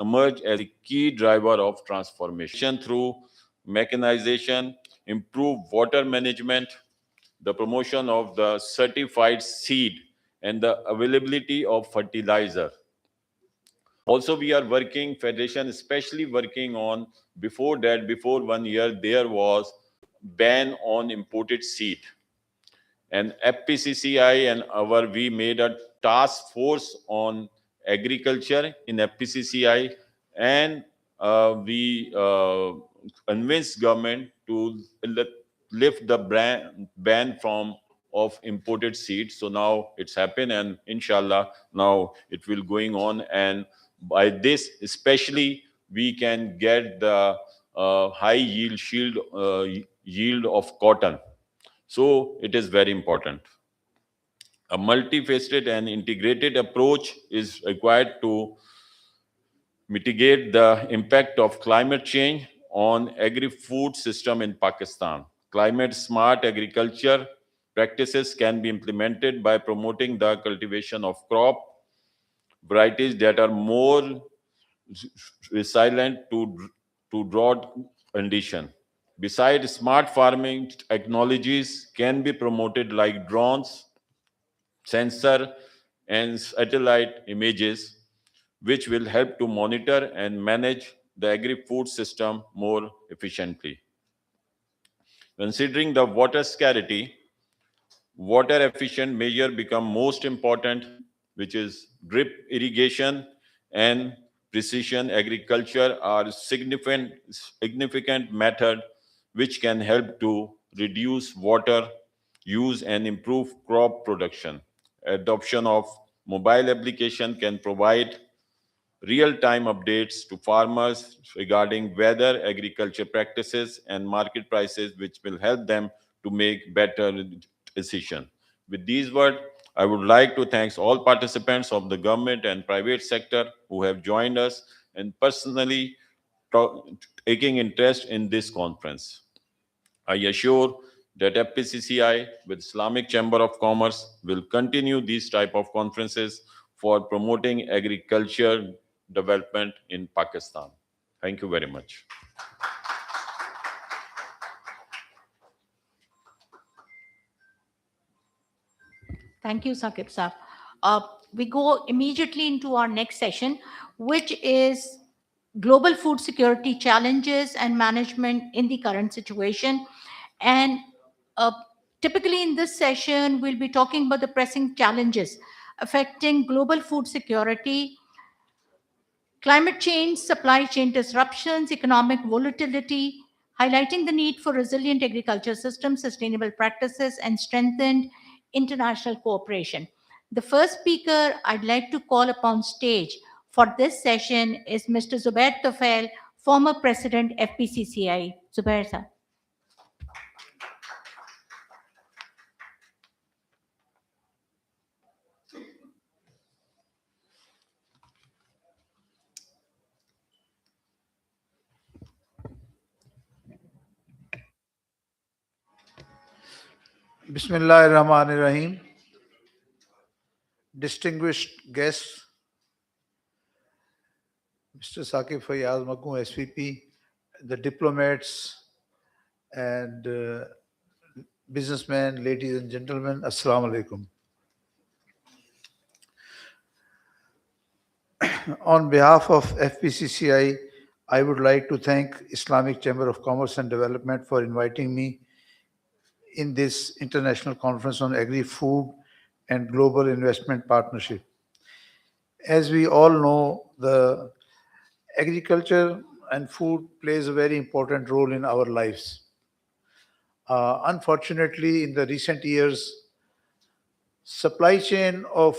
emerge as a key driver of transformation through mechanization, improved water management, the promotion of the certified seed, and the availability of fertilizer. Also, we are working, Federation especially working on, before that, before 1 year, there was ban on imported seed. And FPCCI and we made a task force on agriculture in FPCCI, and we convinced government to lift the ban from of imported seeds. So now it's happened, and inshallah now it will going on, and by this especially we can get the high yield of cotton. So it is very important. A multifaceted and integrated approach is required to mitigate the impact of climate change on agri-food system in Pakistan. Climate smart agriculture practices can be implemented by promoting the cultivation of crop varieties that are more resilient to drought condition. Besides, smart farming technologies can be promoted like drones, sensor, and satellite images, which will help to monitor and manage the agri-food system more efficiently. Considering the water scarcity, water efficient measure become most important, which is drip irrigation and precision agriculture are significant method which can help to reduce water use and improve crop production. Adoption of mobile application can provide real-time updates to farmers regarding weather, agriculture practices, and market prices, which will help them to make better decisions. With these words, I would like to thank all participants of the government and private sector who have joined us and personally ta- taking interest in this conference. I assure that FPCCI with Islamic Chamber of Commerce will continue these type of conferences for promoting agriculture development in Pakistan. Thank you very much. Thank you, Saqib Saab. We go immediately into our next session, which is global food security challenges and management in the current situation. And uh, typically in this session, we'll be talking about the pressing challenges affecting global food security, climate change, supply chain disruptions, economic volatility, highlighting the need for resilient agriculture systems, sustainable practices, and strengthened international cooperation. The first speaker I'd like to call upon stage for this session is Mr. Zubair Tofail, former president FPCCI. Zubair sir. Bismillahirrahmanirrahim. Distinguished guests, Mr. Saqib Fayyaz Makku, SVP, the diplomats and businessmen, ladies and gentlemen, Assalamu alaikum. On behalf of FPCCI, I would like to thank Islamic Chamber of Commerce and Development for inviting me in this international conference on agri-food and global investment partnership. As we all know, the agriculture and food plays a very important role in our lives. Unfortunately, in the recent years, supply chain of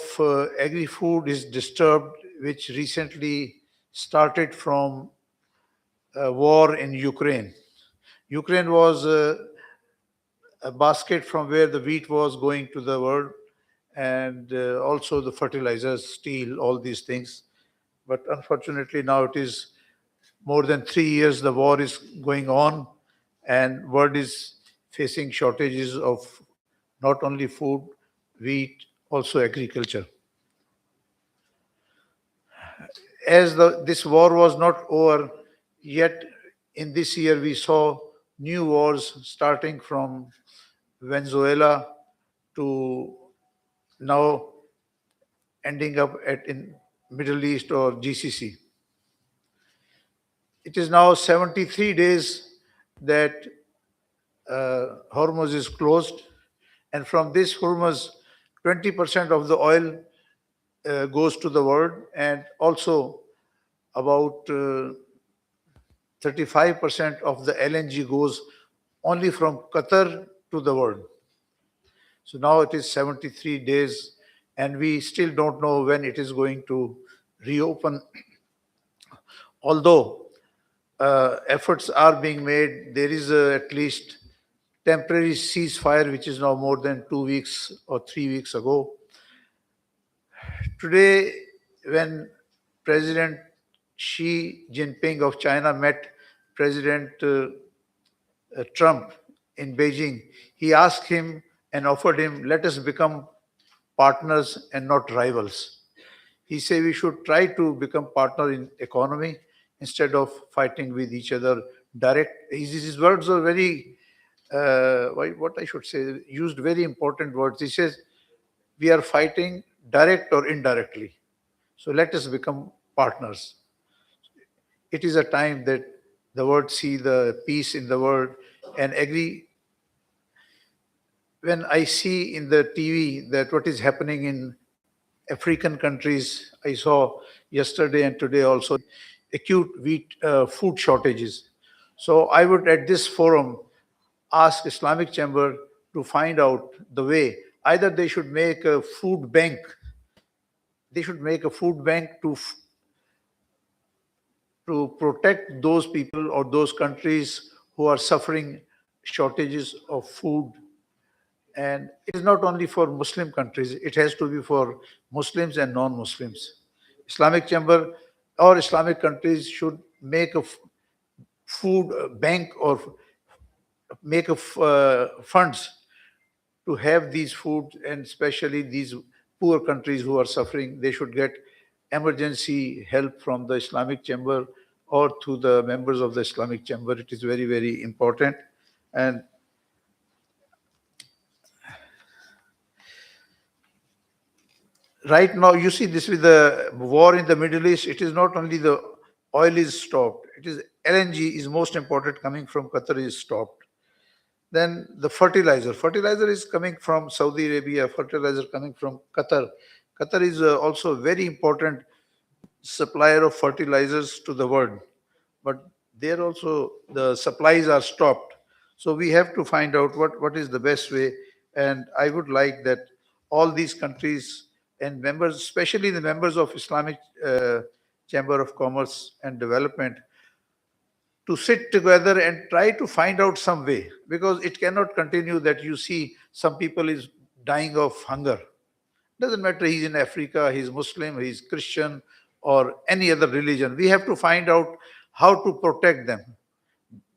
agri-food is disturbed, which recently started from war in Ukraine. Ukraine was a basket from where the wheat was going to the world, and also the fertilizers, steel, all these things. But unfortunately, now it is more than 3 years the war is going on, and world is facing shortages of not only food, wheat, also agriculture. as this war was not over yet, in this year we saw new wars starting from Venezuela to now ending up at in Middle East or GCC. It is now 73 days that Hormuz is closed, and from this Hormuz, 20% of the oil goes to the world, and also about 35% of the LNG goes only from Qatar to the world. So now it is 73 days, and we still don't know when it is going to reopen. Although efforts are being made, there is at least temporary ceasefire, which is now more than 2 weeks or 3 weeks ago. Today, when President Xi Jinping of China met President Trump in Beijing, he asked him and offered him, let us become partners and not rivals. He said we should try to become partner in economy instead of fighting with each other direct. His words are very, what I should say, used very important words. He says, we are fighting direct or indirectly. So let us become partners. It is a time that the world see the peace in the world and agree. When I see in the TV that what is happening in African countries, I saw yesterday and today also acute food shortages. So I would at this forum ask Islamic Chamber to find out the way. Either they should make a food bank. They should make a food bank to protect those people or those countries who are suffering shortages of food. And it is not only for Muslim countries, it has to be for Muslims and non-Muslims. Islamic Chamber or Islamic countries should make a food bank or make a funds to have these food, and especially these poor countries who are suffering, they should get emergency help from the Islamic Chamber or through the members of the Islamic Chamber. It is very, very important. And right now, you see this with the war in the Middle East, it is not only the oil is stopped, it is LNG is most important coming from Qatar is stopped. Then the fertilizer. Fertilizer is coming from Saudi Arabia, fertilizer coming from Qatar. Qatar is also a very important supplier of fertilizers to the world. But there also the supplies are stopped. So we have to find out what is the best way. And I would like that all these countries and members, especially the members of Islamic Chamber of Commerce and Development, to sit together and try to find out some way, because it cannot continue that you see some people is dying of hunger. Doesn't matter he's in Africa, he's Muslim, he's Christian, or any other religion. We have to find out how to protect them.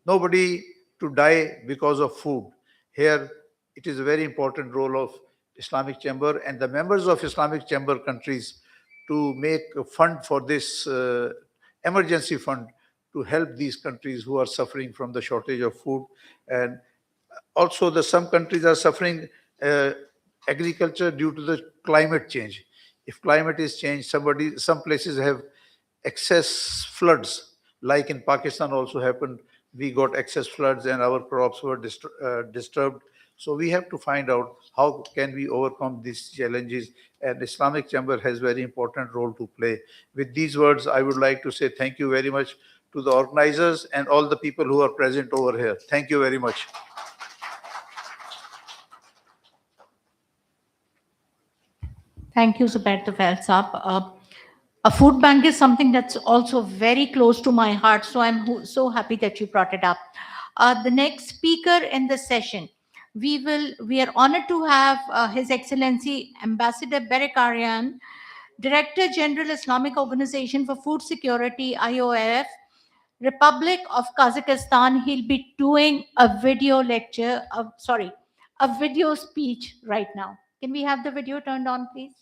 Nobody to die because of food. Here, it is a very important role of Islamic Chamber and the members of Islamic Chamber countries to make a fund for this emergency fund to help these countries who are suffering from the shortage of food. And also some countries are suffering agriculture due to the climate change. If climate is changed, some places have excess floods, like in Pakistan also happened. We got excess floods and our crops were disturbed. So we have to find out how can we overcome these challenges, and Islamic Chamber has very important role to play. With these words, I would like to say thank you very much to the organizers and all the people who are present over here. Thank you very much. Thank you, Zubair Tufel Saab. A food bank is something that's also very close to my heart, so I'm so happy that you brought it up. The next speaker in the session, we are honored to have His Excellency Ambassador Berekarian, Director General Islamic Organization for Food Security, IOF, Republic of Kazakhstan. He'll be doing a video lecture, a video speech right now. Can we have the video turned on, please?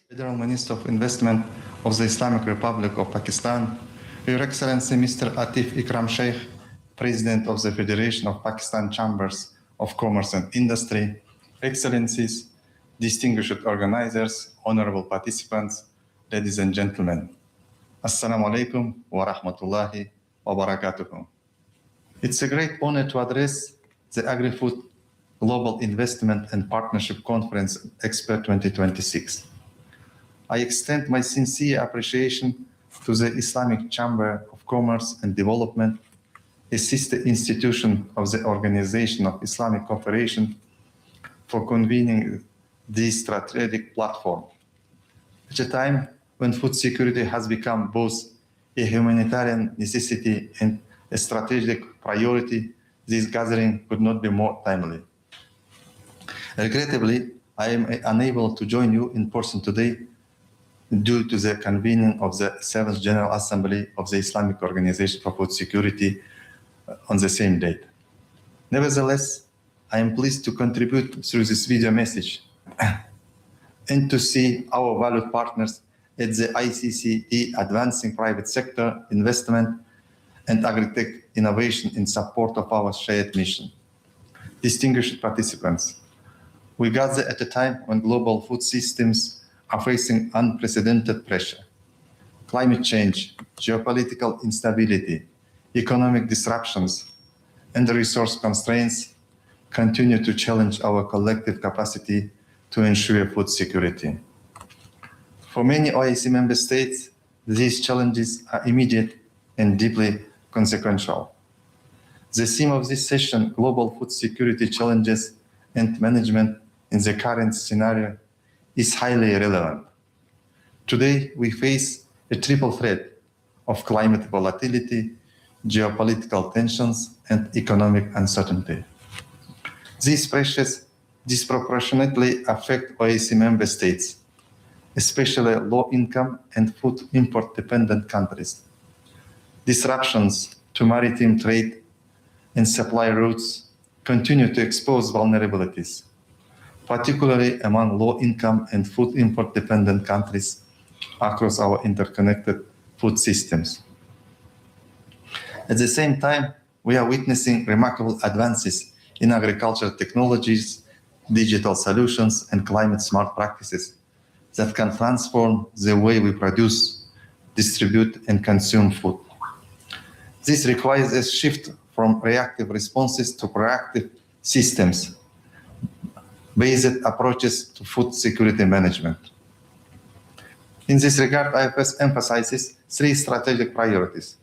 Federal Minister of Investment of the Islamic Republic of Pakistan, Your Excellency Mr. Atif Ikram Sheikh, President of the Federation of Pakistan Chambers of Commerce and Industry, Excellencies, distinguished organizers, honorable participants, ladies and gentlemen. Assalamu alaikum wa rahmatullahi wa barakatuhu. It's a great honor to address the Agrifood Global Investment and Partnership Conference Expo 2026. I extend my sincere appreciation to the Islamic Chamber of Commerce and Development, a sister institution of the Organization of Islamic Cooperation, for convening this strategic platform. At a time when food security has become both a humanitarian necessity and a strategic priority, this gathering could not be more timely. Regrettably, I am unable to join you in person today due to the convening of the 7th General Assembly of the Islamic Organization for Food Security on the same date. Nevertheless, I am pleased to contribute through this video message and to see our valued partners at the ICCD advancing private sector investment and agri-tech innovation in support of our shared mission. Distinguished participants, we gather at a time when global food systems are facing unprecedented pressure. Climate change, geopolitical instability, economic disruptions, and resource constraints continue to challenge our collective capacity to ensure food security. For many OIC member states, these challenges are immediate and deeply consequential. The theme of this session, Global Food Security Challenges and Management in the Current Scenario, is highly relevant. Today, we face a triple threat of climate volatility, geopolitical tensions, and economic uncertainty. These pressures disproportionately affect OIC member states, especially low-income and food import-dependent countries. Disruptions to maritime trade and supply routes continue to expose vulnerabilities, particularly among low-income and food import-dependent countries across our interconnected food systems. At the same time, we are witnessing remarkable advances in agricultural technologies, digital solutions, and climate-smart practices that can transform the way we produce, distribute, and consume food. This requires a shift from reactive responses to proactive systems based approaches to food security management. In this regard, IFS emphasizes three strategic priorities.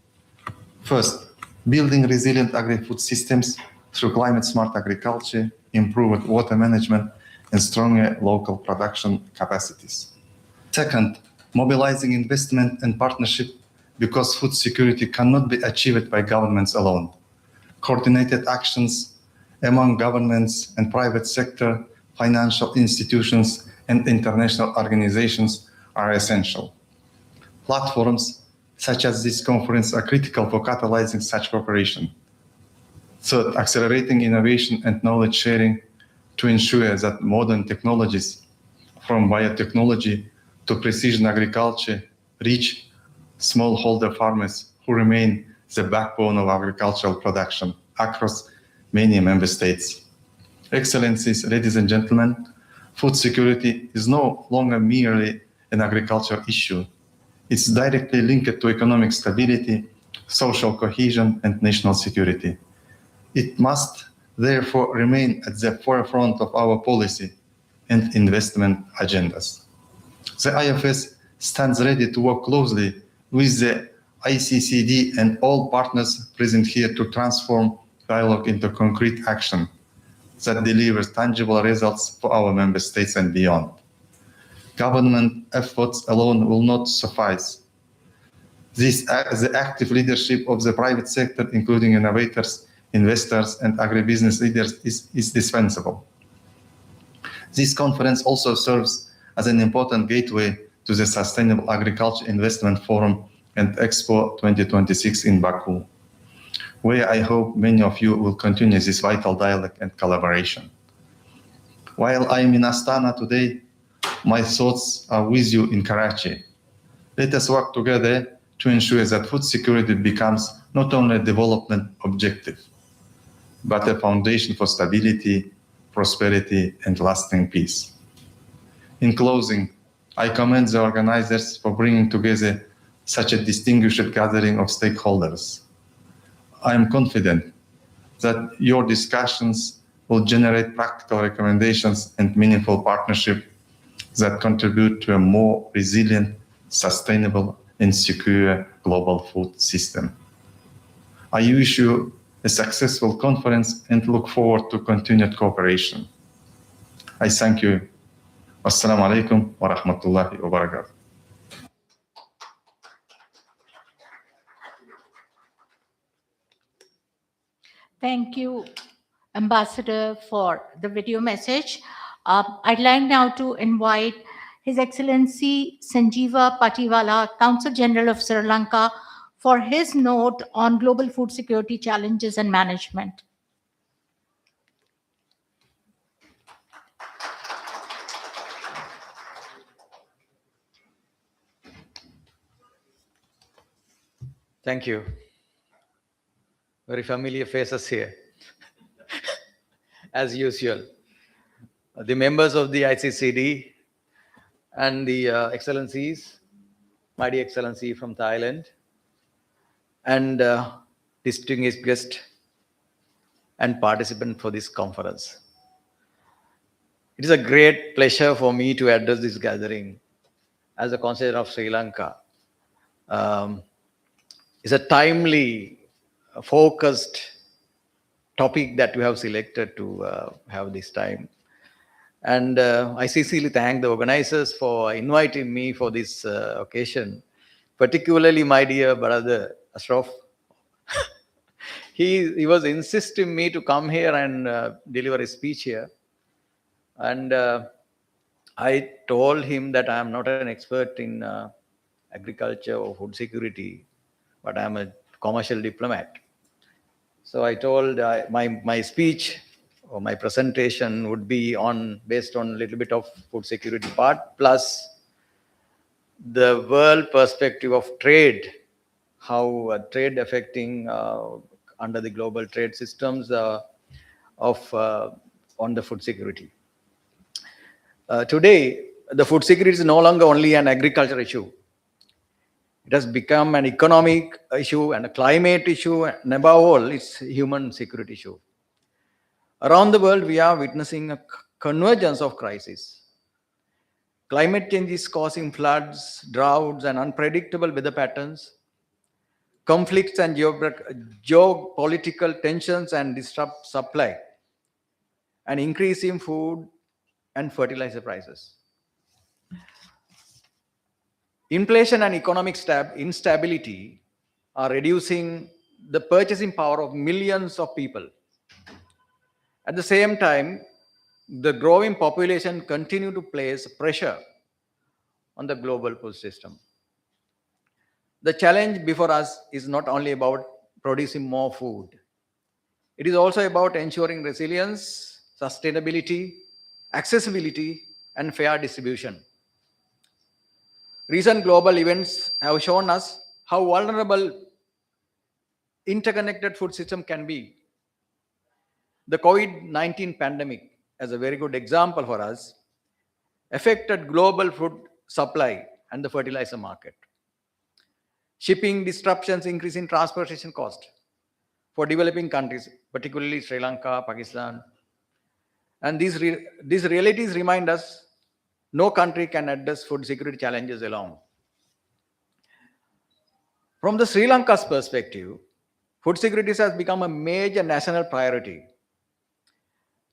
First, building resilient agri-food systems through climate-smart agriculture, improved water management, and stronger local production capacities. Second, mobilizing investment and partnership because food security cannot be achieved by governments alone. Coordinated actions among governments and private sector, financial institutions, and international organizations are essential. Platforms such as this conference are critical for catalyzing such cooperation. Third, accelerating innovation and knowledge sharing to ensure that modern technologies, from biotechnology to precision agriculture, reach smallholder farmers who remain the backbone of agricultural production across many member states. Excellencies, ladies and gentlemen, food security is no longer merely an agricultural issue. It's directly linked to economic stability, social cohesion, and national security. It must therefore remain at the forefront of our policy and investment agendas. The IFS stands ready to work closely with the ICCD and all partners present here to transform dialogue into concrete action that delivers tangible results for our member states and beyond. Government efforts alone will not suffice. The active leadership of the private sector, including innovators, investors, and agribusiness leaders, is indispensable. This conference also serves as an important gateway to the Sustainable Agriculture Investment Forum and Expo 2026 in Baku, where I hope many of you will continue this vital dialogue and collaboration. While I am in Astana today, My thoughts are with you in Karachi. Let us work together to ensure that food security becomes not only a development objective, but a foundation for stability, prosperity, and lasting peace. In closing, I commend the organizers for bringing together such a distinguished gathering of stakeholders. I am confident that your discussions will generate practical recommendations and meaningful partnership that contribute to a more resilient, sustainable, and secure global food system. I wish you a successful conference and look forward to continued cooperation. I thank you. Assalamu alaikum wa rahmatullahi wa barakatuh. Thank you, Ambassador, for the video message. I'd like now to invite His Excellency Sanjeeva Patiwala, Consul General of Sri Lanka, for his note on global food security challenges and management. Thank you. Very familiar faces here, as usual. The members of the ICCD and the excellencies, mighty excellency from Thailand, and distinguished guest and participant for this conference. It is a great pleasure for me to address this gathering as a consular of Sri Lanka. It's a timely, focused topic that we have selected to have this time. And I sincerely thank the organizers for inviting me for this occasion, particularly my dear brother Ashraf. He was insisting me to come here and deliver a speech here. And I told him that I am not an expert in agriculture or food security, but I am a commercial diplomat. So I told my speech or my presentation would be based on a little bit of food security part, plus the world perspective of trade, how trade affecting under the global trade systems on the food security. Today, the food security is no longer only an agriculture issue. It has become an economic issue and a climate issue, and above all, it's a human security issue. Around the world, we are witnessing a convergence of crises. Climate change is causing floods, droughts, and unpredictable weather patterns. Conflicts and geopolitical tensions and disrupt supply, and increase in food and fertilizer prices. Inflation and economic instability are reducing the purchasing power of millions of people. At the same time, the growing population continue to place pressure on the global food system. The challenge before us is not only about producing more food. It is also about ensuring resilience, sustainability, accessibility, and fair distribution. Recent global events have shown us how vulnerable interconnected food system can be. The COVID-19 pandemic, as a very good example for us, affected global food supply and the fertilizer market. Shipping disruptions, increasing transportation cost for developing countries, particularly Sri Lanka, Pakistan. And these realities remind us no country can address food security challenges alone. From the Sri Lanka's perspective, food security has become a major national priority.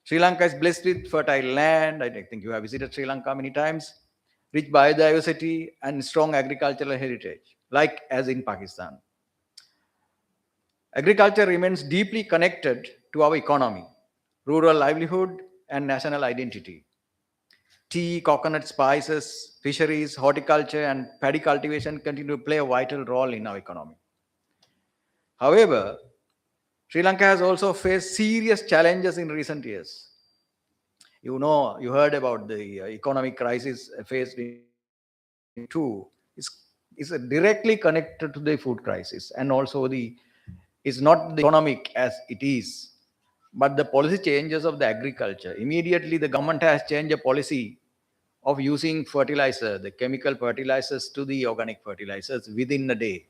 Sri Lanka is blessed with fertile land. I think you have visited Sri Lanka many times. Rich biodiversity and strong agricultural heritage, like as in Pakistan. Agriculture remains deeply connected to our economy, rural livelihood, and national identity. Tea, coconut, spices, fisheries, horticulture, and paddy cultivation continue to play a vital role in our economy. However, Sri Lanka has also faced serious challenges in recent years. You heard about the economic crisis faced in 2022 is directly connected to the food crisis, and also is not the economic as it is, but the policy changes of the agriculture. Immediately, the government has changed a policy of using fertilizer, the chemical fertilizers to the organic fertilizers within a day.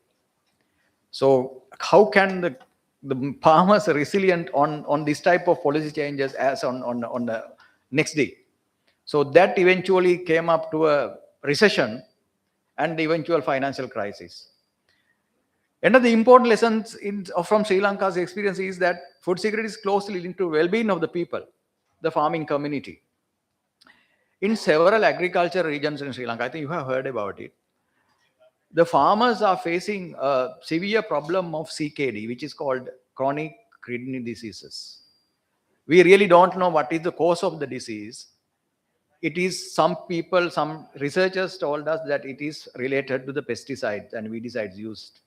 So how can the farmers resilient on this type of policy changes as on the next day? So that eventually came up to a recession and the eventual financial crisis. Another important lessons from Sri Lanka's experience is that food security is closely linked to well-being of the people, the farming community. In several agriculture regions in Sri Lanka, I think you have heard about it, the farmers are facing a severe problem of CKD, which is called chronic kidney diseases. We really don't know what is the cause of the disease. It is some researchers told us that it is related to the pesticides and weedicides used.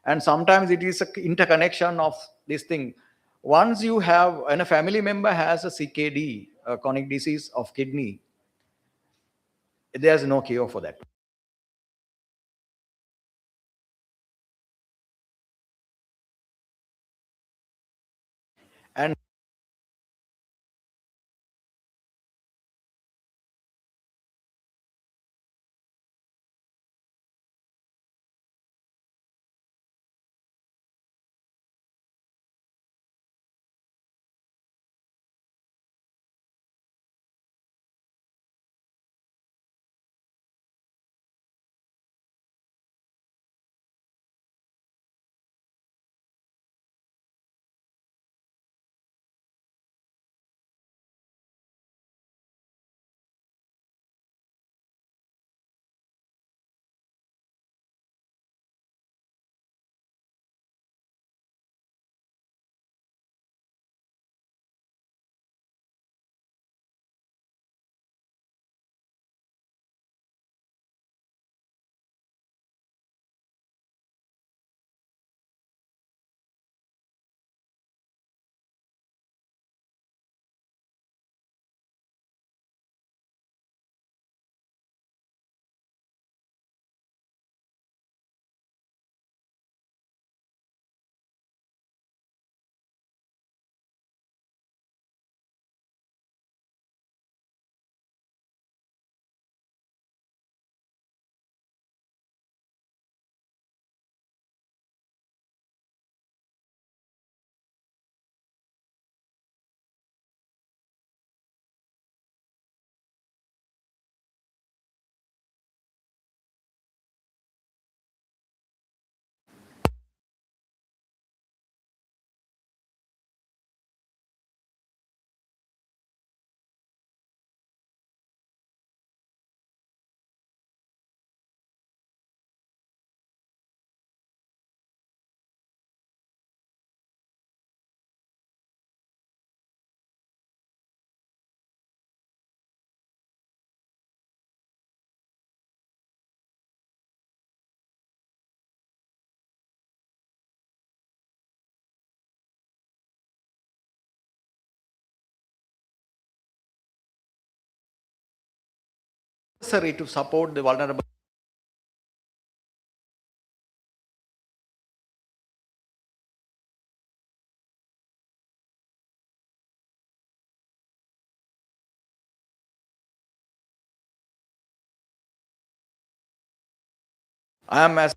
And sometimes it is an interconnection of this thing. Once you have, and a family member has a CKD, a chronic disease of kidney, there's no cure for that. And necessary to support the vulnerable. I am as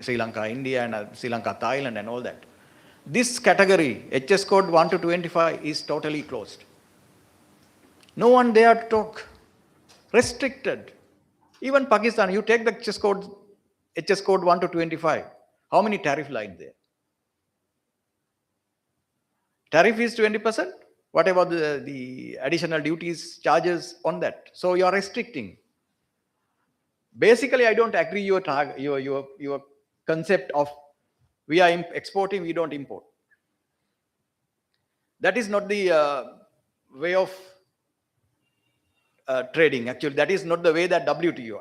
Sri Lanka, India, and Sri Lanka, Thailand, and all that. This category, HS code 1 to 25, is totally closed. No one dare to talk. Restricted. Even Pakistan, you take the HS code 1 to 25. How many tariff lines there? Tariff is 20%. What about the additional duties, charges on that? So you are restricting. Basically, I don't agree your concept of we are exporting, we don't import. That is not the way of trading. Actually, that is not the way that WTO,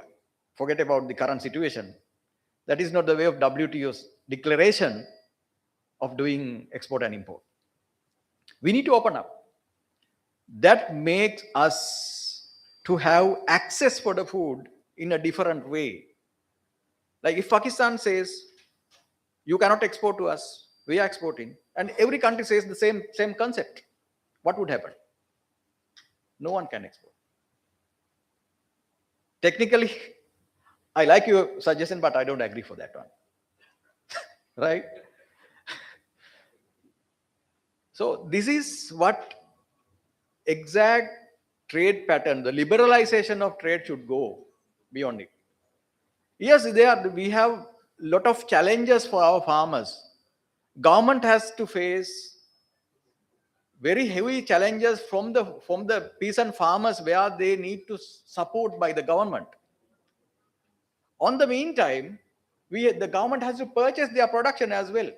forget about the current situation. That is not the way of WTO's declaration of doing export and import. We need to open up. That makes us to have access for the food in a different way. Like if Pakistan says, you cannot export to us, we are exporting, and every country says the same concept, what would happen? No one can export. Technically, I like your suggestion, but I don't agree for that one. Right? So this is what exact trade pattern, the liberalization of trade should go beyond it. Yes, we have lot of challenges for our farmers. Government has to face very heavy challenges from the peasant farmers where they need to support by the government. On the meantime, the government has to purchase their production as well.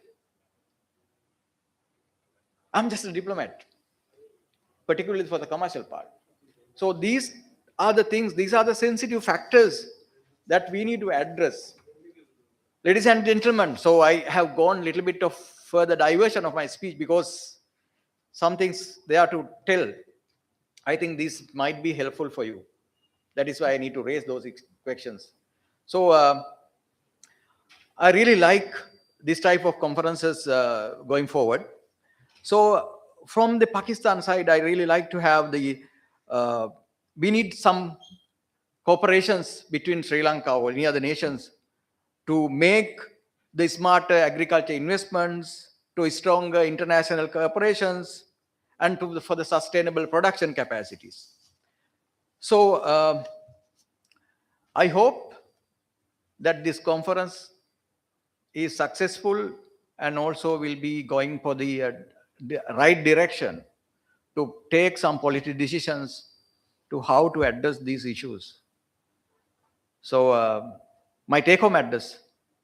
I'm just a diplomat, particularly for the commercial part. So these are the things, these are the sensitive factors that we need to address. Ladies and gentlemen, so I have gone a little bit of further diversion of my speech because some things they are to tell. I think this might be helpful for you. That is why I need to raise those questions. So I really like this type of conferences going forward. So from the Pakistan side, I really like to have we need some cooperations between Sri Lanka or any other nations to make the smarter agriculture investments, to stronger international cooperations, and for the sustainable production capacities. So I hope that this conference is successful and also will be going for the right direction to take some policy decisions to how to address these issues. So my take-home address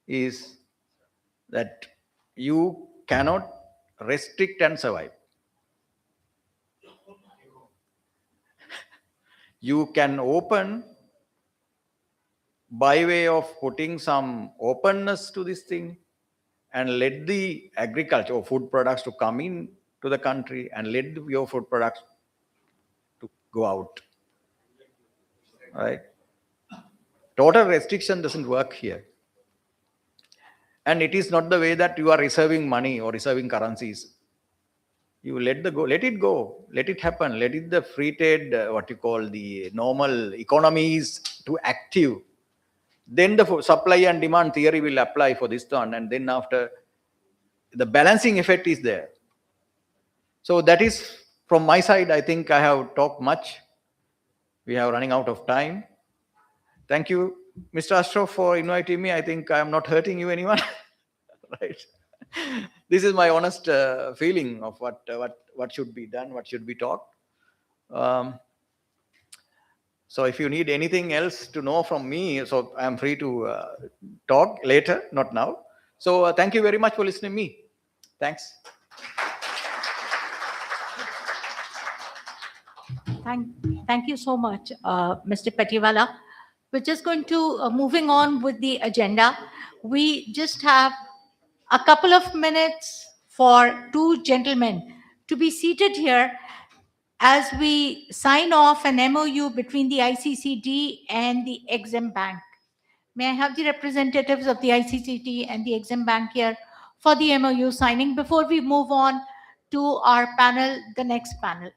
is that you cannot restrict and survive. You can open by way of putting some openness to this thing and let the agriculture or food products to come in to the country and let your food products to go out. Right? Total restriction doesn't work here. And it is not the way that you are reserving money or reserving currencies. You let it go, let it happen, let it the free trade, what you call the normal economies to active. Then the supply and demand theory will apply for this turn, and then after the balancing effect is there. So that is from my side. I think I have talked much. We are running out of time. Thank you, Mr. Ashraf, for inviting me. I think I am not hurting you anyone. Right. This is my honest feeling of what should be done, what should be talked. So if you need anything else to know from me, so I am free to talk later, not now. So thank you very much for listening to me. Thanks. Thank you so much, Mr. Petiwala. We're just going to moving on with the agenda. We just have a couple of minutes for two gentlemen to be seated here as we sign off an MOU between the ICCD and the Exim Bank. May I have the representatives of the ICCD and the Exim Bank here for the MOU signing before we move on to our panel, the next panel.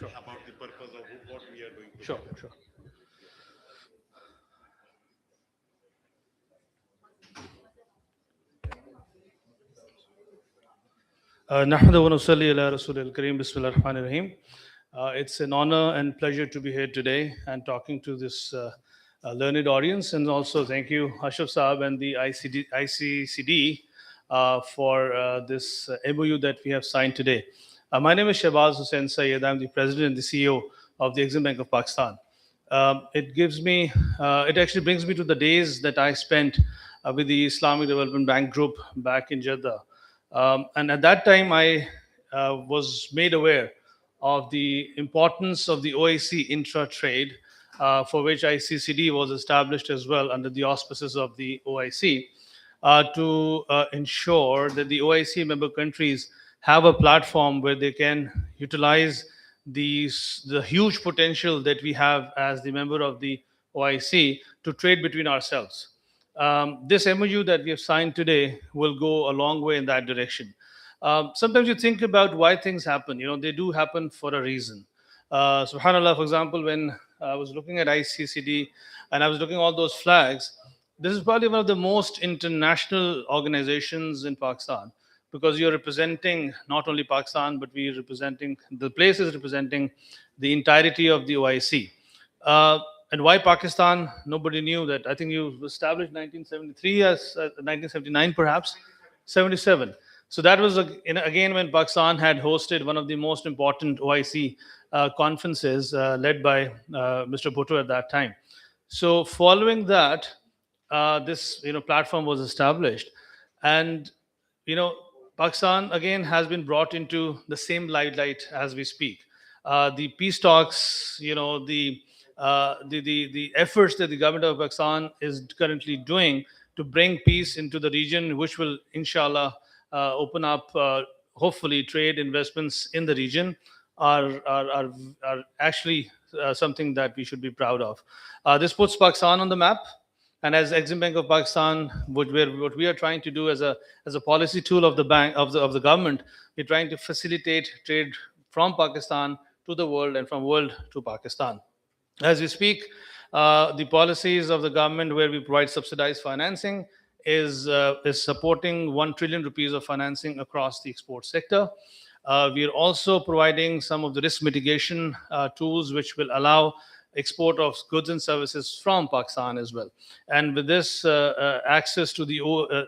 about the purpose of what we are doing. Sure, sure. نحمده ونصلي على رسول الكريم بسم الله الرحمن الرحيم. It's an honor and pleasure to be here today and talking to this learned audience, and also thank you Ashraf Saab and the ICCD for this MOU that we have signed today. My name is Shahbaz Hussain Syed. I'm the president and the CEO of the Exim Bank of Pakistan. It actually brings me to the days that I spent with the Islamic Development Bank Group back in Jeddah. And at that time, I was made aware of the importance of the OIC intra-trade, for which ICCD was established as well under the auspices of the OIC, to ensure that the OIC member countries have a platform where they can utilize the huge potential that we have as the member of the OIC to trade between ourselves. This MOU that we have signed today will go a long way in that direction. Sometimes you think about why things happen. You know, they do happen for a reason. Subhanallah, for example, when I was looking at ICCD and I was looking at all those flags, this is probably one of the most international organizations in Pakistan, because you're representing not only Pakistan, but we're representing, the place is representing the entirety of the OIC. And why Pakistan? Nobody knew that. I think you established 1973 as 1979, perhaps 77. So that was again when Pakistan had hosted one of the most important OIC conferences led by Mr. Bhutto at that time. So following that, this platform was established, and Pakistan again has been brought into the same limelight as we speak. The peace talks, the efforts that the government of Pakistan is currently doing to bring peace into the region, which will, inshallah, open up, hopefully, trade investments in the region, are actually something that we should be proud of. This puts Pakistan on the map. And as Exim Bank of Pakistan, what we are trying to do as a policy tool of the bank of the government, we're trying to facilitate trade from Pakistan to the world and from world to Pakistan. As we speak, the policies of the government where we provide subsidized financing is supporting 1 trillion rupees of financing across the export sector. We are also providing some of the risk mitigation tools which will allow export of goods and services from Pakistan as well. And with this access to the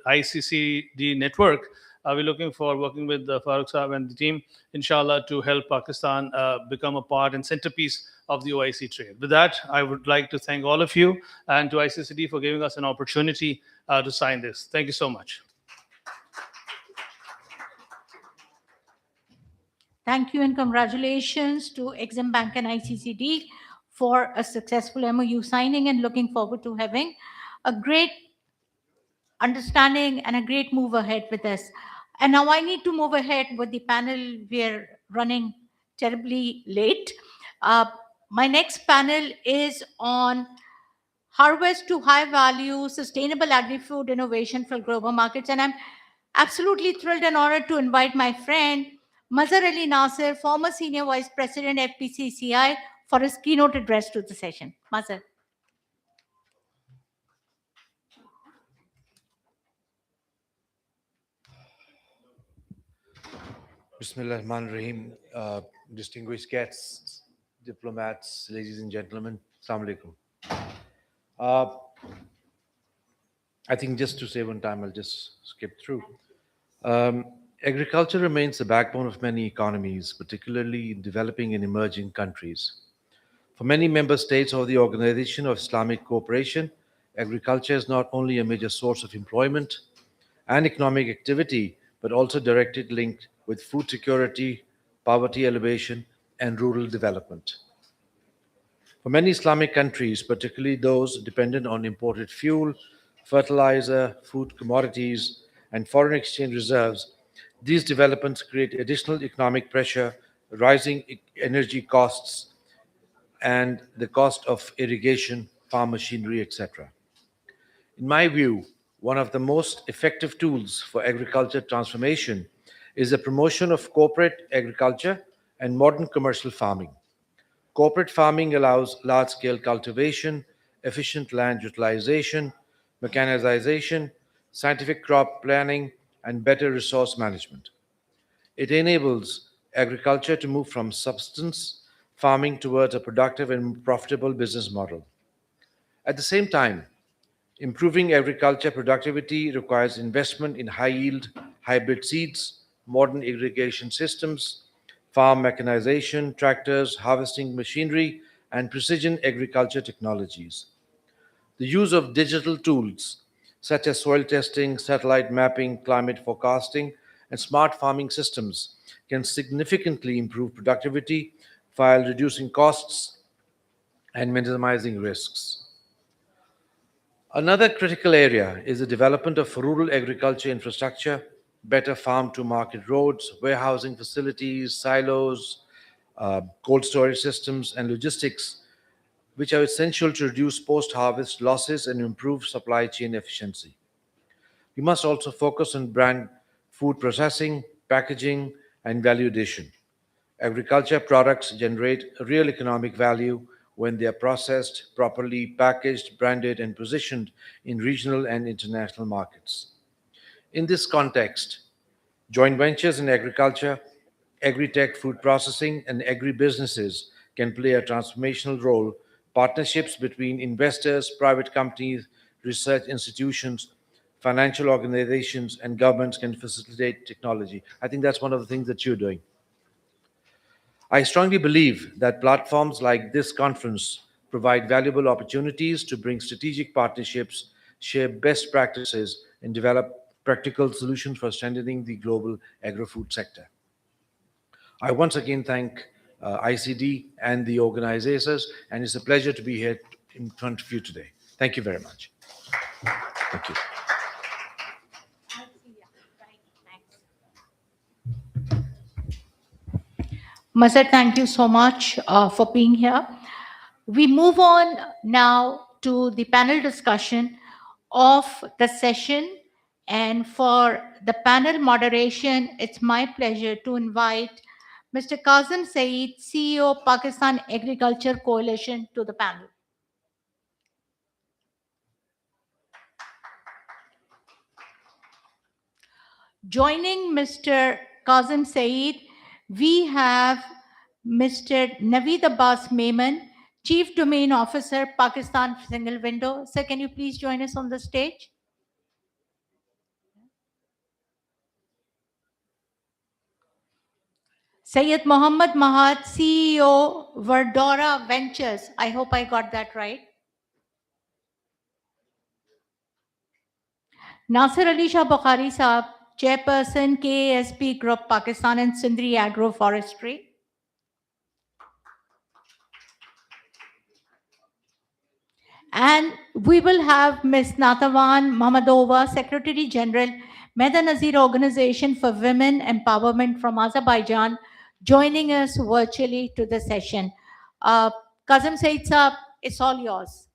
ICCD network, we're looking for working with Farooq Saab and the team, inshallah, to help Pakistan become a part and centerpiece of the OIC trade. With that, I would like to thank all of you and to ICCD for giving us an opportunity to sign this. Thank you so much. Thank you and congratulations to Exim Bank and ICCD for a successful MOU signing, and looking forward to having a great understanding and a great move ahead with us. And now I need to move ahead with the panel. We're running terribly late. My next panel is on harvest to high value sustainable agri-food innovation for global markets. And I'm absolutely thrilled and honored to invite my friend Mazhar Ali Nasir, former Senior Vice President, FPCCI, for his keynote address to the session. Mazhar. Bismillah ar-Rahman ar-Rahim. Distinguished guests, diplomats, ladies and gentlemen, Assalamu alaikum. I think just to save on time, I'll just skip through. Agriculture remains the backbone of many economies, particularly in developing and emerging countries. For many member states of the Organization of Islamic Cooperation, agriculture is not only a major source of employment and economic activity, but also directly linked with food security, poverty alleviation, and rural development. For many Islamic countries, particularly those dependent on imported fuel, fertilizer, food commodities, and foreign exchange reserves, these developments create additional economic pressure, rising energy costs, and the cost of irrigation, farm machinery, etc. In my view, one of the most effective tools for agriculture transformation is the promotion of corporate agriculture and modern commercial farming. Corporate farming allows large-scale cultivation, efficient land utilization, mechanization, scientific crop planning, and better resource management. It enables agriculture to move from subsistence farming towards a productive and profitable business model. At the same time, improving agriculture productivity requires investment in high yield hybrid seeds, modern irrigation systems, farm mechanization, tractors, harvesting machinery, and precision agriculture technologies. The use of digital tools such as soil testing, satellite mapping, climate forecasting, and smart farming systems can significantly improve productivity while reducing costs and minimizing risks. Another critical area is the development of rural agriculture infrastructure, better farm to market roads, warehousing facilities, silos, cold storage systems, and logistics, which are essential to reduce post harvest losses and improve supply chain efficiency. We must also focus on brand food processing, packaging, and value addition. Agriculture products generate real economic value when they are processed, properly packaged, branded, and positioned in regional and international markets. In this context, joint ventures in agriculture, agri-tech food processing, and agribusinesses can play a transformational role. Partnerships between investors, private companies, research institutions, financial organizations, and governments can facilitate technology. I think that's one of the things that you're doing. I strongly believe that platforms like this conference provide valuable opportunities to bring strategic partnerships, share best practices, and develop practical solutions for strengthening the global agri-food sector. I once again thank ICD and the organizers, and it's a pleasure to be here in front of you today. Thank you very much. Thank you. Mazhar, thank you so much for being here. We move on now to the panel discussion of the session. And for the panel moderation, it's my pleasure to invite Mr. Kazim Saeed, CEO, Pakistan Agriculture Coalition, to the panel. Joining Mr. Kazim Saeed, we have Mr. Naveed Abbas Maiman, Chief Domain Officer, Pakistan Single Window. Sir, can you please join us on the stage? Syed Mohammad Mahad, CEO, Verdora Ventures. I hope I got that right. Nasir Ali Shah Bukhari Saab, Chairperson, KASP Group, Pakistan and Sindri Agroforestry. And we will have Ms. Natavan Mamadova, Secretary General, Meda Nazir Organization for Women Empowerment from Azerbaijan, joining us virtually to the session. Kazim Saeed Saab, it's all yours.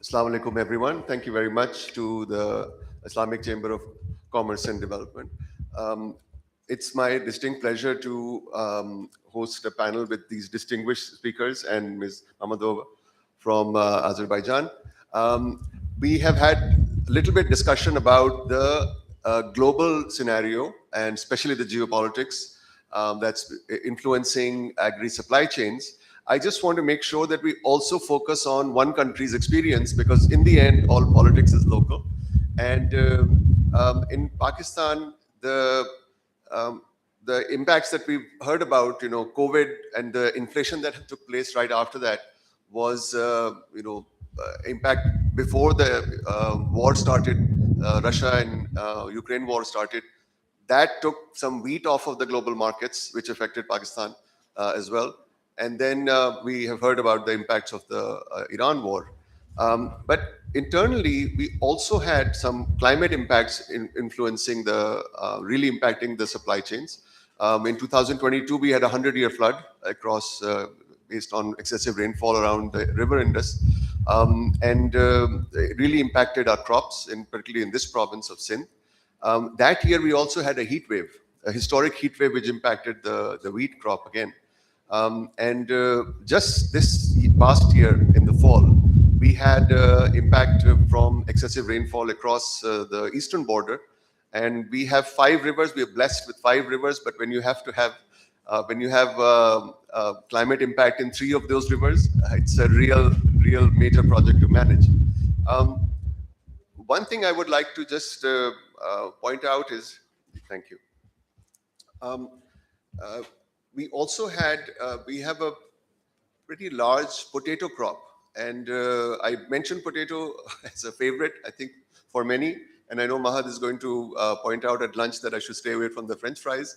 Assalamu alaikum, everyone. Thank you very much to the Islamic Chamber of Commerce and Development. It's my distinct pleasure to host a panel with these distinguished speakers and Ms. Mamadova from Azerbaijan. We have had a little bit discussion about the global scenario and especially the geopolitics that's influencing agri supply chains. I just want to make sure that we also focus on one country's experience because in the end, all politics is local. And in Pakistan, the impacts that we've heard about, COVID and the inflation that took place right after that was, impact before the war started, Russia and Ukraine war started. That took some wheat off of the global markets, which affected Pakistan as well. And then we have heard about the impacts of the Iran war. But internally, we also had some climate impacts influencing really impacting the supply chains. In 2022, we had a 100-year flood across based on excessive rainfall around the river Indus. And it really impacted our crops, particularly in this province of Sindh. That year, we also had a heat wave, a historic heat wave, which impacted the wheat crop again. And just this past year in the fall, we had impact from excessive rainfall across the eastern border. And we have 5 rivers. We are blessed with 5 rivers, but when you have climate impact in 3 of those rivers, it's a real major project to manage. Um, One thing I would like to just point out is, thank you. Um, uh, we also we have a pretty large potato crop. And I mentioned potato as a favorite, I think, for many. And I know Mahad is going to point out at lunch that I should stay away from the French fries.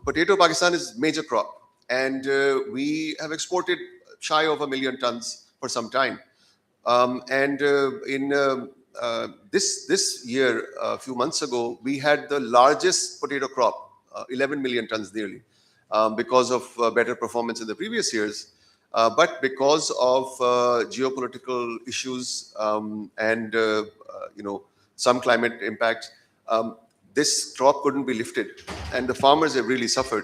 Potato Pakistan is major crop. And we have exported shy of 1 million tons for some time. And in this year, a few months ago, we had the largest potato crop, 11 million tons nearly, because of better performance in the previous years. But because of geopolitical issues and some climate impact, this crop couldn't be lifted, and the farmers have really suffered.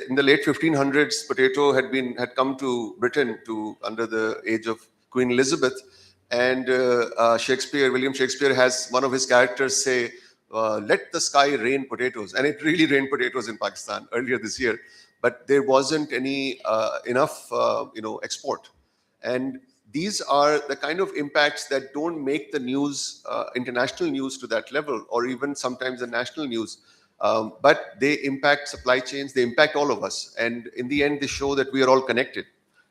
In the late 1500s, potato had come to Britain under the age of Queen Elizabeth, and William Shakespeare has one of his characters say, "Let the sky rain potatoes," and it really rained potatoes in Pakistan earlier this year, but there wasn't any enough, export. And these are the kind of impacts that don't make the news, international news to that level, or even sometimes the national news. But they impact supply chains, they impact all of us. And in the end, they show that we are all connected.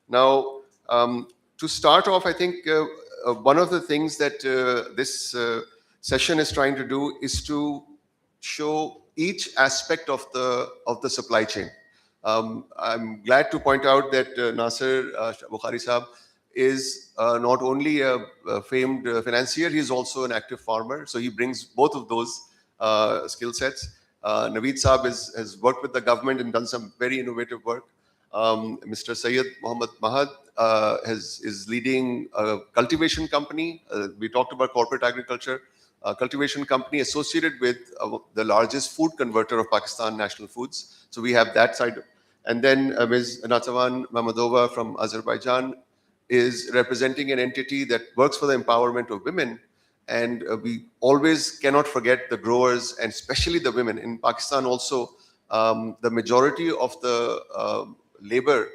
Now, to start off, I think one of the things that this session is trying to do is to show each aspect of the supply chain. I'm glad to point out that Nasser Bukhari Saab is not only a famed financier, he's also an active farmer. So he brings both of those skill sets. Naveed Saab has worked with the government and done some very innovative work. Mr. Syed Mohammed Mahad is leading a cultivation company. We talked about corporate agriculture. A cultivation company associated with the largest food converter of Pakistan, National Foods. So we have that side. And then Ms. Natsavan Mamadova from Azerbaijan is representing an entity that works for the empowerment of women. And we always cannot forget the growers, and especially the women. In Pakistan also, the majority of the labor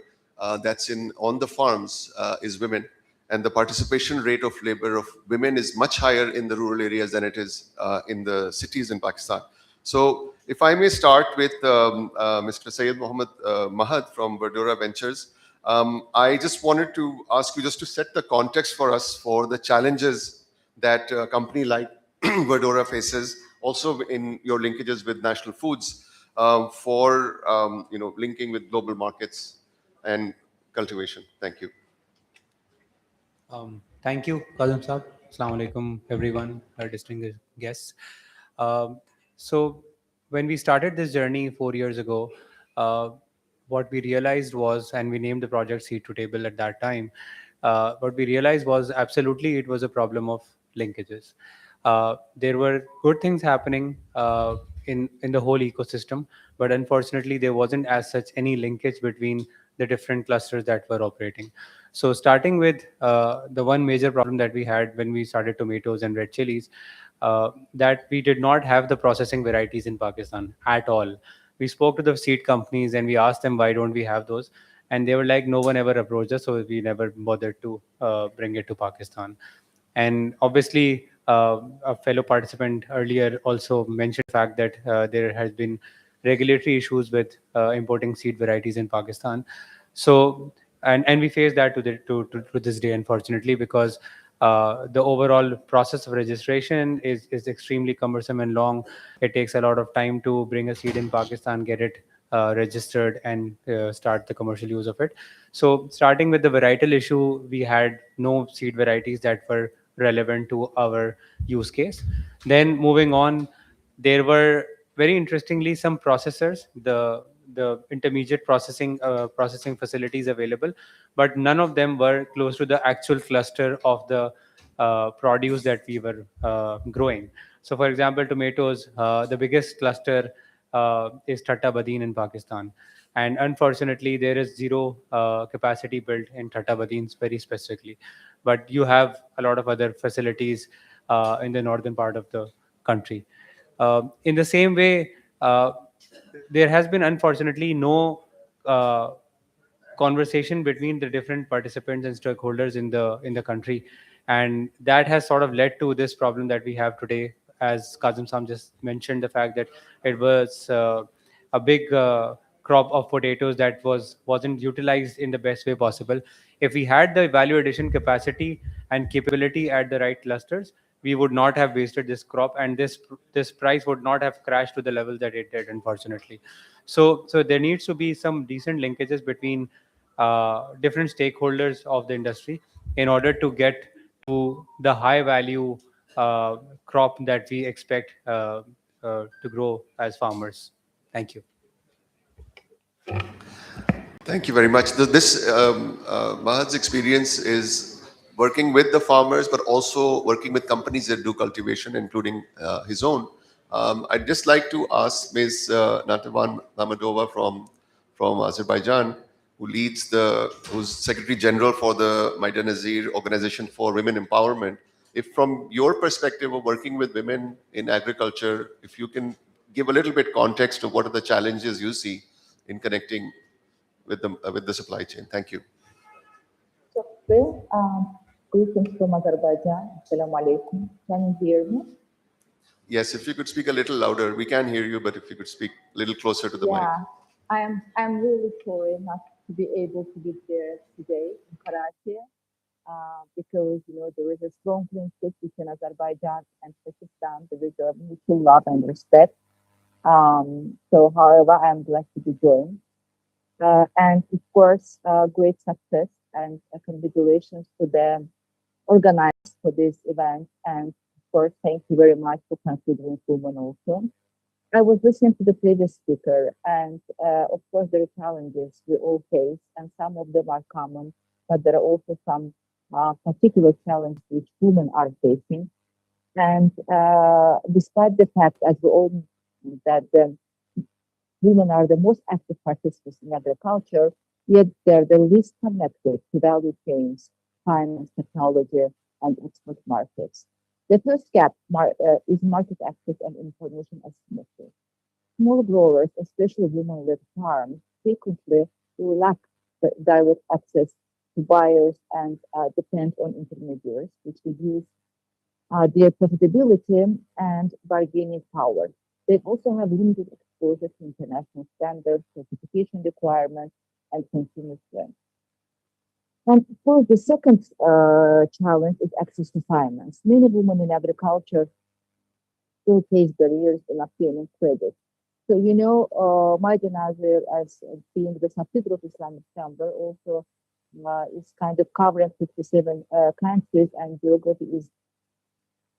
that's on the farms is women. And the participation rate of labor of women is much higher in the rural areas than it is in the cities in Pakistan. So if I may start with Mr. Syed Mohammed Mahad from Verdura Ventures, I just wanted to ask you just to set the context for us for the challenges that a company like Verdura faces, also in your linkages with National Foods, for linking with global markets and cultivation. Thank you. Thank you, Kazim Saab. Assalamu alaikum, everyone, our distinguished guests. So, when we started this journey 4 years ago, what we realized was, and we named the project Seed to Table at that time, what we realized was absolutely it was a problem of linkages. There were good things happening in the whole ecosystem, but unfortunately, there wasn't as such any linkage between the different clusters that were operating. So starting with the one major problem that we had when we started tomatoes and red chilies, that we did not have the processing varieties in Pakistan at all. We spoke to the seed companies and we asked them why don't we have those, and they were like, no one ever approached us, so we never bothered to bring it to Pakistan. And obviously, a fellow participant earlier also mentioned the fact that there has been regulatory issues with importing seed varieties in Pakistan. So, and we face that to this day, unfortunately, because the overall process of registration is extremely cumbersome and long. It takes a lot of time to bring a seed in Pakistan, get it registered, and start the commercial use of it. So, starting with the varietal issue, we had no seed varieties that were relevant to our use case. Then, moving on, there were very interestingly some processors, the intermediate processing facilities available, but none of them were close to the actual cluster of the produce that we were growing. So, for example, tomatoes, the biggest cluster is Thatta Badin in Pakistan. And unfortunately, there is zero capacity built in Thattabadins very specifically. But you have a lot of other facilities in the northern part of the country. In the same way, there has been unfortunately no conversation between the different participants and stakeholders in the country, and that has sort of led to this problem that we have today. As Kazim Sam just mentioned, the fact that it was a big crop of potatoes that wasn't utilized in the best way possible. If we had the value addition capacity and capability at the right clusters, we would not have wasted this crop, and this price would not have crashed to the level that it did, unfortunately. So there needs to be some decent linkages between different stakeholders of the industry in order to get to the high value crop that we expect to grow as farmers. Thank you. Thank you very much. Mahad's experience is working with the farmers, but also working with companies that do cultivation, including his own. I'd just like to ask Ms. Natavan Mamadova from Azerbaijan, who's Secretary General for the Maida Nazir Organization for Women Empowerment. If from your perspective of working with women in agriculture, if you can give a little bit context of what are the challenges you see in connecting with the supply chain. Thank you. Okay. Greetings from Azerbaijan. Assalamu alaikum. Can you hear me? Yes, if you could speak a little louder. We can hear you, but if you could speak a little closer to the mic. Yeah, I'm really sorry not to be able to be there today in Karachi because there is a strong friendship between Azerbaijan and Pakistan. There is a mutual love and respect. So, however, I'm glad to be joined. And of course, great success and congratulations to the organizers for this event. And of course, thank you very much for considering women also. I was listening to the previous speaker, and of course, there are challenges we all face, and some of them are common, but there are also some particular challenges which women are facing. And despite the fact, as we all know, that the women are the most active participants in agriculture, yet they're the least connected to value chains, finance, technology, and export markets. The first gap is market access and information asymmetry. Small growers, especially women-led farms, frequently lack the direct access to buyers and depend on intermediaries, which reduce their profitability and bargaining power. They also have limited exposure to international standards, certification requirements, and consumer trends. And of course, the second challenge is access to finance. Many women in agriculture still face barriers in obtaining credit. So, Maida Nazir, as being the subsidiary of Islamic Chamber, also is kind of covering 57 countries, and geography is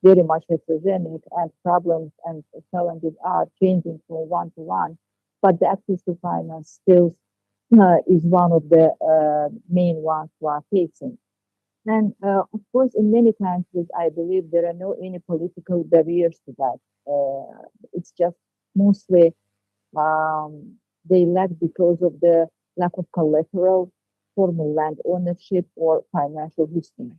very much represented, and problems and challenges are changing from one to one. But the access to finance still is one of the main ones we are facing. And of course, in many countries, I believe there are no any political barriers to that. It's just mostly they lack because of the lack of collateral, formal land ownership, or financial history.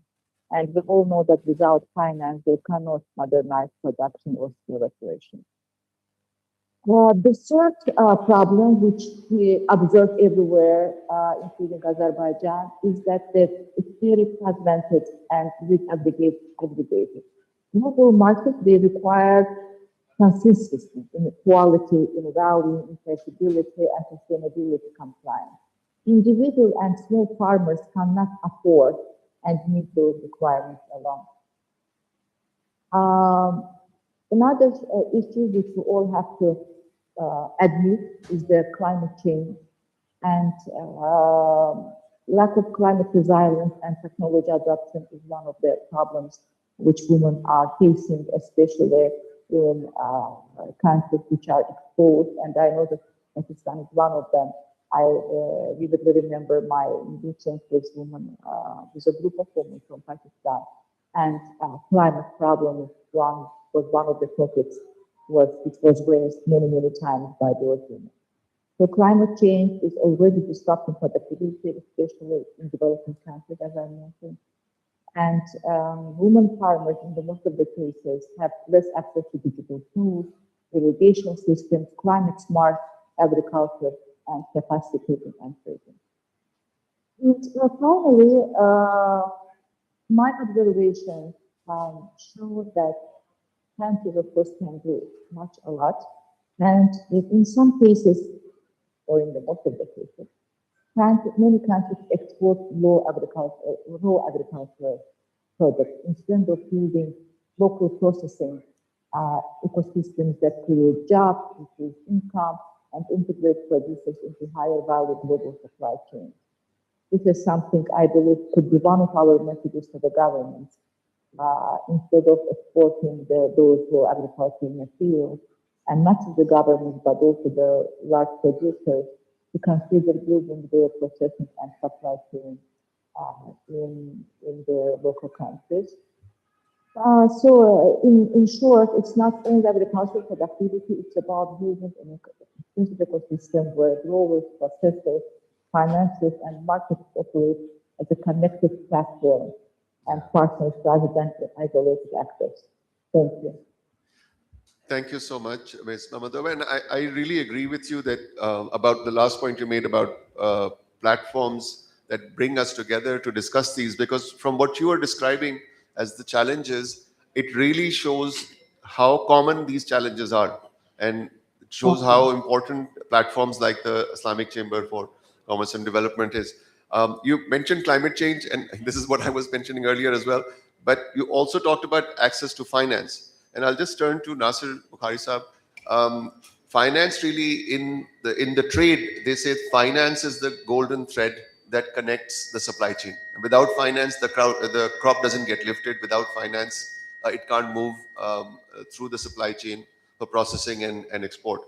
And we all know that without finance, they cannot modernize production or scale operation. The third problem, which we observe everywhere, including Azerbaijan, is that it's very fragmented and disaggregated. Global markets, they require consistency in quality, in value, in traceability, and sustainability compliance. Individual and small farmers cannot afford and meet those requirements alone. Another issue which we all have to admit is the climate change, and lack of climate resilience and technology adoption is one of the problems which women are facing, especially in countries which are exposed. And I know that Pakistan is one of them. I vividly remember my meeting with women, with a group of women from Pakistan, and climate problem was one of the topics which was raised many times by those women. So climate change is already disrupting productivity, especially in developing countries, as I mentioned. And women farmers, in the most of the cases, have less access to digital tools, irrigation systems, climate smart agriculture, and capacity building and trading. And finally, my observation shows that countries, of course, can do much a lot. And in some cases, or in the most of the cases, many countries export raw agricultural products instead of using local processing ecosystems that create jobs, increase income, and integrate producers into higher value global supply chains. This is something I believe could be one of our messages to the governments. Instead of exporting those raw agricultural materials, and not just the government, but also the large producers, to consider building their processing and supply chain in their local countries. In short, it's not only agricultural productivity, it's about building an inclusive ecosystem where growers, processors, financiers, and markets operate as a connected platform and partners rather than isolated actors. Thank you. Thank you so much, Ms. Mamadova. And I really agree with you that about the last point you made about platforms that bring us together to discuss these, because from what you are describing as the challenges, it really shows how common these challenges are. And it shows how important platforms like the Islamic Chamber for Commerce and Development is. You mentioned climate change, and this is what I was mentioning earlier as well, but you also talked about access to finance. And I'll just turn to Nasir Bukhari Saab. Finance really in the trade, they say finance is the golden thread that connects the supply chain. And without finance, the crop doesn't get lifted. Without finance, it can't move through the supply chain for processing and export.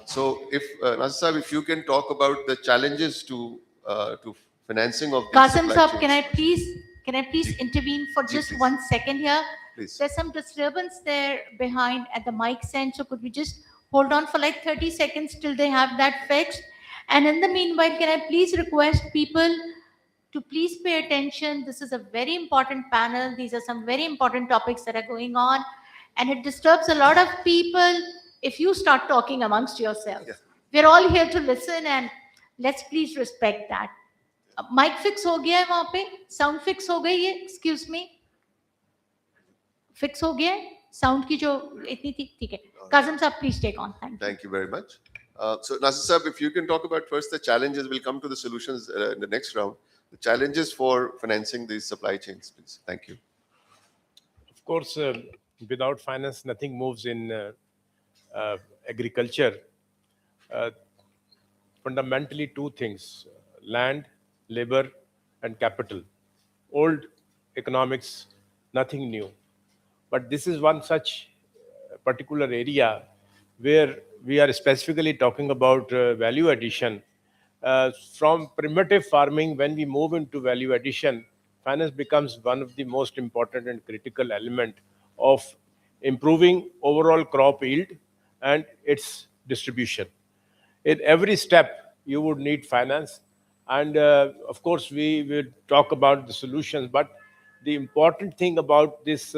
So if Nasir Saab, if you can talk about the challenges to financing of these Qasim supply Saab, chains. can I please intervene for just please. 1 second here? Please. There's some disturbance there behind at the mic end, so could we just hold on for like 30 seconds till they have that fixed? And in the meanwhile, can I please request people to please pay attention? This is a very important panel. These are some very important topics that are going on, and it disturbs a lot of people if you start talking amongst yourselves. Yeah. We're all here to listen, and let's please respect that. Mic fix हो गया है वहां पे sound fix हो गई है excuse me fix हो गया है साउंड की जो इतनी थी ठीक है काजिम साहब please take on Thank you very much. So Nasir Saab, if you can talk about first the challenges, we'll come to the solutions in the next round. The challenges for financing these supply chains, please. Thank you. Of course, without finance, nothing moves in agriculture. Fundamentally, two things: land, labor, and capital. Old economics, nothing new. But this is one such particular area where we are specifically talking about value addition. From primitive farming, when we move into value addition, finance becomes one of the most important and critical element of improving overall crop yield and its distribution. In every step, you would need finance. And of course, we will talk about the solutions. But the important thing about this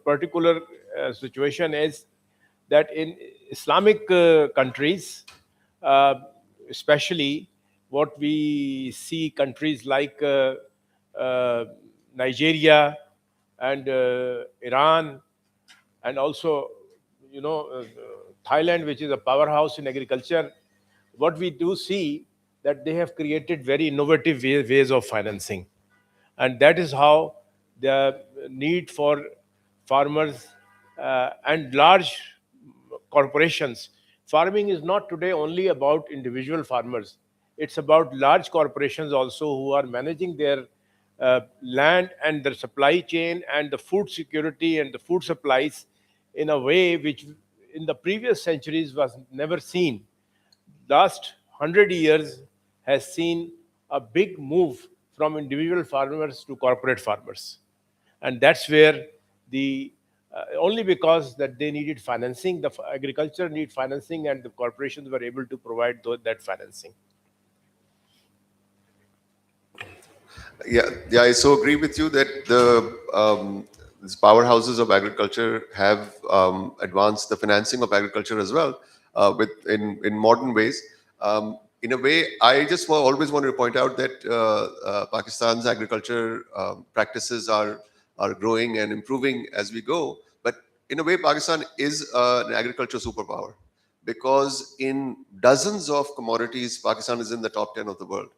particular situation is that in Islamic countries, especially what we see countries like Nigeria and Iran, and also, Thailand, which is a powerhouse in agriculture, what we do see that they have created very innovative ways of financing. And that is how the need for farmers and large corporations. Farming is not today only about individual farmers. It's about large corporations also who are managing their land and their supply chain and the food security and the food supplies in a way which in the previous centuries was never seen. Last 100 years has seen a big move from individual farmers to corporate farmers. And that's where the only because that they needed financing. The agriculture need financing, and the corporations were able to provide that financing. Yeah, I so agree with you that these powerhouses of agriculture have advanced the financing of agriculture as well, with in modern ways. In a way, I just always wanted to point out that Pakistan's agriculture practices are growing and improving as we go. But in a way, Pakistan is an agriculture superpower, because in dozens of commodities, Pakistan is in the top 10 of the world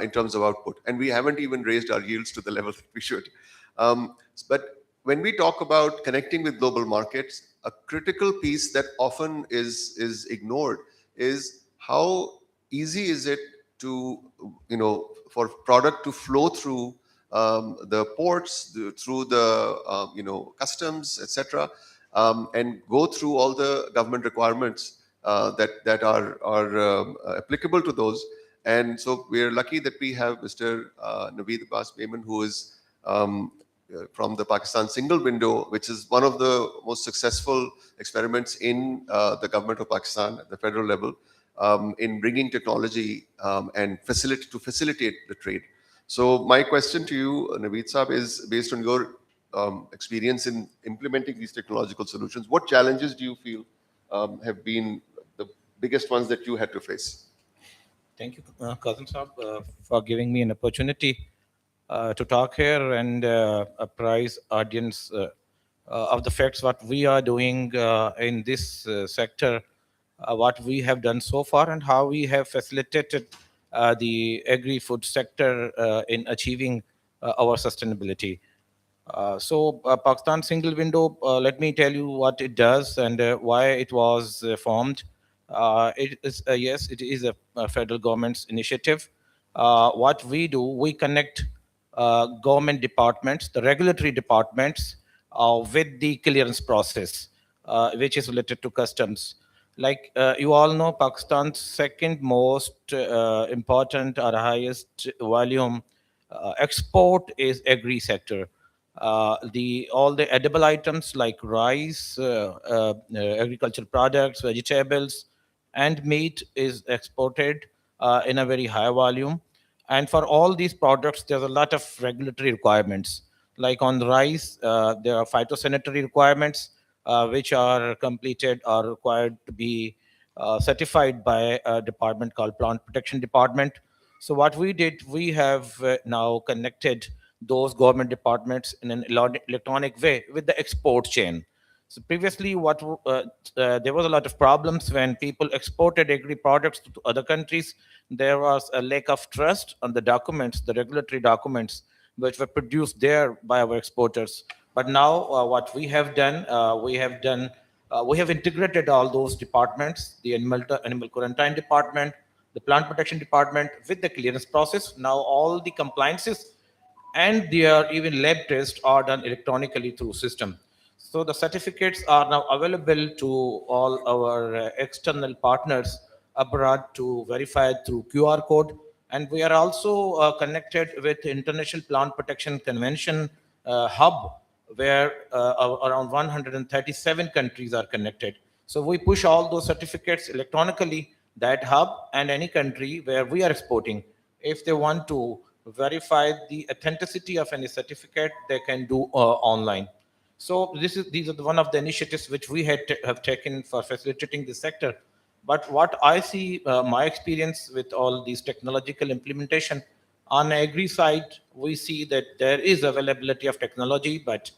in terms of output. And we haven't even raised our yields to the level that we should. But when we talk about connecting with global markets, a critical piece that often is ignored is how easy is it to, for product to flow through the ports, through the, customs, etc., and go through all the government requirements that are applicable to those. And so we're lucky that we have Mr. Naveed Abbas Memon, who is from the Pakistan Single Window, which is one of the most successful experiments in the government of Pakistan at the federal level, in bringing technology and facilitate the trade. So my question to you, Naveed Saab, is based on your experience in implementing these technological solutions. What challenges do you feel have been the biggest ones that you had to face? Thank you, Cousin Saab, for giving me an opportunity to talk here and apprise audience of the facts what we are doing in this sector, what we have done so far, and how we have facilitated the agri-food sector in achieving our sustainability. Pakistan Single Window, let me tell you what it does and why it was formed. It is yes, it is a federal government's initiative. What we do, we connect government departments, the regulatory departments, with the clearance process, which is related to customs. Like you all know, Pakistan's second most important or highest volume export is agri sector. The all the edible items like rice, agricultural products, vegetables, and meat is exported in a very high volume. And for all these products, there's a lot of regulatory requirements. Like on rice, there are phytosanitary requirements which are completed or required to be certified by a department called Plant Protection Department. So what we did, we have now connected those government departments in an electronic way with the export chain. So previously, there was a lot of problems when people exported agri products to other countries. There was a lack of trust on the documents, the regulatory documents, which were produced there by our exporters. But now, what we have integrated all those departments, the animal quarantine department, the plant protection department, with the clearance process. Now all the compliances and their even lab tests are done electronically through system. So the certificates are now available to all our external partners abroad to verify through QR code. And we are also connected with International Plant Protection Convention hub, where around 137 countries are connected. So we push all those certificates electronically, that hub, and any country where we are exporting, if they want to verify the authenticity of any certificate, they can do online. So these are one of the initiatives which we have taken for facilitating the sector. But what I see, my experience with all these technological implementation on agri side, we see that there is availability of technology, but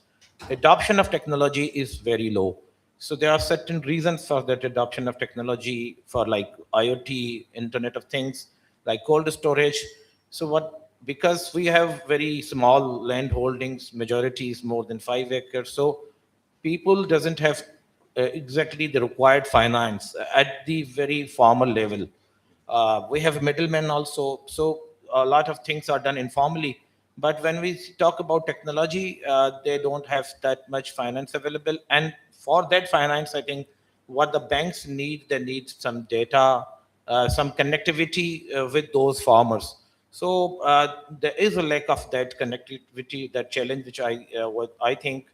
adoption of technology is very low. So there are certain reasons for that adoption of technology, for like IoT, Internet of Things, like cold storage. So what, because we have very small land holdings, majority is more than 5 acres. So people doesn't have exactly the required finance at the very formal level. We have middlemen also. So a lot of things are done informally. But when we talk about technology, they don't have that much finance available. And for that finance, I think what the banks need, they need some data, some connectivity with those farmers. So there is a lack of that connectivity, that challenge, which what I think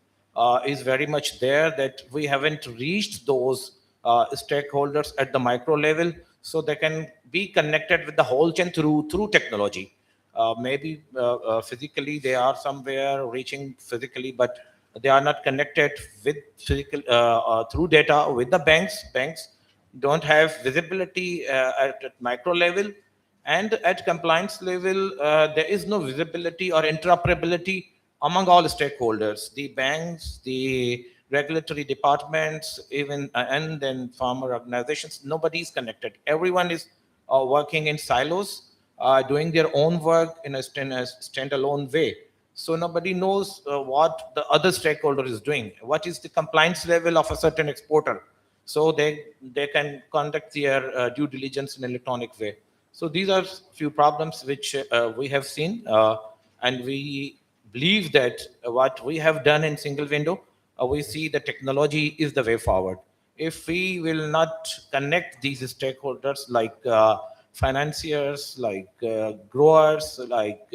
is very much there, that we haven't reached those stakeholders at the micro level, so they can be connected with the whole chain through technology. Maybe physically they are somewhere reaching physically, but they are not connected with physical through data with the banks. Banks don't have visibility at micro level, and at compliance level, there is no visibility or interoperability among all stakeholders, the banks, the regulatory departments, even and then farmer organizations. Nobody is connected. Everyone is working in silos, doing their own work in a standalone way. So nobody knows what the other stakeholder is doing. What is the compliance level of a certain exporter? So they can conduct their due diligence in electronic way. So these are few problems which we have seen, and we believe that what we have done in single window, we see the technology is the way forward. If we will not connect these stakeholders like financiers, like growers, like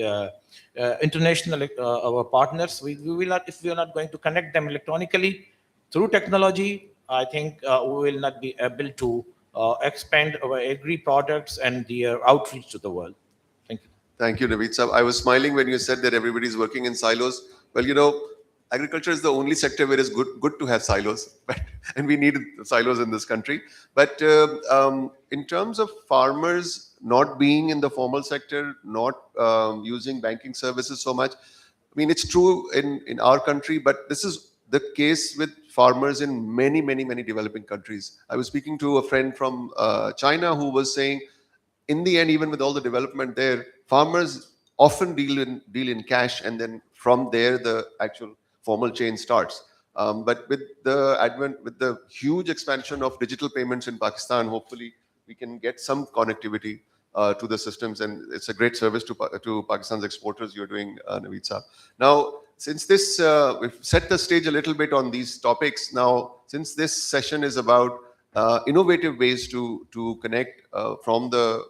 international our partners, we will not, if we are not going to connect them electronically through technology, I think we will not be able to expand our agri products and their outreach to the world. Thank you. Thank you, Naveed Saab. I was smiling when you said that everybody's working in silos. Well, agriculture is the only sector where it's good to have silos, but, and we need silos in this country. But in terms of farmers not being in the formal sector, not using banking services so much, I mean, it's true in our country, but this is the case with farmers in many, many, many developing countries. I was speaking to a friend from China who was saying, in the end, even with all the development there, farmers often deal in cash, and then from there the actual formal chain starts. But with the huge expansion of digital payments in Pakistan, hopefully we can get some connectivity to the systems, and it's a great service to Pakistan's exporters you're doing, Naveed Saab. Now, since this, we've set the stage a little bit on these topics. Now, since this session is about innovative ways to connect from the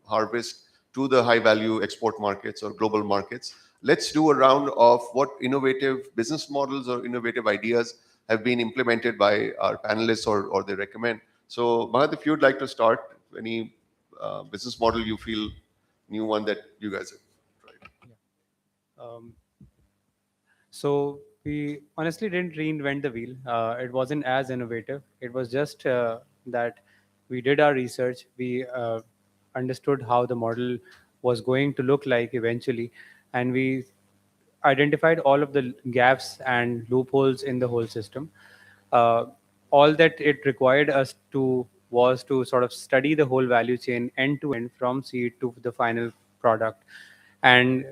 harvest to the high value export markets or global markets, let's do a round of what innovative business models or innovative ideas have been implemented by our panelists, or they recommend. So, Mahat, if you'd like to start, any business model you feel, new one that you guys have tried. So we honestly didn't reinvent the wheel. It wasn't as innovative. It was just that we did our research. We understood how the model was going to look like eventually, and we identified all of the gaps and loopholes in the whole system. Uh, all that it required us to was to sort of study the whole value chain end to end from seed to the final product, and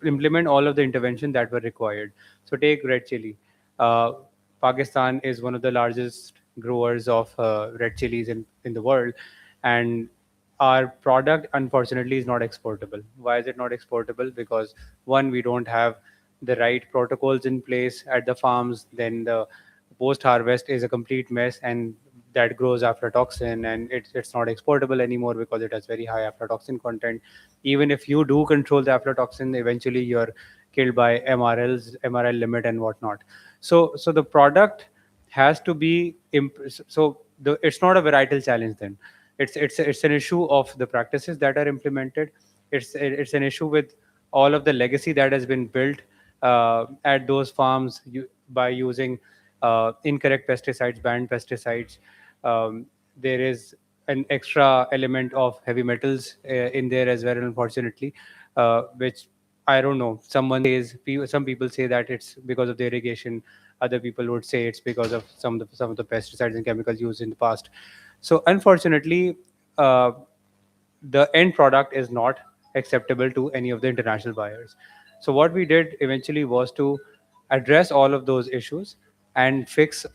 implement all of the intervention that were required. So take red chili. Uh, Pakistan is one of the largest growers of red chilies in the world, and our product unfortunately is not exportable. Why is it not exportable? Because one, we don't have the right protocols in place at the farms. Then the post harvest is a complete mess, and that grows aflatoxin, and it's not exportable anymore because it has very high aflatoxin content. Even if you do control the aflatoxin, eventually you're killed by MRL limit and whatnot. So the product has to be it's not a varietal challenge then. It's an issue of the practices that are implemented. It's an issue with all of the legacy that has been built at those farms by using incorrect pesticides, banned pesticides. There is an extra element of heavy metals in there as well, unfortunately, which I don't know. Some people say that it's because of the irrigation. Other people would say it's because of some of the pesticides and chemicals used in the past. So unfortunately, uh, the end product is not acceptable to any of the international buyers. So what we did eventually was to address all of those issues and fix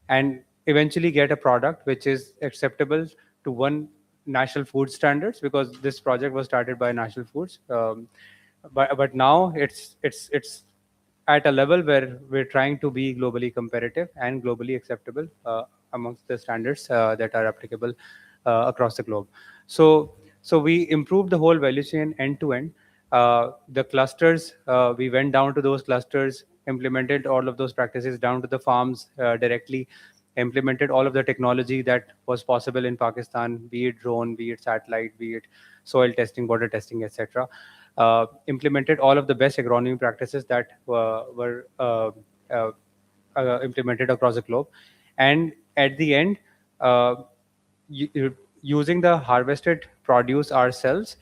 and eventually get a product which is acceptable to one national food standards, because this project was started by national foods. But now it's at a level where we're trying to be globally competitive and globally acceptable amongst the standards that are applicable across the globe. So we improved the whole value chain end to end. The clusters, we went down to those clusters implemented all of those practices down to the farms directly, implemented all of the technology that was possible in Pakistan, be it drone, be it satellite, be it soil testing, water testing, etc. Implemented all of the best agronomy practices that were uh, implemented across the globe. And at the end, using the harvested produce ourselves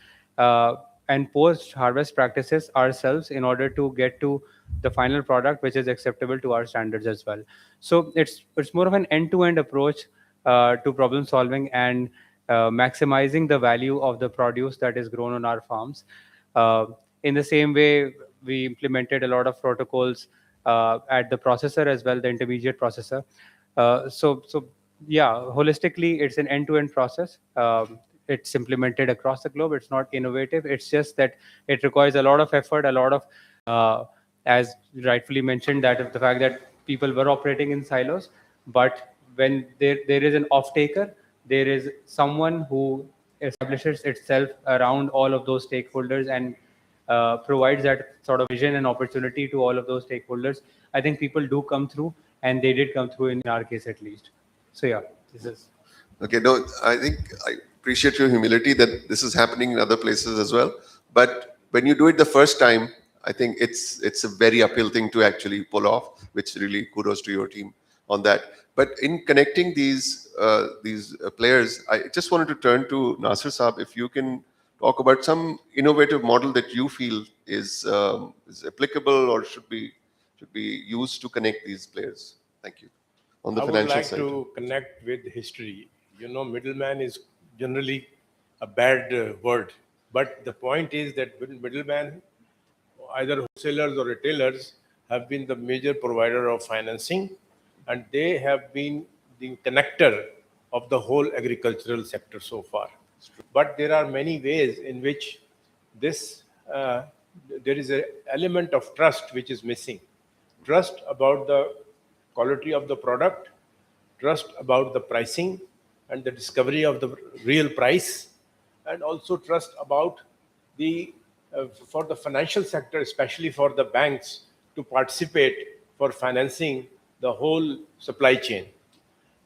and post harvest practices ourselves in order to get to the final product which is acceptable to our standards as well. So it's more of an end to end approach to problem solving and maximizing the value of the produce that is grown on our farms. In the same way, we implemented a lot of protocols at the processor as well, the intermediate processor. So yeah, holistically, it's an end-to-end process. It's implemented across the globe. It's not innovative. It's just that it requires a lot of effort, a lot of, as rightfully mentioned, that the fact that people were operating in silos, but when there is an off-taker, there is someone who establishes itself around all of those stakeholders and provides that sort of vision and opportunity to all of those stakeholders. I think people do come through, and they did come through in our case at least. So yeah, this is. Okay, no, I think I appreciate your humility that this is happening in other places as well. But when you do it the first time, I think it's a very uphill thing to actually pull off, which really kudos to your team on that. But in connecting these players, I just wanted to turn to Nasir Saab, if you can talk about some innovative model that you feel is applicable or should be used to connect these players. Thank you. On the I would financial like side. to connect with history. You know, middleman is generally a bad word, but the point is that middleman, either wholesalers or retailers, have been the major provider of financing, and they have been the connector of the whole agricultural sector so far. But there are many ways in which this there is an element of trust which is missing. Trust about the quality of the product, trust about the pricing and the discovery of the real price, and also trust about the for the financial sector, especially for the banks, to participate for financing the whole supply chain.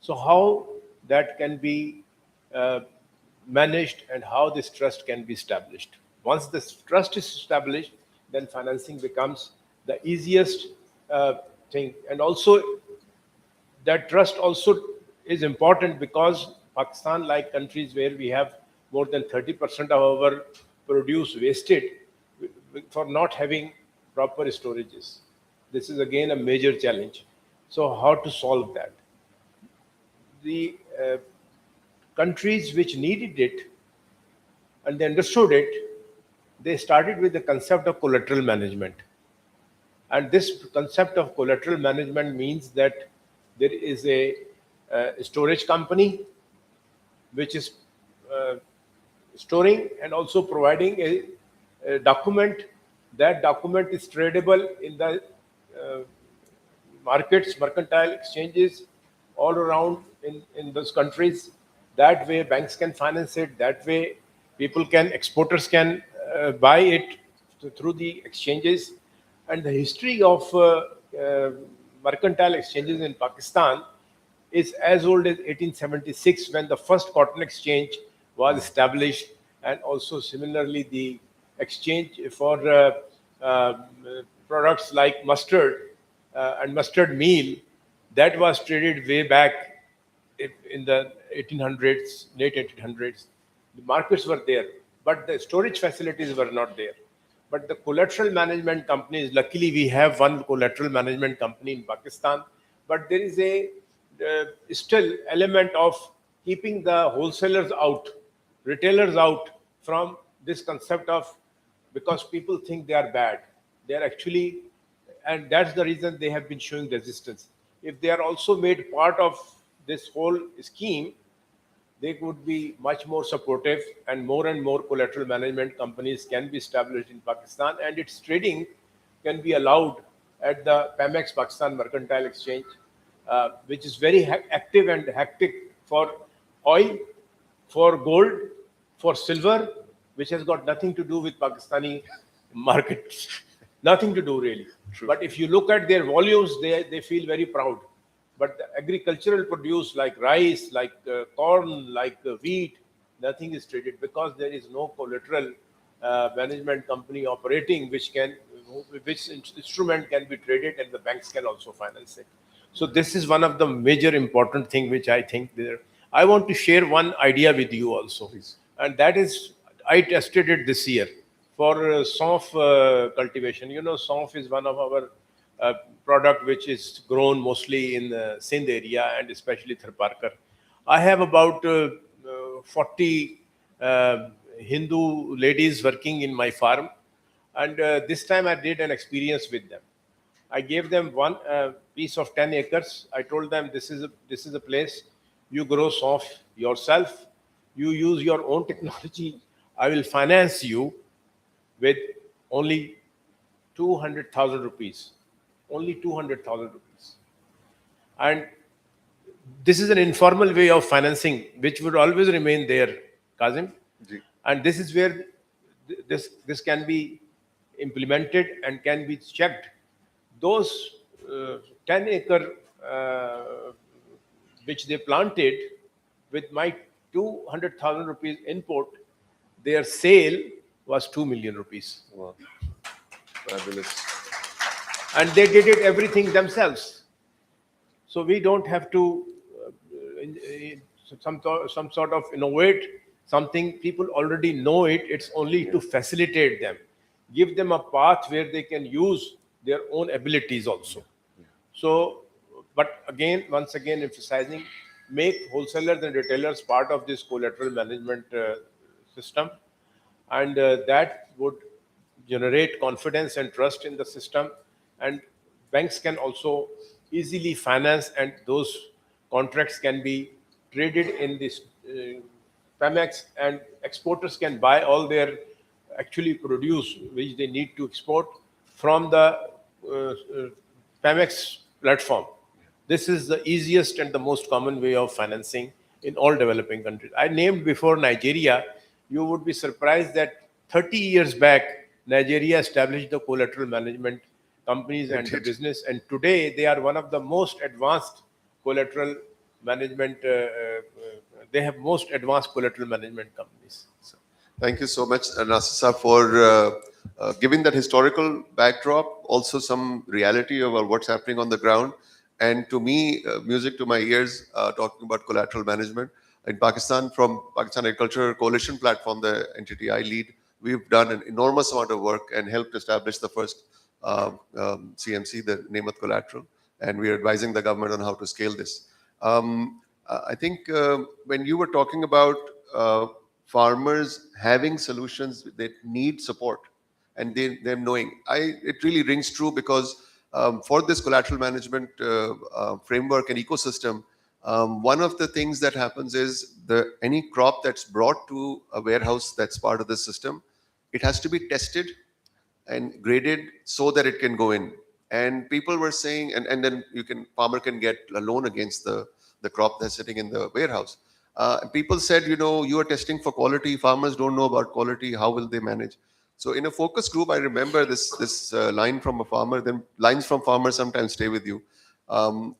So how that can be managed and how this trust can be established. Once this trust is established, then financing becomes the easiest thing. And also that trust also is important because Pakistan, like countries where we have more than 30% of our produce wasted for not having proper storages. This is again a major challenge. So how to solve that? The countries which needed it and they understood it, they started with the concept of collateral management. And this concept of collateral management means that there is a storage company which is storing and also providing a document. That document is tradable in the markets, mercantile exchanges all around in those countries. That way banks can finance it. That way exporters can buy it through the exchanges. And the history of mercantile exchanges in Pakistan is as old as 1876, when the first cotton exchange was established, and also similarly the exchange for products like mustard and mustard meal, that was traded way back in the 1800s, late 1800s. The markets were there, but the storage facilities were not there. But the collateral management companies, luckily we have one collateral management company in Pakistan, but there is a still element of keeping the wholesalers out, retailers out from this concept of, because people think they are bad. They are actually, and that's the reason they have been showing resistance. If they are also made part of this whole scheme, they would be much more supportive, and more collateral management companies can be established in Pakistan, and its trading can be allowed at the PAMEX Pakistan Mercantile Exchange, which is very active and hectic for oil, for gold, for silver, which has got nothing to do with Pakistani markets. Nothing to do really. But if you look at their volumes, they feel very proud. But the agricultural produce like rice, like corn, like wheat, nothing is traded because there is no collateral management company operating which instrument can be traded and the banks can also finance it. So this is one of the major important thing which I think there. I want to share one idea with you also, and that is I tested it this year for saunf cultivation. You know, saunf is one of our uh, product which is grown mostly in the Sindh area and especially Tharparkar. I have about 40 Hindu ladies working in my farm, and this time I did an experience with them. I gave them one piece of 10 acres. I told them this is a place you grow saunf yourself. You use your own technology. I will finance you with only 200,000 rupees. Only 200,000 rupees. And this is an informal way of financing which would always remain there, Kazim. And this is where this can be implemented and can be checked. Those 10-acre which they planted with my 200,000 rupees input, their sale was 2 million rupees. Wow. Fabulous. And they did it everything themselves. So we don't have to some sort of innovate something. People already know it. It's only to facilitate them, give them a path where they can use their own abilities also. So, but again, once again, emphasizing, make wholesalers and retailers part of this collateral management system, and that would generate confidence and trust in the system. And banks can also easily finance, and those contracts can be traded in this Pemex, and exporters can buy all their actually produce which they need to export from the Pemex platform. This is the easiest and the most common way of financing in all developing countries. I named before Nigeria. You would be surprised that 30 years back, Nigeria established the collateral management companies and the business, and today they are one of the most advanced collateral management. They have most advanced collateral management companies. So, thank you so much, Nasser, for giving that historical backdrop, also some reality about what's happening on the ground. And to me, music to my ears, talking about collateral management. In Pakistan, from Pakistan Agriculture Coalition Platform, the entity I lead, we've done an enormous amount of work and helped establish the first CMC, the Nemat Collateral. And we are advising the government on how to scale this. I think when you were talking about farmers having solutions that need support and them knowing, it really rings true because for this collateral management framework and ecosystem, one of the things that happens is any crop that's brought to a warehouse that's part of the system, it has to be tested and graded so that it can go in. And people were saying, and then farmer can get a loan against the crop that's sitting in the warehouse. People said, you are testing for quality. Farmers don't know about quality. How will they manage? So in a focus group, I remember this line from a farmer. Then lines from farmers sometimes stay with you.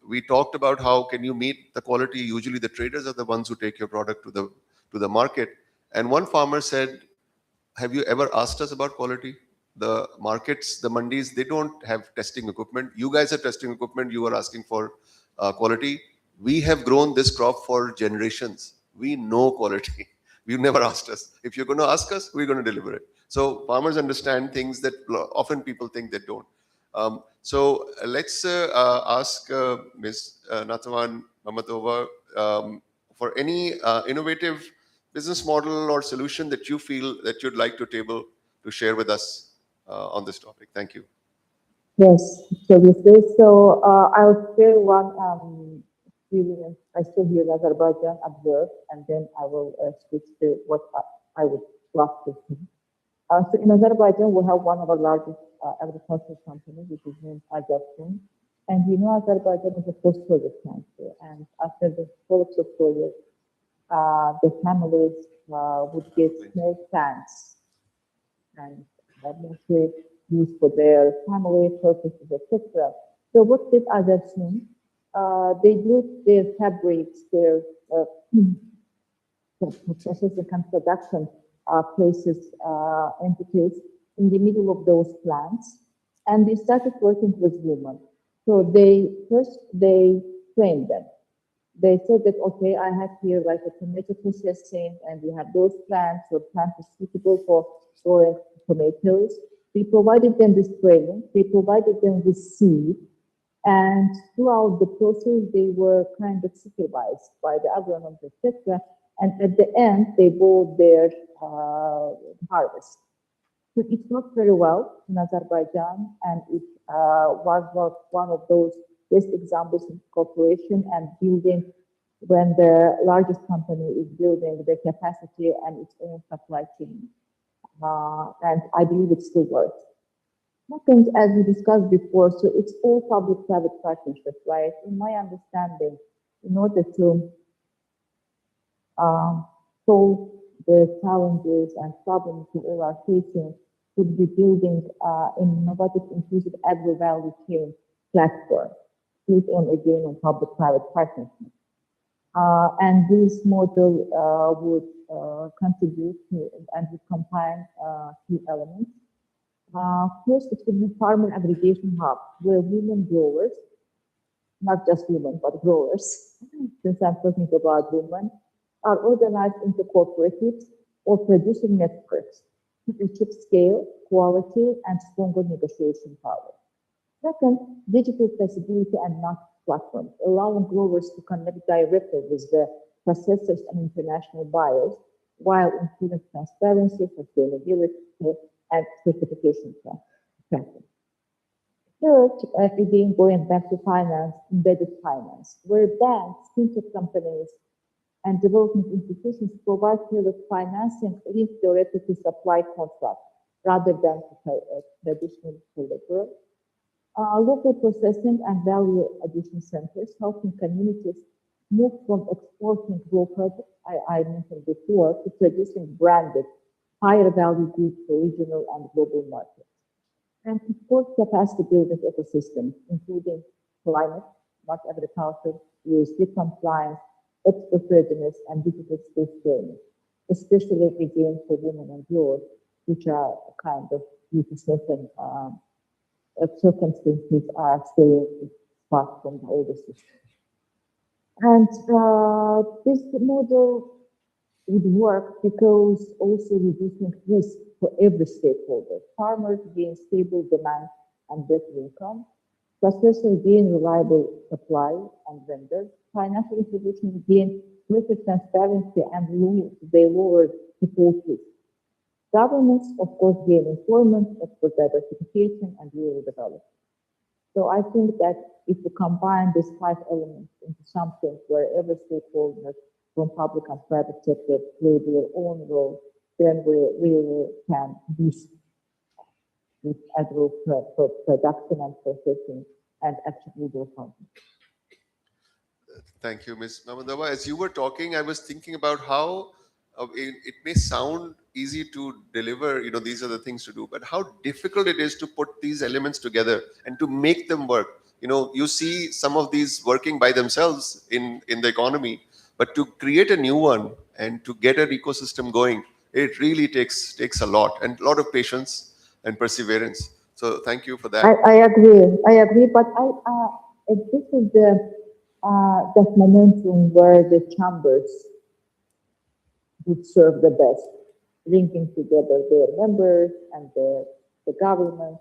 We talked about how can you meet the quality. Usually the traders are the ones who take your product to the market. And one farmer said, have you ever asked us about quality? The markets, the mandis, they don't have testing equipment. You guys have testing equipment. You are asking for quality. We have grown this crop for generations. We know quality. You've never asked us. If you're going to ask us, we're going to deliver it. So farmers understand things that often people think they don't. So let's ask Ms. Nathavan Mamatova for any innovative business model or solution that you feel that you'd like to table to share with us on this topic. Thank you. Yes, so I'll share one experience I saw here in Azerbaijan, observed, and then I will switch to what I would love to see. So in Azerbaijan, we have one of our largest agricultural companies, which is named Agrifood. And Azerbaijan is a post-Soviet country. And after the fall of Soviet, the families would get small plants. And that means use for their family purposes, etc. So what did others do? They built their fabrics, their processing and production places, entities in the middle of those plants, and they started working with women. So they trained them. They said that, okay, I have here like a tomato processing, and we have those plants, or plants are suitable for growing tomatoes. We provided them with training. We provided them with seed, and throughout the process, they were kind of supervised by the agronomists, etc. And at the end, they bought their harvest. So it worked very well in Azerbaijan, and it was one of those best examples of cooperation and building when the largest company is building the capacity and its own supply chain. And I believe it still works. Second, as we discussed before, so it's all public-private partnerships, right? In my understanding, in order to solve the challenges and problems we all are facing, would be building an innovative, inclusive agri-value chain platform built on, again, on public-private partnership. And this model would contribute to and would combine two elements. First, it would be farmer aggregation hub, where women growers, not just women, but growers, since I'm talking about women, are organized into cooperatives or producing networks to achieve scale, quality, and stronger negotiation power. Second, digital traceability and market platforms, allowing growers to connect directly with the processors and international buyers while improving transparency, sustainability, and certification tracking. Third, again, going back to finance, embedded finance, where banks, fintech companies, and development institutions provide tailored financing linked directly to supply contracts rather than to traditional collateral. Local processing and value addition centers helping communities move from exporting raw products, I mentioned before, to producing branded, higher value goods for regional and global markets. And support capacity building ecosystems, including climate, smart agriculture, ESG compliance, export readiness, and digital skills training, especially again for women and girls, which are kind of due to certain circumstances are still far from the older system. And this model would work because also reducing risk for every stakeholder. Farmers gain stable demand and better income. Processors gain reliable supply and vendors. Financial institutions gain greater transparency and they lower default risk. Governments, of course, gain employment, export diversification, and rural development. So I think that if we combine these five elements into something where every stakeholder from public and private sector play their own role, then we really can boost this agro production and processing and actually do something. Thank you, Ms. Mamadava. As you were talking, I was thinking about how it may sound easy to deliver, these are the things to do, but how difficult it is to put these elements together and to make them work. You see some of these working by themselves in the economy, but to create a new one and to get an ecosystem going, it really takes a lot and a lot of patience and perseverance. So thank you for that. I agree, but this is that momentum where the chambers would serve the best, linking together their members and the government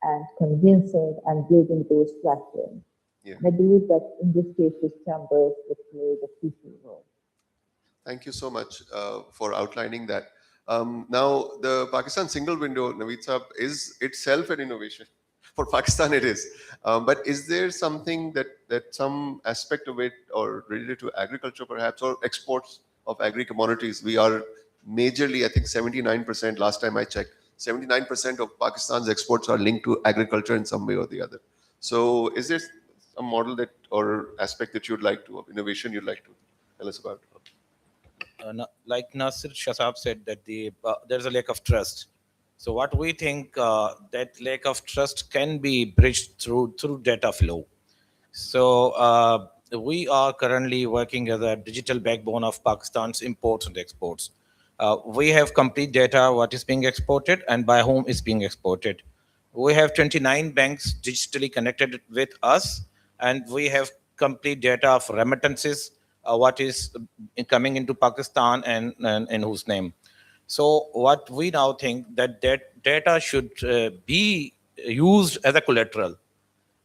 and convincing and building those platforms. Yeah. I believe that in this case, this chambers would play the crucial role. Thank you so much for outlining that. Now, the Pakistan single window, Naveed Saab, is itself an innovation. For Pakistan, it is. But is there something that some aspect of it, or related to agriculture perhaps, or exports of agri commodities? We are majorly, I think 79%, last time I checked, 79% of Pakistan's exports are linked to agriculture in some way or the other. So is there a model that, or aspect that you'd like to, of innovation you'd like to tell us about? Like Nasir Shasab said, that there's a lack of trust. So what we think that lack of trust can be bridged through data flow. So we are currently working as a digital backbone of Pakistan's imports and exports. We have complete data what is being exported and by whom is being exported. We have 29 banks digitally connected with us, and we have complete data of remittances, what is coming into Pakistan and in whose name. So what we now think that data should be used as a collateral.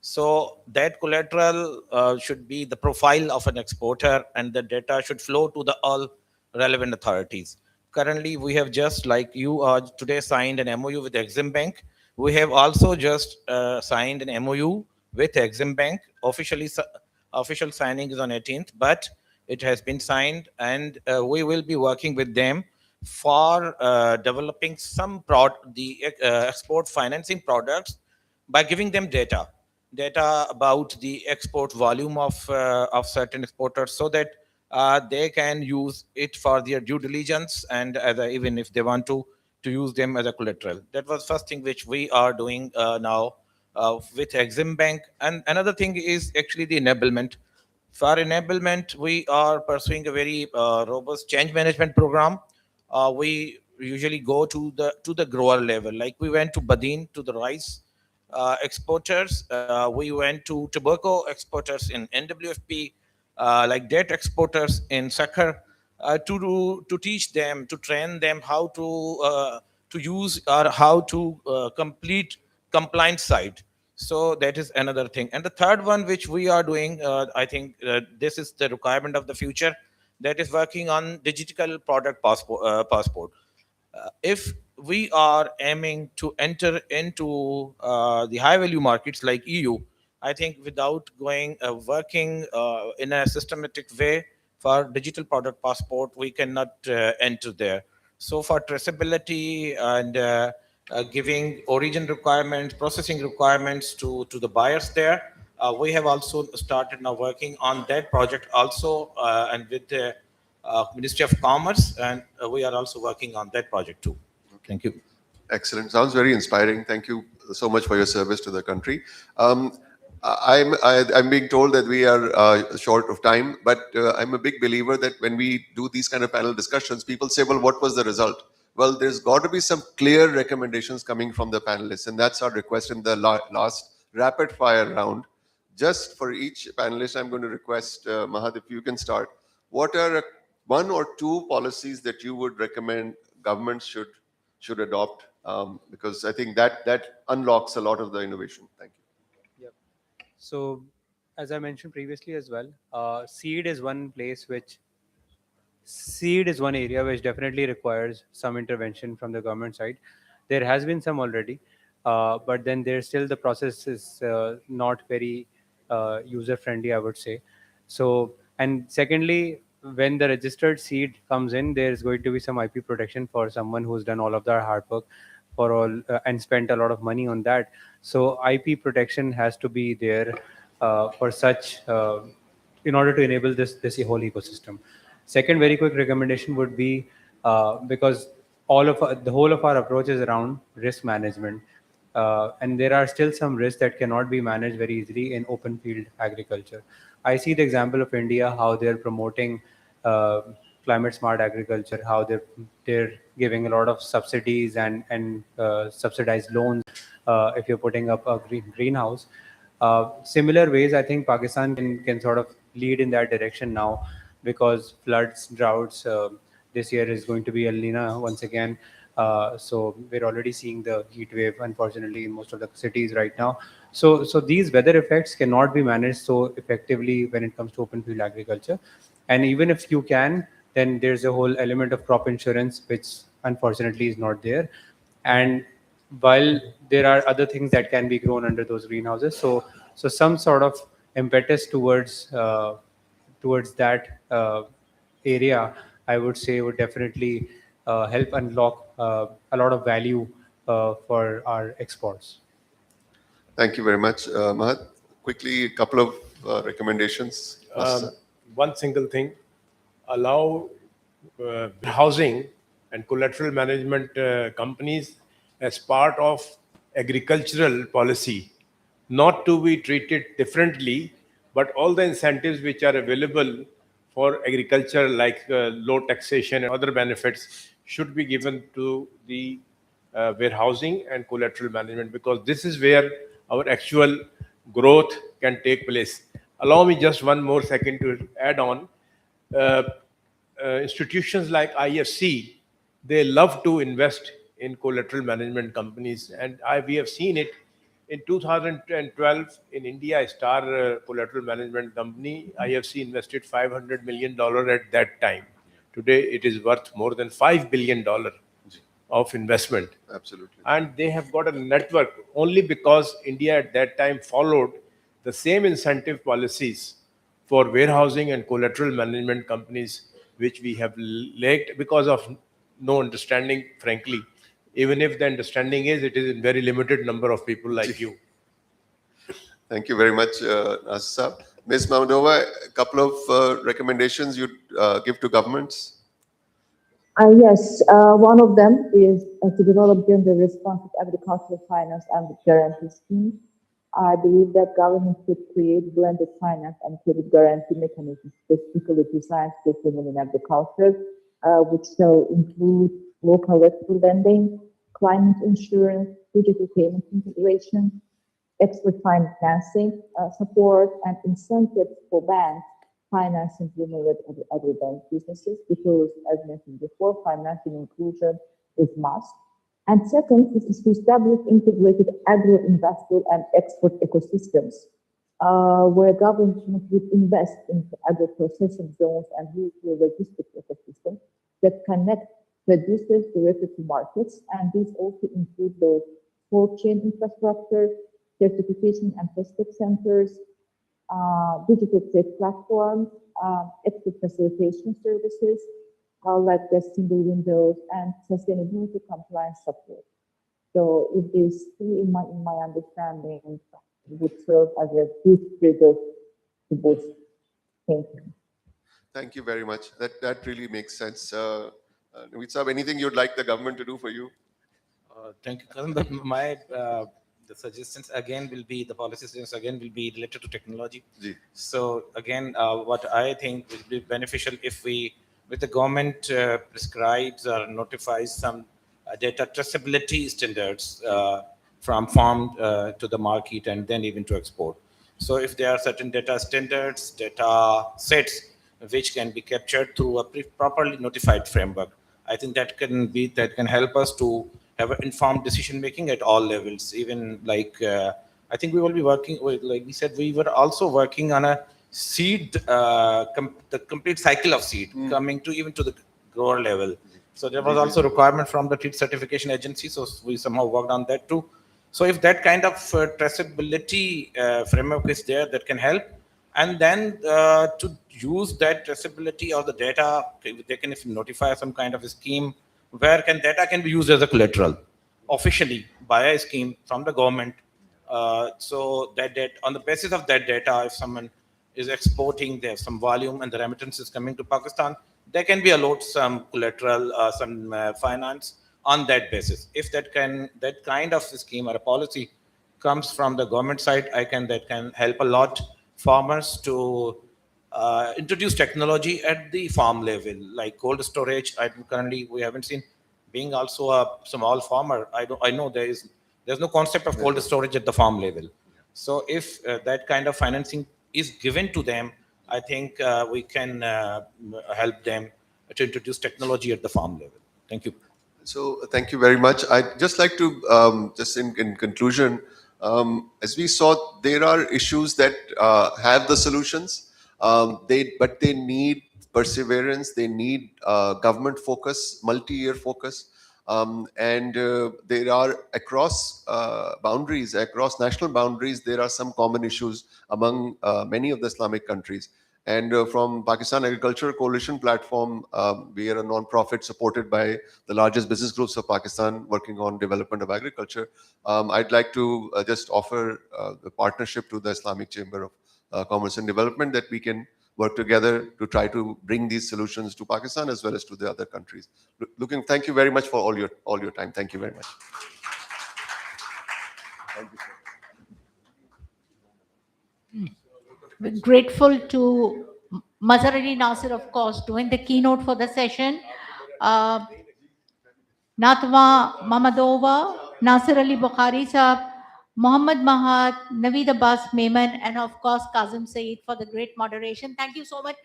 So that collateral should be the profile of an exporter, and the data should flow to the all relevant authorities. Currently, we have just like you today signed an MOU with Exim Bank. We have also just signed an MOU with Exim Bank. Official signing is on 18th, but it has been signed, and we will be working with them for developing the export financing products by giving them data about the export volume of certain exporters, so that they can use it for their due diligence, and even if they want to use them as a collateral. That was first thing which we are doing now with Exim Bank. And another thing is actually the enablement. For enablement, we are pursuing a very robust change management program. We usually go to the grower level. Like we went to Badin, to the rice exporters. We went to tobacco exporters in NWFP, like date exporters in Sakhar, to teach them, to train them how to use or how to complete compliance side. So that is another thing. And the third one which we are doing, I think this is the requirement of the future, that is working on digital product passport. If we are aiming to enter into the high value markets like EU, I think without going working in a systematic way for digital product passport, we cannot enter there. So for traceability and giving origin requirements, processing requirements to the buyers there, we have also started now working on that project also, and with the Ministry of Commerce, and we are also working on that project too. Thank you. Excellent. Sounds very inspiring. Thank you so much for your service to the country. I'm being told that we are short of time, but I'm a big believer that when we do these kind of panel discussions, people say, well, what was the result? Well, there's got to be some clear recommendations coming from the panelists, and that's our request in the last rapid fire round. Just for each panelist, I'm going to request, Mahad, if you can start. What are one or two policies that you would recommend governments should adopt, because I think that unlocks a lot of the innovation. Thank you. Yep. So, as I mentioned previously as well, seed is one area which definitely requires some intervention from the government side. There has been some already, but then there's still the process is not very user friendly, I would say. So, and secondly, when the registered seed comes in, there's going to be some IP protection for someone who's done all of their hard work for all and spent a lot of money on that. So IP protection has to be there for such in order to enable this whole ecosystem. Second, very quick recommendation would be because the whole of our approach is around risk management, and there are still some risks that cannot be managed very easily in open field agriculture. I see the example of India, how they're promoting uh, climate smart agriculture, how they're giving a lot of subsidies and subsidized loans if you're putting up a greenhouse. Similar ways, I think Pakistan can sort of lead in that direction now, because floods, droughts, this year is going to be El Nino once again. So we're already seeing the heat wave, unfortunately, in most of the cities right now. So these weather effects cannot be managed so effectively when it comes to open field agriculture. And even if you can, then there's a whole element of crop insurance, which unfortunately is not there. And while there are other things that can be grown under those greenhouses, so some sort of impetus towards that area, I would say, would definitely help unlock a lot of value for our exports. Thank you very much, Mahad. Quickly, a couple of recommendations. One single thing, allow housing and collateral management companies as part of agricultural policy, not to be treated differently, but all the incentives which are available for agriculture, like low taxation and other benefits, should be given to the warehousing and collateral management, because this is where our actual growth can take place. Allow me just one more second to add on. Uh, Institutions like IFC, they love to invest in collateral management companies, and we have seen it in 2012 in India. Star Collateral Management Company, IFC, invested $500 million at that time. Today, it is worth more than $5 billion of investment. Absolutely. And they have got a network only because India at that time followed the same incentive policies for warehousing and collateral management companies, which we have lacked because of no understanding, frankly. Even if the understanding is, it is in very limited number of people like you. Thank you very much, Nasir. Ms. Mahmudova, a couple of recommendations you'd give to governments? Yes, one of them is to develop gender responsive agricultural finance and guarantee schemes. I believe that government should create blended finance and credit guarantee mechanisms specifically designed for women in agriculture, which shall include local rescue lending, climate insurance, digital payment integration, export financing support, and incentives for banks financing women-led agribank businesses, because, as mentioned before, financial inclusion is must. And second is to establish integrated agro-industrial and export ecosystems, where government would invest in agro-processing zones and rural logistics ecosystems that connect producers directly to markets. And these also include the cold chain infrastructure, certification and testing centers, digital trade platforms, export facilitation services, like the single windows and sustainability compliance support. So if these three, in my understanding, would serve as a good trigger to boost thinking. Thank you very much. That really makes sense. Naveed Saab, anything you'd like the government to do for you? Thank you, Karan. But my the suggestions again will be, the policy suggestions again will be related to technology. Ji. So again, what I think will be beneficial if we, with the government prescribes or notifies some data traceability standards from farm to the market and then even to export. So if there are certain data standards, data sets which can be captured through a properly notified framework, I think that can help us to have an informed decision making at all levels. Even like I think we will be working with, like we said, we were also working on a seed, the complete cycle of seed coming to even to the grower level. So there was also requirement from the trade certification agency. So we somehow worked on that too. So if that kind of traceability framework is there, that can help. And then to use that traceability of the data, they can notify some kind of a scheme where data can be used as a collateral officially by a scheme from the government. So that on the basis of that data, if someone is exporting, there's some volume and the remittance is coming to Pakistan, there can be allowed some collateral, some finance on that basis. If that kind of scheme or a policy comes from the government side, that can help a lot farmers to introduce technology at the farm level, like cold storage. Currently we haven't seen. Being also a small farmer, I know there's no concept of cold storage at the farm level. So if that kind of financing is given to them, I think we can help them to introduce technology at the farm level. Thank you. So thank you very much. I'd just like to, just in conclusion, as we saw, there are issues that have the solutions, but they need perseverance, they need government focus, multi-year focus, and there are across boundaries, across national boundaries, there are some common issues among many of the Islamic countries. And from Pakistan Agriculture Coalition Platform, we are a non-profit supported by the largest business groups of Pakistan working on development of agriculture. I'd like to just offer the partnership to the Islamic Chamber of Commerce and Development, that we can work together to try to bring these solutions to Pakistan as well as to the other countries. Thank you very much for all your time. Thank you very much. We're grateful to Mazhar Ali Nasir, of course, doing the keynote for the session. Natwa Mamadova, Nasir Ali Bukhari Sahab, Muhammad Mahat, Naveed Abbas Mehman, and of course Kazim Saeed for the great moderation. Thank you so much.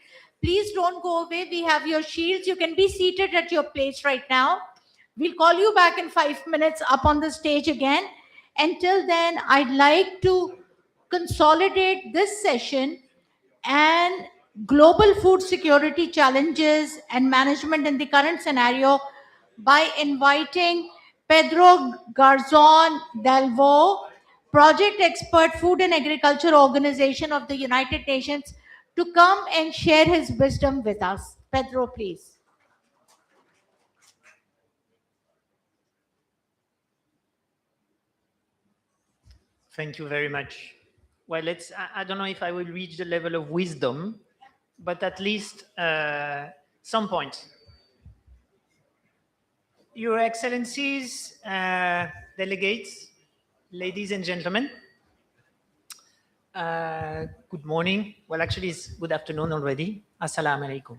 Please don't go away. We have your shields. You can be seated at your place right now. We'll call you back in 5 minutes up on the stage again. Until then, I'd like to consolidate this session and global food security challenges and management in the current scenario by inviting Pedro Garzon Delvo, project expert, Food and Agriculture Organization of the United Nations, to come and share his wisdom with us. Pedro, please. Thank you very much. Well, I don't know if I will reach the level of wisdom, but at least some points. Your Excellencies, delegates, ladies and gentlemen, good morning. Well, actually, it's good afternoon already. Assalamu alaikum.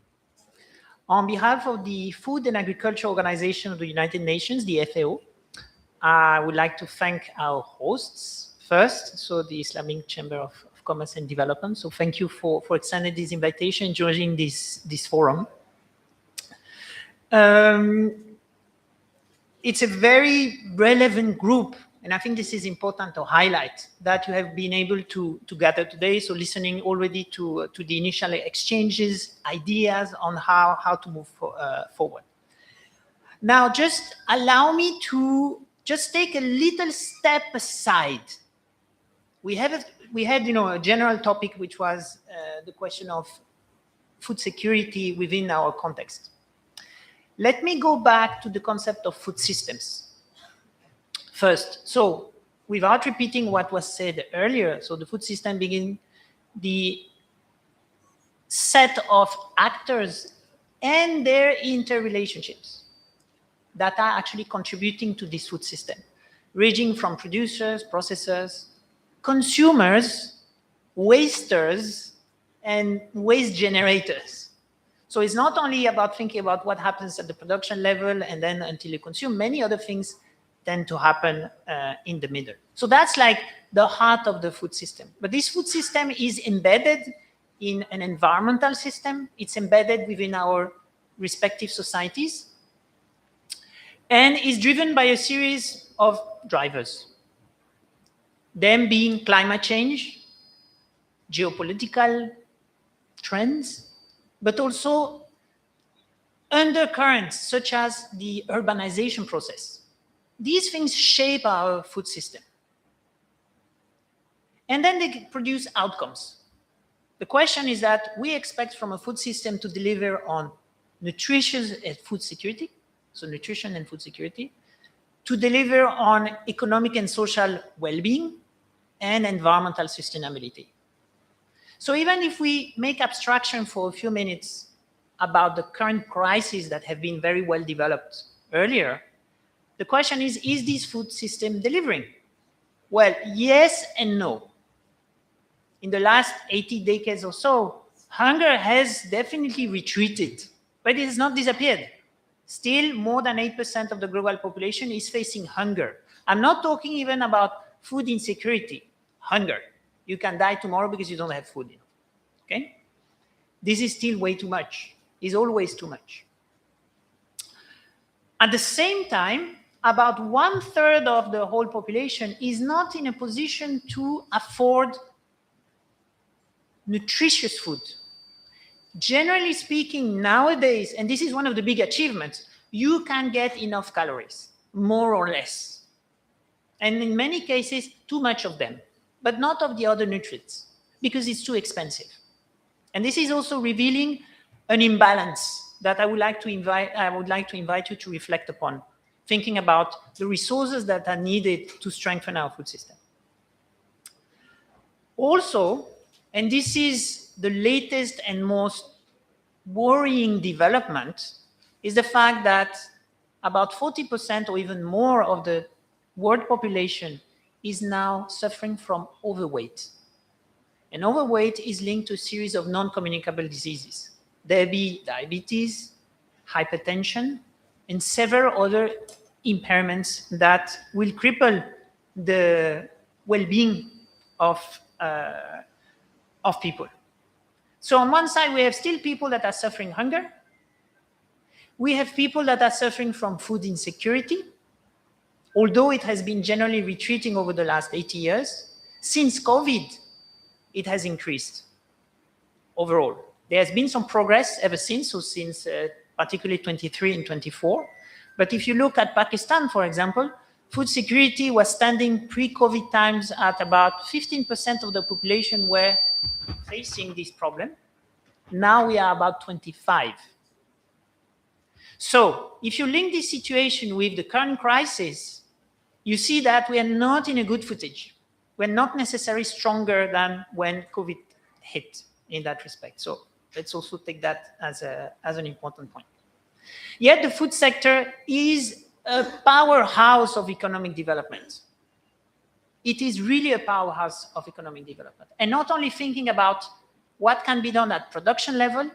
On behalf of the Food and Agriculture Organization of the United Nations, the FAO, I would like to thank our hosts first, so the Islamic Chamber of Commerce and Development. So thank you for extending this invitation, joining this forum. It's a very relevant group, and I think this is important to highlight, that you have been able to gather today. So listening already to the initial exchanges, ideas on how to move forward. Now, just allow me to just take a little step aside. We had a general topic, which was the question of food security within our context. Let me go back to the concept of food systems first. So without repeating what was said earlier, so the food system being the set of actors and their interrelationships that are actually contributing to this food system, ranging from producers, processors, consumers, wasters, and waste generators. So it's not only about thinking about what happens at the production level and then until you consume, many other things tend to happen in the middle. So that's like the heart of the food system. But this food system is embedded in an environmental system. It's embedded within our respective societies and is driven by a series of drivers. Them being climate change, geopolitical trends, but also undercurrents such as the urbanization process. These things shape our food system. And then they produce outcomes. The question is that we expect from a food system to deliver on nutritious food security, so nutrition and food security, to deliver on economic and social well-being and environmental sustainability. So even if we make abstraction for a few minutes about the current crises that have been very well developed earlier, the question is this food system delivering? Well, yes and no. In the last 80 decades or so, hunger has definitely retreated, but it has not disappeared. Still, more than 8% of the global population is facing hunger. I'm not talking even about food insecurity, hunger. You can die tomorrow because you don't have food. Okay? This is still way too much. It's always too much. At the same time, about 1/3 of the whole population is not in a position to afford nutritious food. Generally speaking, nowadays, and this is one of the big achievements, you can get enough calories, more or less. And in many cases, too much of them, but not of the other nutrients, because it's too expensive. And this is also revealing an imbalance that I would like to invite you to reflect upon, thinking about the resources that are needed to strengthen our food system. Also, and this is the latest and most worrying development, is the fact that about 40% or even more of the world population is now suffering from overweight. And overweight is linked to a series of non-communicable diseases. There be diabetes, hypertension, and several other impairments that will cripple the well-being of people. So on one side, we have still people that are suffering hunger. We have people that are suffering from food insecurity, although it has been generally retreating over the last 80 years. Since COVID, it has increased overall. There has been some progress ever since, so since particularly 23 and 24. But if you look at Pakistan, for example, food security was standing pre-COVID times at about 15% of the population were facing this problem. Now we are about 25. So if you link this situation with the current crisis, you see that we are not in a good footage. We're not necessarily stronger than when COVID hit in that respect. So let's also take that as an important point. Yet the food sector is a powerhouse of economic development. It is really a powerhouse of economic development. And not only thinking about what can be done at production level,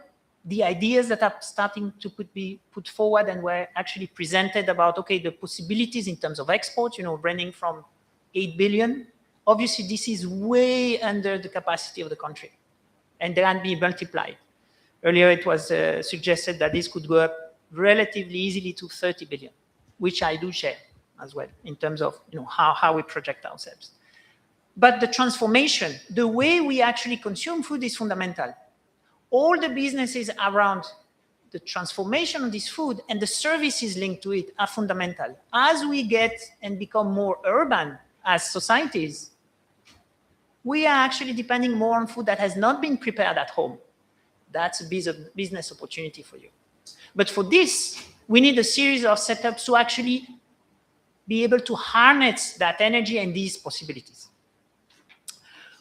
the ideas that are starting to be put forward and were actually presented about, okay, the possibilities in terms of export, running from 8 billion. Obviously, this is way under the capacity of the country, and they can be multiplied. Earlier, it was suggested that this could go up relatively easily to 30 billion, which I do share as well in terms of how we project ourselves. But the transformation, the way we actually consume food is fundamental. All the businesses around the transformation of this food and the services linked to it are fundamental. As we get and become more urban as societies, we are actually depending more on food that has not been prepared at home. That's a business opportunity for you. But for this, we need a series of setups to actually be able to harness that energy and these possibilities.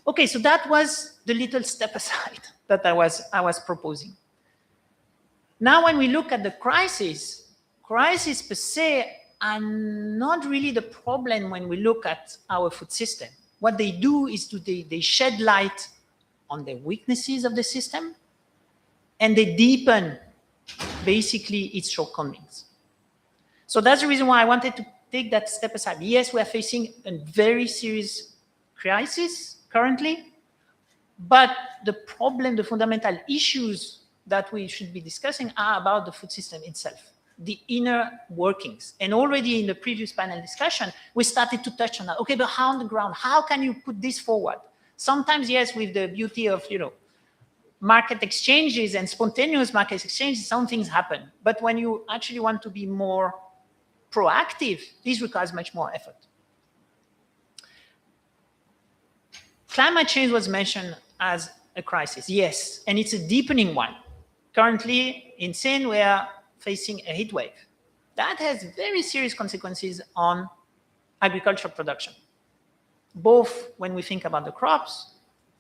Okay, so that was the little step aside that I was proposing. Now, when we look at the crisis per se are not really the problem when we look at our food system. What they do is they shed light on the weaknesses of the system, and they deepen basically its shortcomings. So that's the reason why I wanted to take that step aside. Yes, we are facing a very serious crisis currently, but the problem, the fundamental issues that we should be discussing are about the food system itself, the inner workings. And already in the previous panel discussion, we started to touch on that. Okay, but how on the ground? How can you put this forward? Sometimes, yes, with the beauty of, market exchanges and spontaneous market exchanges, some things happen. But when you actually want to be more proactive, this requires much more effort. Climate change was mentioned as a crisis, yes, and it's a deepening one. Currently, in Sindh, we are facing a heat wave. That has very serious consequences on agricultural production, both when we think about the crops,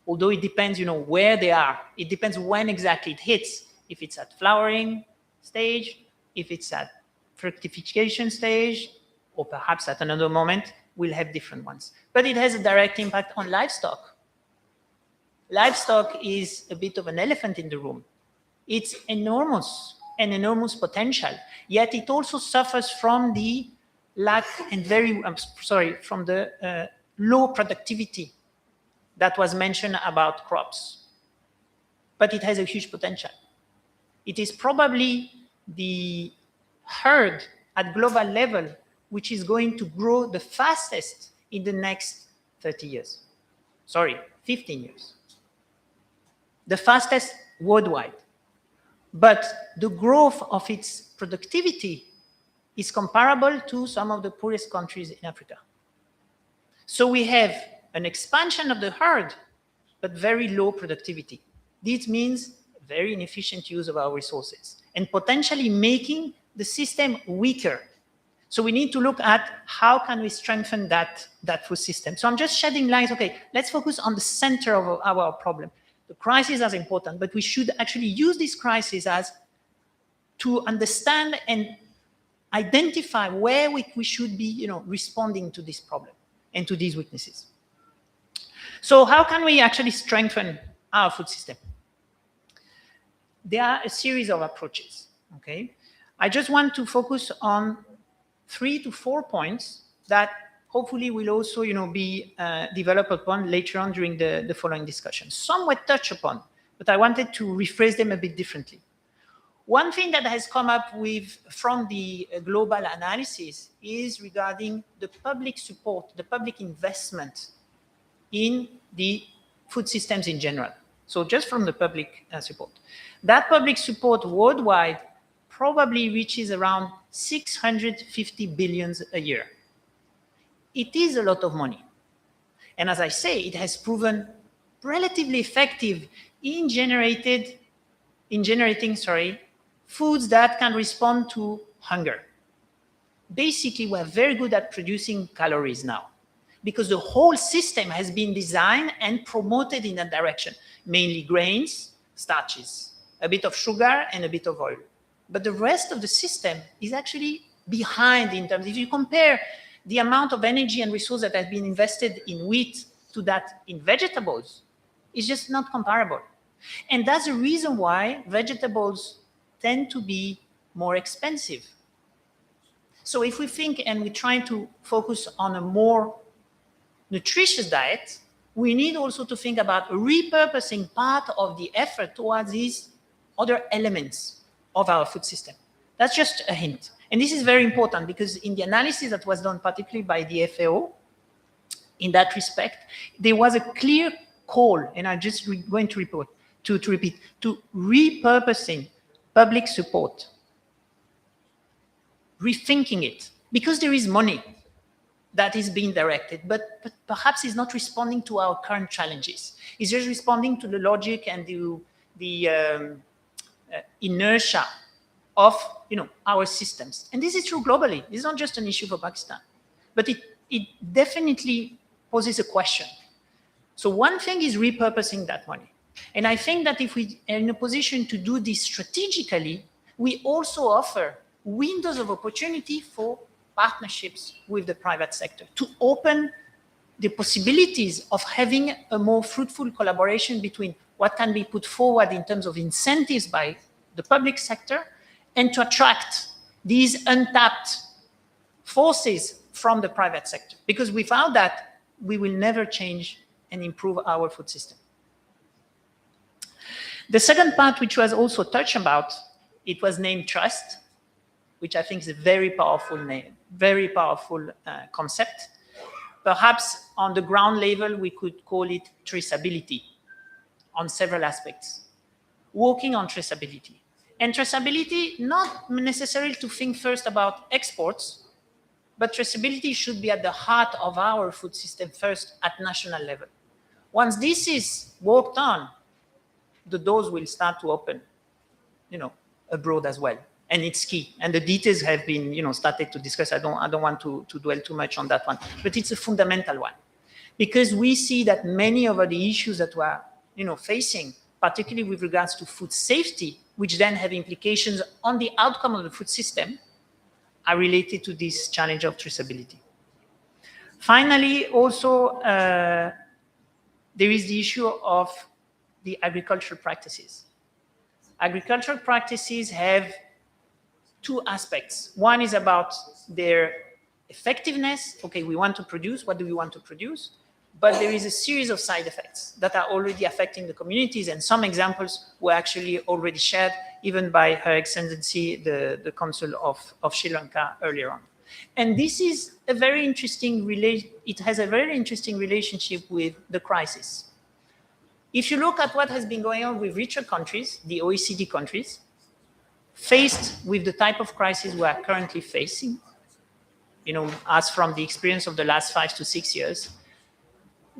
although it depends, where they are. It depends when exactly it hits. If it's at flowering stage, if it's at fructification stage, or perhaps at another moment, we'll have different ones. But it has a direct impact on livestock. Livestock is a bit of an elephant in the room. It's enormous, an enormous potential, yet it also suffers from the lack and from the low productivity that was mentioned about crops. But it has a huge potential. It is probably the herd at global level which is going to grow the fastest in the next 15 years. The fastest worldwide. But the growth of its productivity is comparable to some of the poorest countries in Africa. So we have an expansion of the herd, but very low productivity. This means very inefficient use of our resources and potentially making the system weaker. So we need to look at how can we strengthen that food system. So I'm just shedding light. Okay, let's focus on the center of our problem. The crisis is important, but we should actually use this crisis as to understand and identify where we should be, responding to this problem. and to these weaknesses. So how can we actually strengthen our food system? There are a series of approaches, okay? I just want to focus on 3 to 4 points that hopefully will also, be developed upon later on during the following discussion. Some were touched upon, but I wanted to rephrase them a bit differently. One thing that has come up from the global analysis is regarding the public support, the public investment in the food systems in general. So just from the public support. That public support worldwide probably reaches around 650 billion a year. It is a lot of money. And as I say, it has proven relatively effective in generating foods that can respond to hunger. Basically, we're very good at producing calories now because the whole system has been designed and promoted in that direction, mainly grains, starches, a bit of sugar, and a bit of oil. But the rest of the system is actually behind in terms, if you compare the amount of energy and resource that has been invested in wheat to that in vegetables, it's just not comparable. And that's the reason why vegetables tend to be more expensive. So if we think and we try to focus on a more nutritious diet, we need also to think about repurposing part of the effort towards these other elements of our food system. That's just a hint. And this is very important because in the analysis that was done particularly by the FAO, in that respect, there was a clear call, and I'm just going to repeat, to repurposing public support, rethinking it, because there is money that is being directed, but perhaps is not responding to our current challenges. It's just responding to the logic and the inertia of our systems. And this is true globally. It's not just an issue for Pakistan, but it definitely poses a question. So one thing is repurposing that money. And I think that if we are in a position to do this strategically, we also offer windows of opportunity for partnerships with the private sector to open the possibilities of having a more fruitful collaboration between what can be put forward in terms of incentives by the public sector and to attract these untapped forces from the private sector. Because without that, we will never change and improve our food system. The second part, which was also touched about, it was named trust, which I think is a very powerful name, very powerful concept. Perhaps on the ground level, we could call it traceability on several aspects. Working on traceability. And traceability, not necessarily to think first about exports, but traceability should be at the heart of our food system first at national level. Once this is worked on, the doors will start to open, abroad as well. And it's key. And the details have been, started to discuss. I don't want to dwell too much on that one, but it's a fundamental one, because we see that many of the issues that we're, facing, particularly with regards to food safety, which then have implications on the outcome of the food system, are related to this challenge of traceability. Finally, also, there is the issue of the agricultural practices. Agricultural practices have two aspects. One is about their effectiveness. Okay, we want to produce. What do we want to produce? But there is a series of side effects that are already affecting the communities, and some examples were actually already shared even by Her Excellency, the Consul of Sri Lanka earlier on. And this is a very interesting it has a very interesting relationship with the crisis. If you look at what has been going on with richer countries, the OECD countries, faced with the type of crisis we are currently facing, as from the experience of the last 5 to 6 years,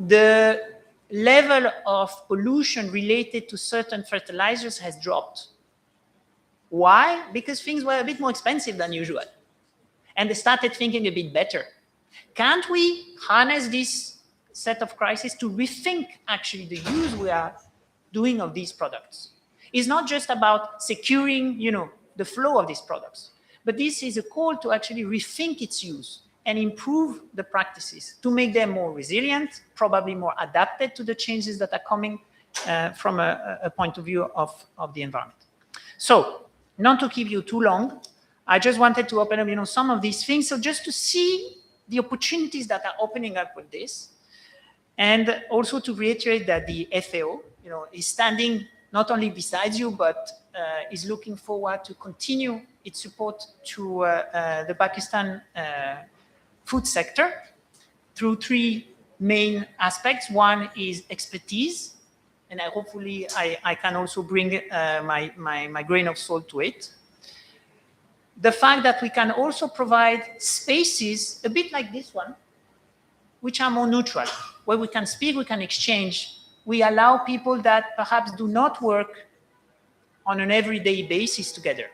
the level of pollution related to certain fertilizers has dropped. Why? Because things were a bit more expensive than usual. And they started thinking a bit better. Can't we harness this set of crises to rethink actually the use we are doing of these products? It's not just about securing, the flow of these products, but this is a call to actually rethink its use and improve the practices to make them more resilient, probably more adapted to the changes that are coming from a point of view of the environment. So, not to keep you too long, I just wanted to open up, some of these things. So just to see the opportunities that are opening up with this, and also to reiterate that the FAO, is standing not only beside you, but is looking forward to continue its support to the Pakistan food sector through three main aspects. One is expertise, and hopefully I can also bring my grain of salt to it. The fact that we can also provide spaces, a bit like this one, which are more neutral, where we can speak, we can exchange. We allow people that perhaps do not work on an everyday basis together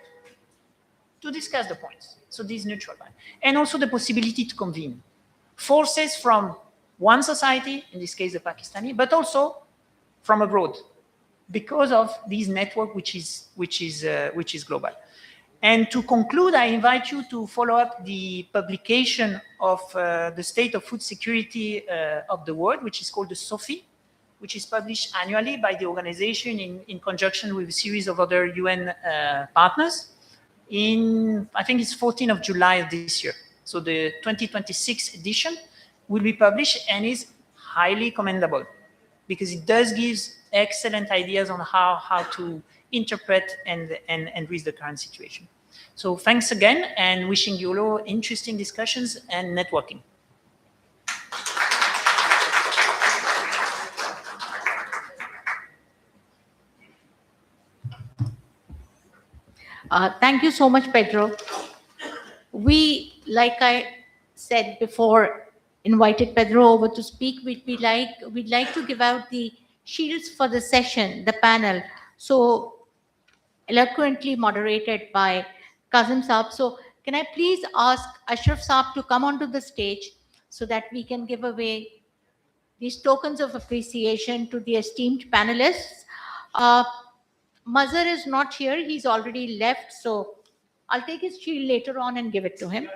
to discuss the points. So this is neutral. And also the possibility to convene forces from one society, in this case the Pakistani, but also from abroad, because of this network which is global. And to conclude, I invite you to follow up the publication of the State of Food Security of the World, which is called the SOFI, which is published annually by the organization in conjunction with a series of other UN partners I think it's 14th of July of this year. So the 2026 edition will be published and is highly commendable because it does give excellent ideas on how to interpret and read the current situation. So thanks again, and wishing you all interesting discussions and networking. Thank you so much, Pedro. We, like I said before, invited Pedro over to speak. We'd like to give out the shields for the session, the panel, so eloquently moderated by Kazim Saab. So can I please ask Ashraf Saab to come onto the stage so that we can give away these tokens of appreciation to the esteemed panelists. Mazhar is not here. He's already left. So I'll take his shield later on and give it to him.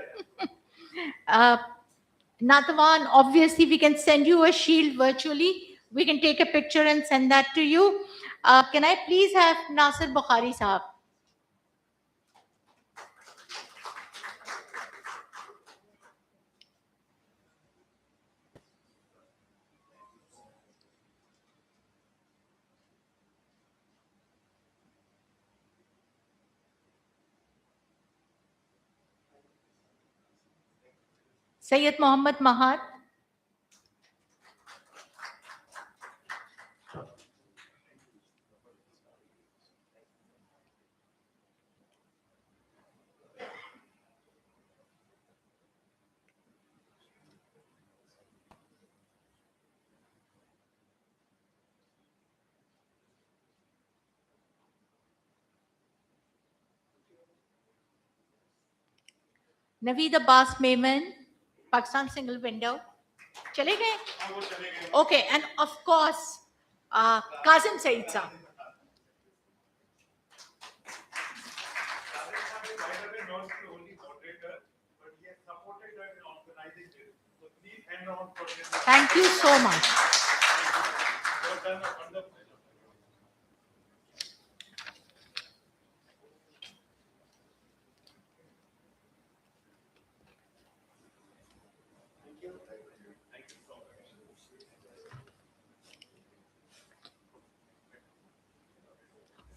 Natavan, obviously we can send you a shield virtually. We can take a picture and send that to you. Can I please have Nasir Bukhari Saab? Sayyid Muhammad Mahat. Naveed Abbas Maiman, Pakistan Single Window. Chale gaye? Okay, and of course, Kazim Saeed Saab. Thank you so much.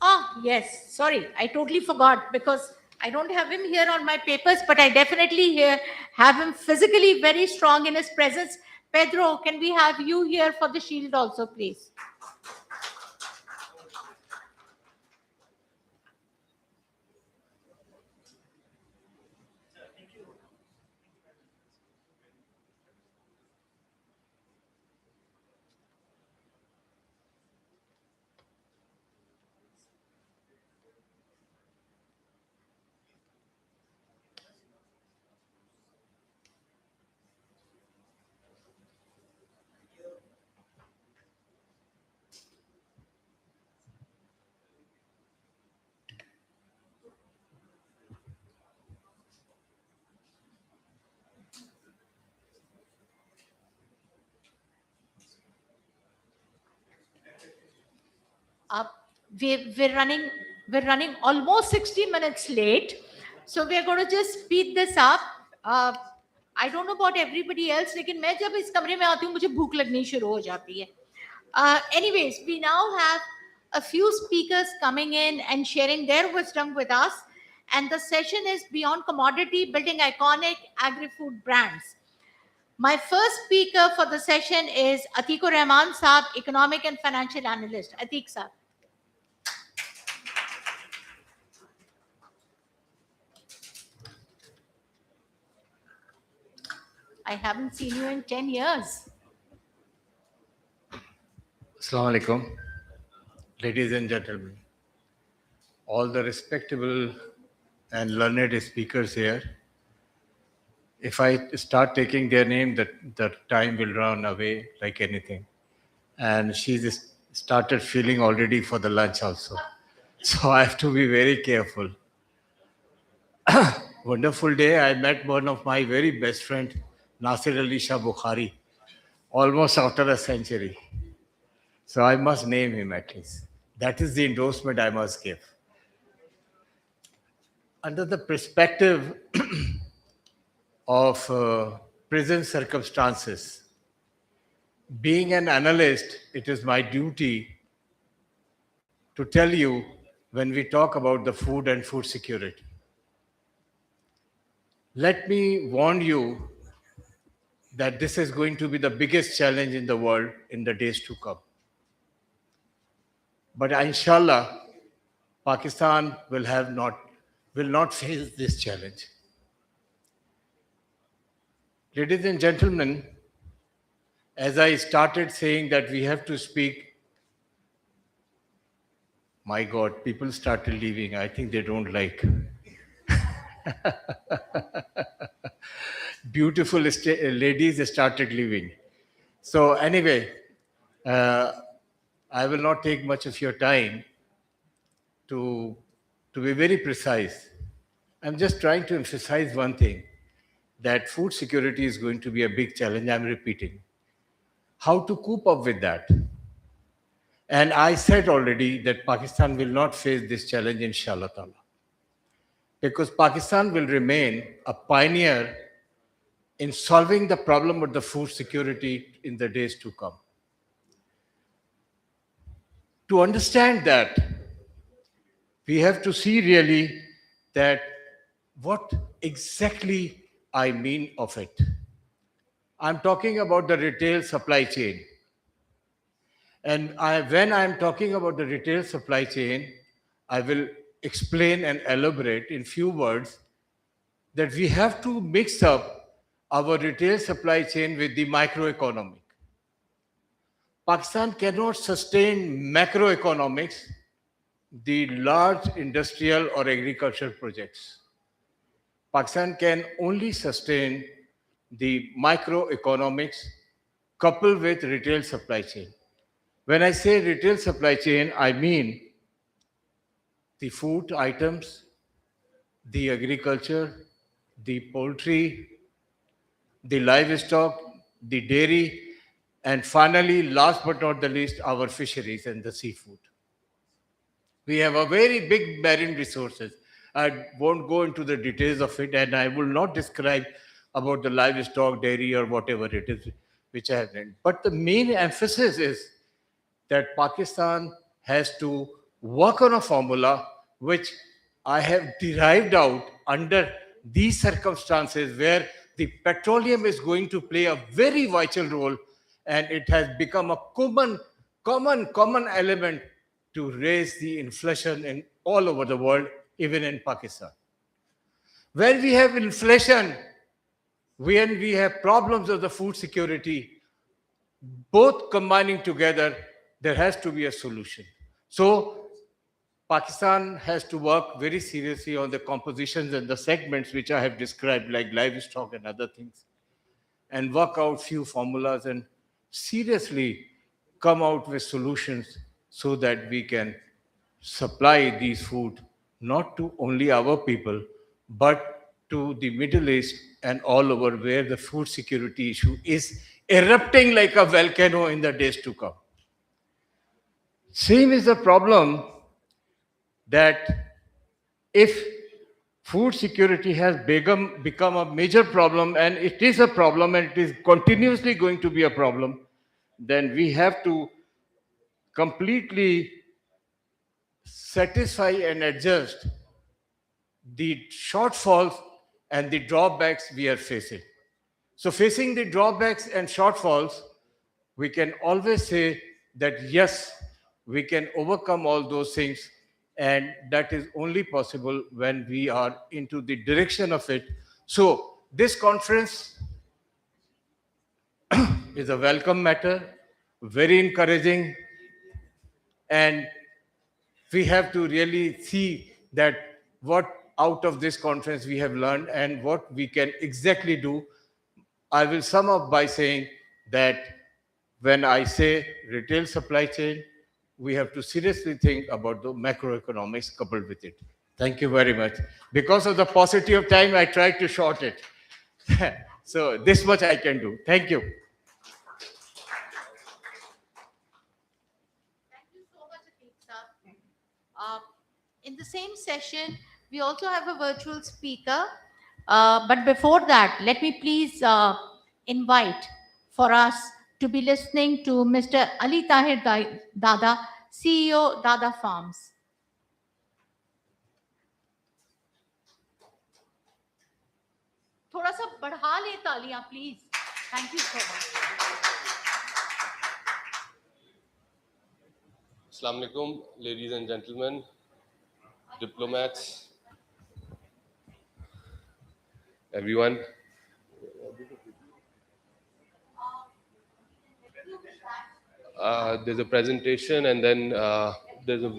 Oh, yes. Sorry, I totally forgot because I don't have him here on my papers, but I definitely have him physically very strong in his presence. Pedro, can we have you here for the shield also, please? Uh, we're running almost 60 minutes late, so we're going to just speed this up. Uh, I don't know about everybody else, लेकिन मैं जब इस कमरे में आती हूँ मुझे भूख लगनी शुरू हो जाती है. Anyways, we now have a few speakers coming in and sharing their wisdom with us, and the session is Beyond Commodity, Building Iconic Agri-Food Brands. My first speaker for the session is Atikur Rahman Saab, Economic and Financial Analyst. Atik Saab. I haven't seen you in 10 years. Assalamu alaikum, ladies and gentlemen, all the respectable and learned speakers here. If I start taking their name, the time will run away like anything. And she's started feeling already for the lunch also. So I have to be very careful. Wonderful day. I met one of my very best friend, Nasir Ali Shah Bukhari, almost after a century. So I must name him at least. That is the endorsement I must give. Under the perspective of present circumstances, being an analyst, it is my duty to tell you when we talk about the food and food security. Let me warn you that this is going to be the biggest challenge in the world in the days to come. But inshallah, Pakistan will not face this challenge. Ladies and gentlemen, as I started saying that we have to speak, my God, people started leaving. I think they don't like. Beautiful ladies started leaving. So anyway, I will not take much of your time to be very precise. I'm just trying to emphasize one thing, that food security is going to be a big challenge. I'm repeating. How to cope up with that? And I said already that Pakistan will not face this challenge, inshallah ta'ala, because Pakistan will remain a pioneer in solving the problem of the food security in the days to come. To understand that, we have to see really that what exactly I mean of it. I'm talking about the retail supply chain. And when I'm talking about the retail supply chain, I will explain and elaborate in few words that we have to mix up our retail supply chain with the microeconomic. Pakistan cannot sustain macroeconomics, the large industrial or agricultural projects. Pakistan can only sustain the microeconomics coupled with retail supply chain. When I say retail supply chain, I mean the food items, the agriculture, the poultry, the livestock, the dairy, and finally, last but not the least, our fisheries and the seafood. We have a very big marine resources. I won't go into the details of it, and I will not describe about the livestock, dairy, or whatever it is which I have named. But the main emphasis is that Pakistan has to work on a formula which I have derived out under these circumstances where the petroleum is going to play a very vital role, and it has become a common element to raise the inflation in all over the world, even in Pakistan. When we have inflation, when we have problems of the food security, both combining together, there has to be a solution. So Pakistan has to work very seriously on the compositions and the segments which I have described, like livestock and other things, and work out few formulas and seriously come out with solutions so that we can supply these food not to only our people, but to the Middle East and all over where the food security issue is erupting like a volcano in the days to come. Same is the problem that if food security has become a major problem, and it is a problem and it is continuously going to be a problem, then we have to completely satisfy and adjust the shortfalls and the drawbacks we are facing. So facing the drawbacks and shortfalls, we can always say that yes, we can overcome all those things, and that is only possible when we are into the direction of it. So this conference is a welcome matter, very encouraging, and we have to really see that what out of this conference we have learned and what we can exactly do. I will sum up by saying that when I say retail supply chain, we have to seriously think about the macroeconomics coupled with it. Thank you very much. Because of the paucity of time, I tried to short it. So this much I can do. Thank you. Thank you so much, Atik sir. In the same session, we also have a virtual speaker. But before that, let me please invite for us to be listening to Mr. Ali Tahir Dada, CEO, Dada Farms. थोड़ा सा बढ़ा ले तालियां please thank you so much Assalamu alaikum, ladies and gentlemen, diplomats, everyone. There's a presentation, and then there's a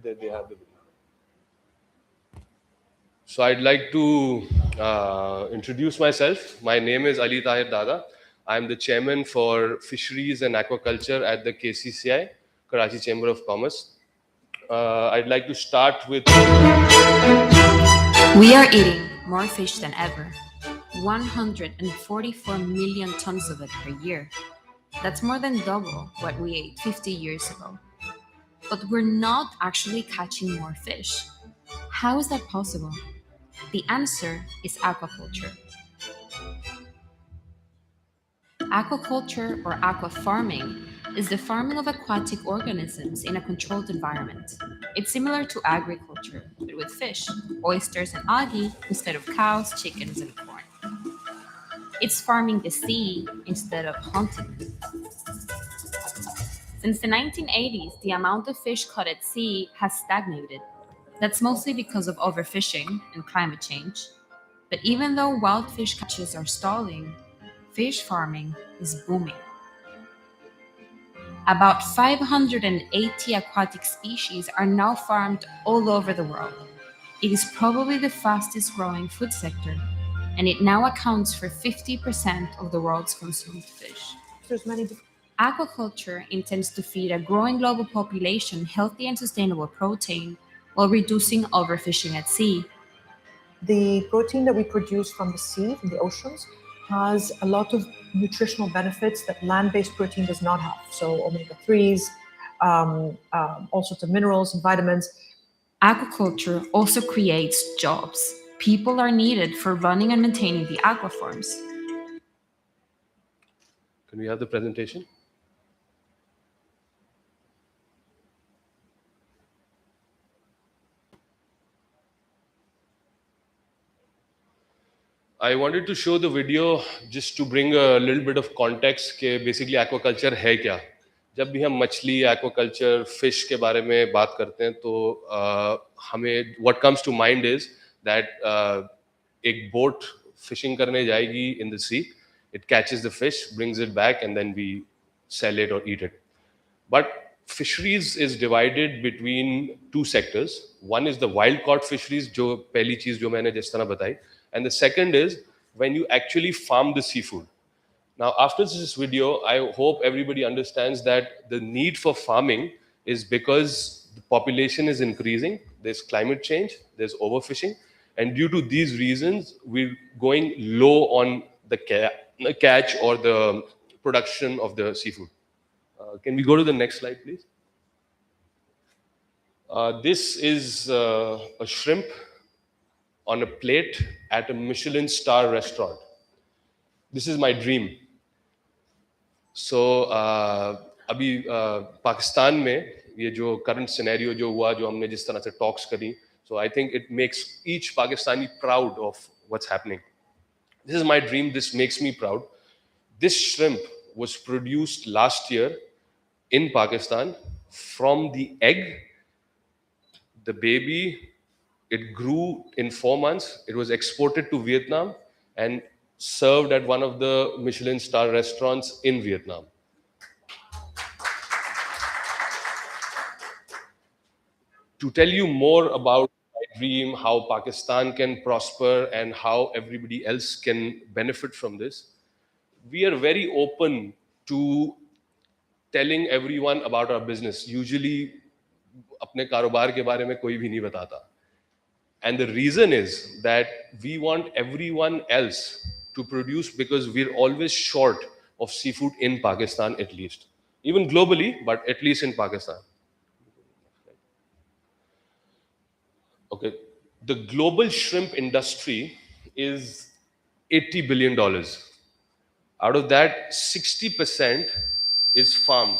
they have the video. So I'd like to introduce myself. My name is Ali Tahir Dada. I'm the chairman for fisheries and aquaculture at the KCCI, Karachi Chamber of Commerce. I'd like to start with... We are eating more fish than ever. 144 million tons of it per year. That's more than double what we ate 50 years ago. But we're not actually catching more fish. How is that possible? The answer is aquaculture. Aquaculture, or aqua farming, is the farming of aquatic organisms in a controlled environment. It's similar to agriculture, but with fish, oysters, and algae instead of cows, chickens, and corn. It's farming the sea instead of hunting it. Since the 1980s, the amount of fish caught at sea has stagnated. That's mostly because of overfishing and climate change. But even though wild fish catches are stalling, fish farming is booming. About 580 aquatic species are now farmed all over the world. It is probably the fastest growing food sector, and it now accounts for 50% of the world's consumed fish. Aquaculture intends to feed a growing global population healthy and sustainable protein while reducing overfishing at sea. The protein that we produce from the sea, from the oceans, has a lot of nutritional benefits that land-based protein does not have. So omega-3s, all sorts of minerals and vitamins. Aquaculture also creates jobs. People are needed for running and maintaining the aqua farms. Can we have the presentation? I wanted to show the video just to bring a little bit of context कि basically aquaculture है क्या. जब भी हम मछली, aquaculture, fish के बारे में बात करते हैं तो हमें what comes to mind is that एक boat fishing करने जाएगी in the sea, it catches the fish, brings it back, and then we sell it or eat it. But fisheries is divided between two sectors. One is the wild caught fisheries, जो पहली चीज जो मैंने जिस तरह बताई, and the second is when you actually farm the seafood. Now, after this video, I hope everybody understands that the need for farming is because the population is increasing, there's climate change, there's overfishing, and due to these reasons, we're going low on the catch or the production of the seafood. Can we go to the next slide, please? This is a shrimp on a plate at a Michelin star restaurant. This is my dream. So अभी पाकिस्तान में ये जो current scenario जो हुआ, जो हमने जिस तरह से टॉक्स करी, so I think it makes each Pakistani proud of what's happening. This is my dream. This makes me proud. This shrimp was produced last year in Pakistan from the egg, the baby. It grew in 4 months. It was exported to Vietnam and served at one of the Michelin star restaurants in Vietnam. To tell you more about my dream, how Pakistan can prosper and how everybody else can benefit from this, we are very open to telling everyone about our business. Usually अपने कारोबार के बारे में कोई भी नहीं बताता. And the reason is that we want everyone else to produce, because we're always short of seafood in Pakistan, at least. Even globally, but at least in Pakistan. Okay. The global shrimp industry is $80 billion. Out of that, 60% is farmed.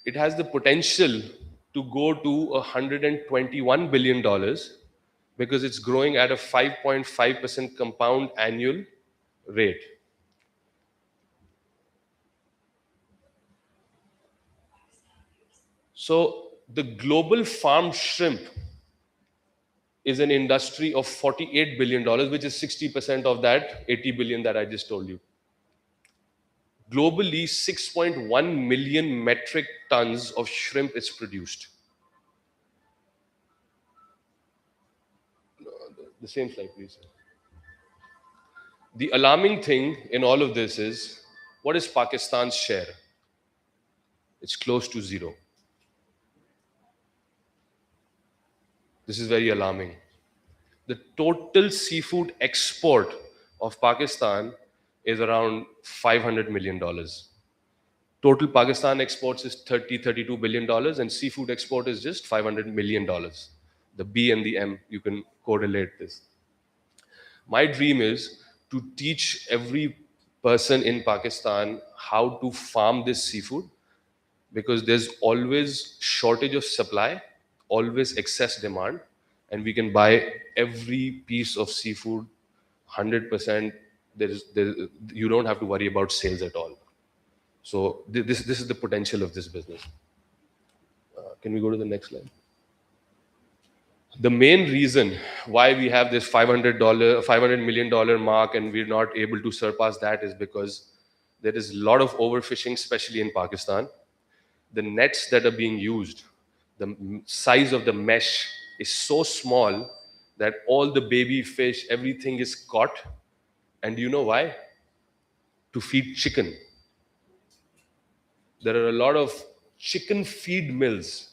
It has the potential to go to $121 billion because it's growing at a 5.5% compound annual rate. So the global farmed shrimp is an industry of $48 billion, which is 60% of that 80 billion that I just told you. Globally, 6.1 million metric tons of shrimp is produced. The same slide, please. The alarming thing in all of this is, what is Pakistan's share? It's close to zero. This is very alarming. The total seafood export of Pakistan is around $500 million. Total Pakistan exports is $32 billion, and seafood export is just $500 million. The B and the M, you can correlate this. My dream is to teach every person in Pakistan how to farm this seafood, because there's always shortage of supply, always excess demand, and we can buy every piece of seafood 100%. You don't have to worry about sales at all. So this is the potential of this business. Can we go to the next slide? The main reason why we have this $500 million mark and we're not able to surpass that is because there is a lot of overfishing, especially in Pakistan. The nets that are being used, the size of the mesh is so small that all the baby fish, everything is caught. And do you know why? To feed chicken. There are a lot of chicken feed mills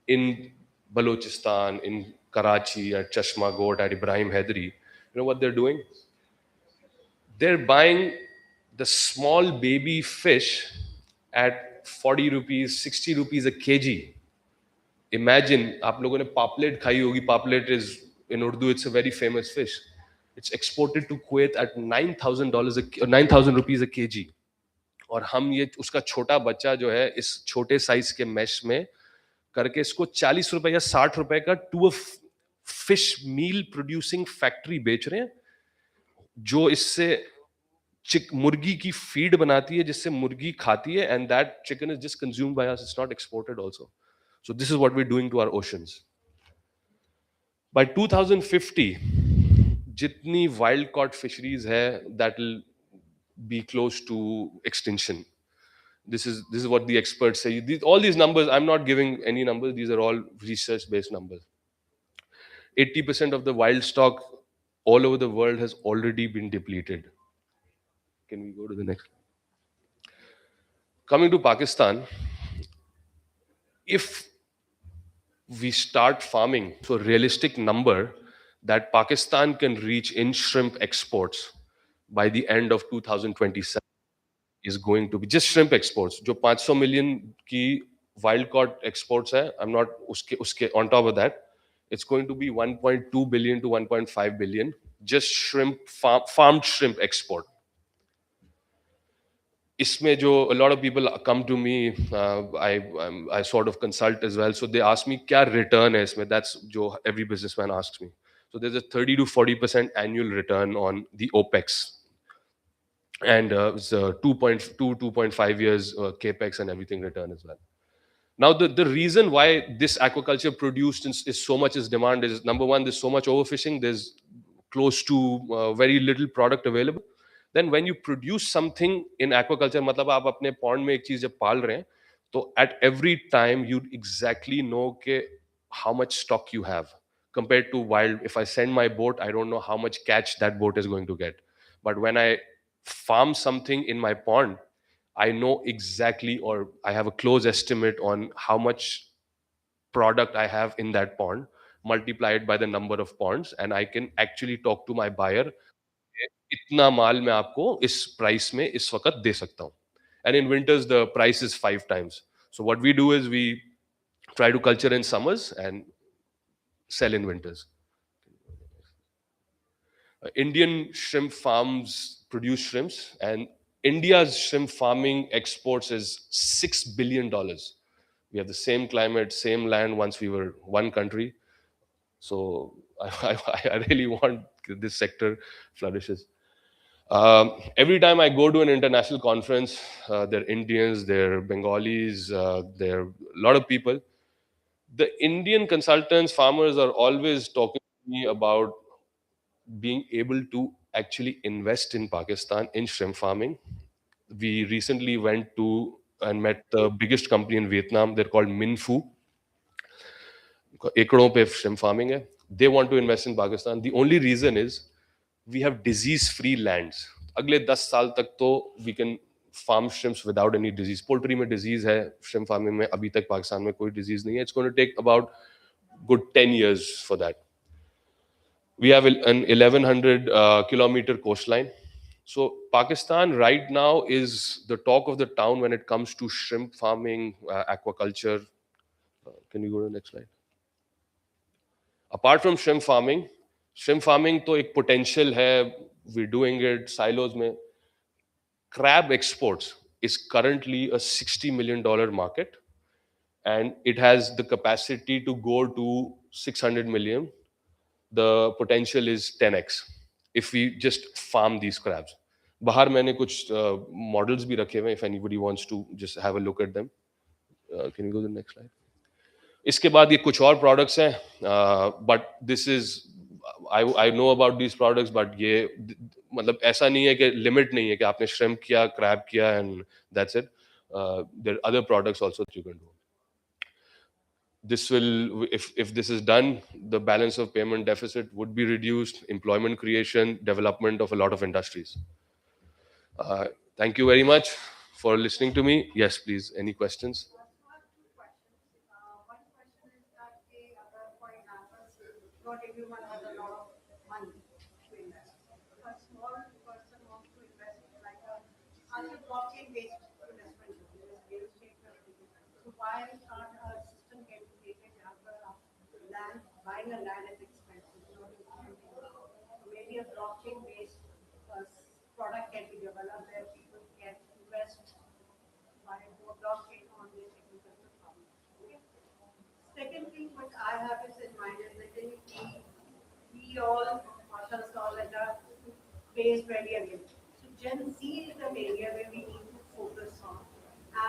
in Balochistan, in Karachi, at Chashma Goat, at Ibrahim Hedri. You know what they're doing? They're buying the small baby fish at 40 rupees, 60 rupees a kg. Imagine, आप लोगों ने पापलेट खाई होगी. Paplet is, in Urdu, it's a very famous fish. It's exported to Kuwait at $9,000 rupees a kg. और हम ये उसका छोटा बच्चा जो है इस छोटे साइज के मैश में करके इसको 40 रुपए या 60 रुपए का to a fish meal producing factory बेच रहे हैं, जो इससे मुर्गी की फीड बनाती है, जिससे मुर्गी खाती है, and that chicken is just consumed by us, it's not exported also. So this is what we are doing to our oceans. By 2050 जितनी वाइल्ड कॉट फिशरीज है, that will be close to extinction. This is what the experts say. All these numbers, I'm not giving any numbers. These are all research-based numbers. 80% of the wild stock all over the world has already been depleted. Can we go to the next? Coming to Pakistan, if we start farming, so a realistic number that Pakistan can reach in shrimp exports by the end of 2027 is going to be just shrimp exports. जो 500 million की wild caught exports hai, I'm not uske on top of that, it's going to be 1.2 billion to 1.5 billion just farmed shrimp export. इसमें जो a lot of people come to me, I sort of consult as well, so they ask me क्या return है इसमें, that's जो every businessman asks me. So there's a 30 to 40% annual return on the OPEX, and it's 2.5 years capex and everything return as well. Now, the reason why this aquaculture produced is so much is demand is, number one, there's so much overfishing, there's close to very little product available. Then when you produce something in aquaculture, मतलब आप अपने pond में एक चीज जब पाल रहे हैं, तो at every time you exactly know के how much stock you have compared to wild. If I send my boat, I don't know how much catch that boat is going to get. But when I farm something in my pond, I know exactly, or I have a close estimate on how much product I have in that pond, multiplied by the number of ponds, and I can actually talk to my buyer. इतना माल मैं आपको इस price में इस वक्त दे सकता हूँ. And in winters the price is 5 times. So what we do is we try to culture in summers and sell in winters. Indian shrimp farms produce shrimps, and India's shrimp farming exports is $6 billion. We have the same climate, same land once we were one country. So I really want this sector flourishes. Every time I go to an international conference, there are Indians, there are Bengalis, there are a lot of people. The Indian consultants, farmers are always talking to me about being able to actually invest in Pakistan in shrimp farming. We recently went to and met the biggest company in Vietnam. They're called Minfu. एकड़ों पे shrimp farming है. They want to invest in Pakistan. The only reason is we have disease-free lands. अगले 10 साल तक तो we can farm shrimps without any disease. Poultry में disease है, shrimp farming में अभी तक पाकिस्तान में कोई disease नहीं है. It's going to take about good 10 years for that. We have an 1100 kilometer coastline. So Pakistan right now is the talk of the town when it comes to shrimp farming, aquaculture. Can you go to the next slide? Apart from shrimp farming तो एक potential है. We're doing it silos में. Crab exports is currently a $60 million market, and it has the capacity to go to 600 million. The potential is 10x if we just farm these crabs. बाहर मैंने कुछ models भी रखे हुए हैं if anybody wants to just have a look at them. Can you go to the next slide? इसके बाद ये कुछ और products हैं, but this is I know about these products, but ये मतलब ऐसा नहीं है कि limit नहीं है कि आपने shrimp किया, crab किया and that's it. There are other products also that you can do. This will, if this is done, the balance of payment deficit would be reduced, employment creation, development of a lot of industries. Thank you very much for listening to me. Yes, please. Any questions? Not everyone has a lot of money to invest. A small person wants to invest like a blockchain-based investment. Real estate. So why can't a system get created after land, buying a land is expensive, maybe a blockchain-based product can be developed where people can invest by a blockchain on this agricultural problem. Okay. Second thing which I have is in mind is that we all, mashallah, are based very again. So Gen Z is an area where we need to focus on.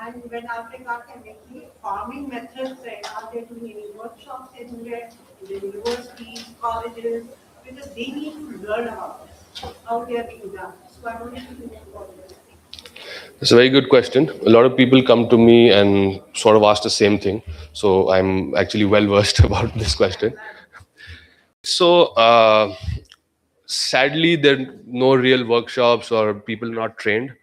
And when Africa can make farming methods, are they doing any workshops anywhere in the universities, colleges, because they need to learn about this, how they are being done. So I wanted to know about this. It's a very good question. A lot of people come to me and sort of ask the same thing. So I'm actually well versed about this question. So sadly, there are no real workshops or people not trained.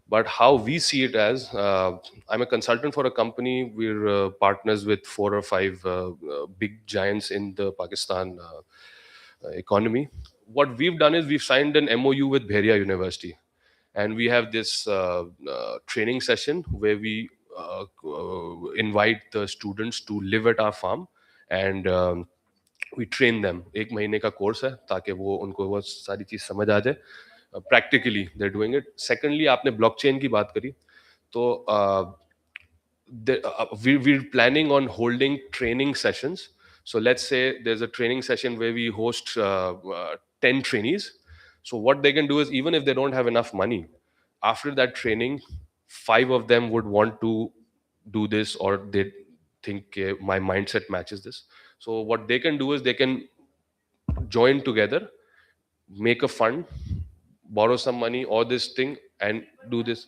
But how we see it as, I'm a consultant for a company. We're partners with 4 or 5 big giants in the Pakistan economy. What we've done is we've signed an MOU with Bheria University. And we have this training session where we invite the students to live at our farm, and we train them. एक महीने का course है ताकि वो उनको वो सारी चीज समझ आ जाए. Practically they're doing it. Secondly, आपने blockchain की बात करी, तो we're planning on holding training sessions. So let's say there's a training session where we host 10 trainees. So what they can do is, even if they don't have enough money, after that training, 5 of them would want to do this, or they think my mindset matches this. So what they can do is they can join together, make a fund, borrow some money or this thing, and do this.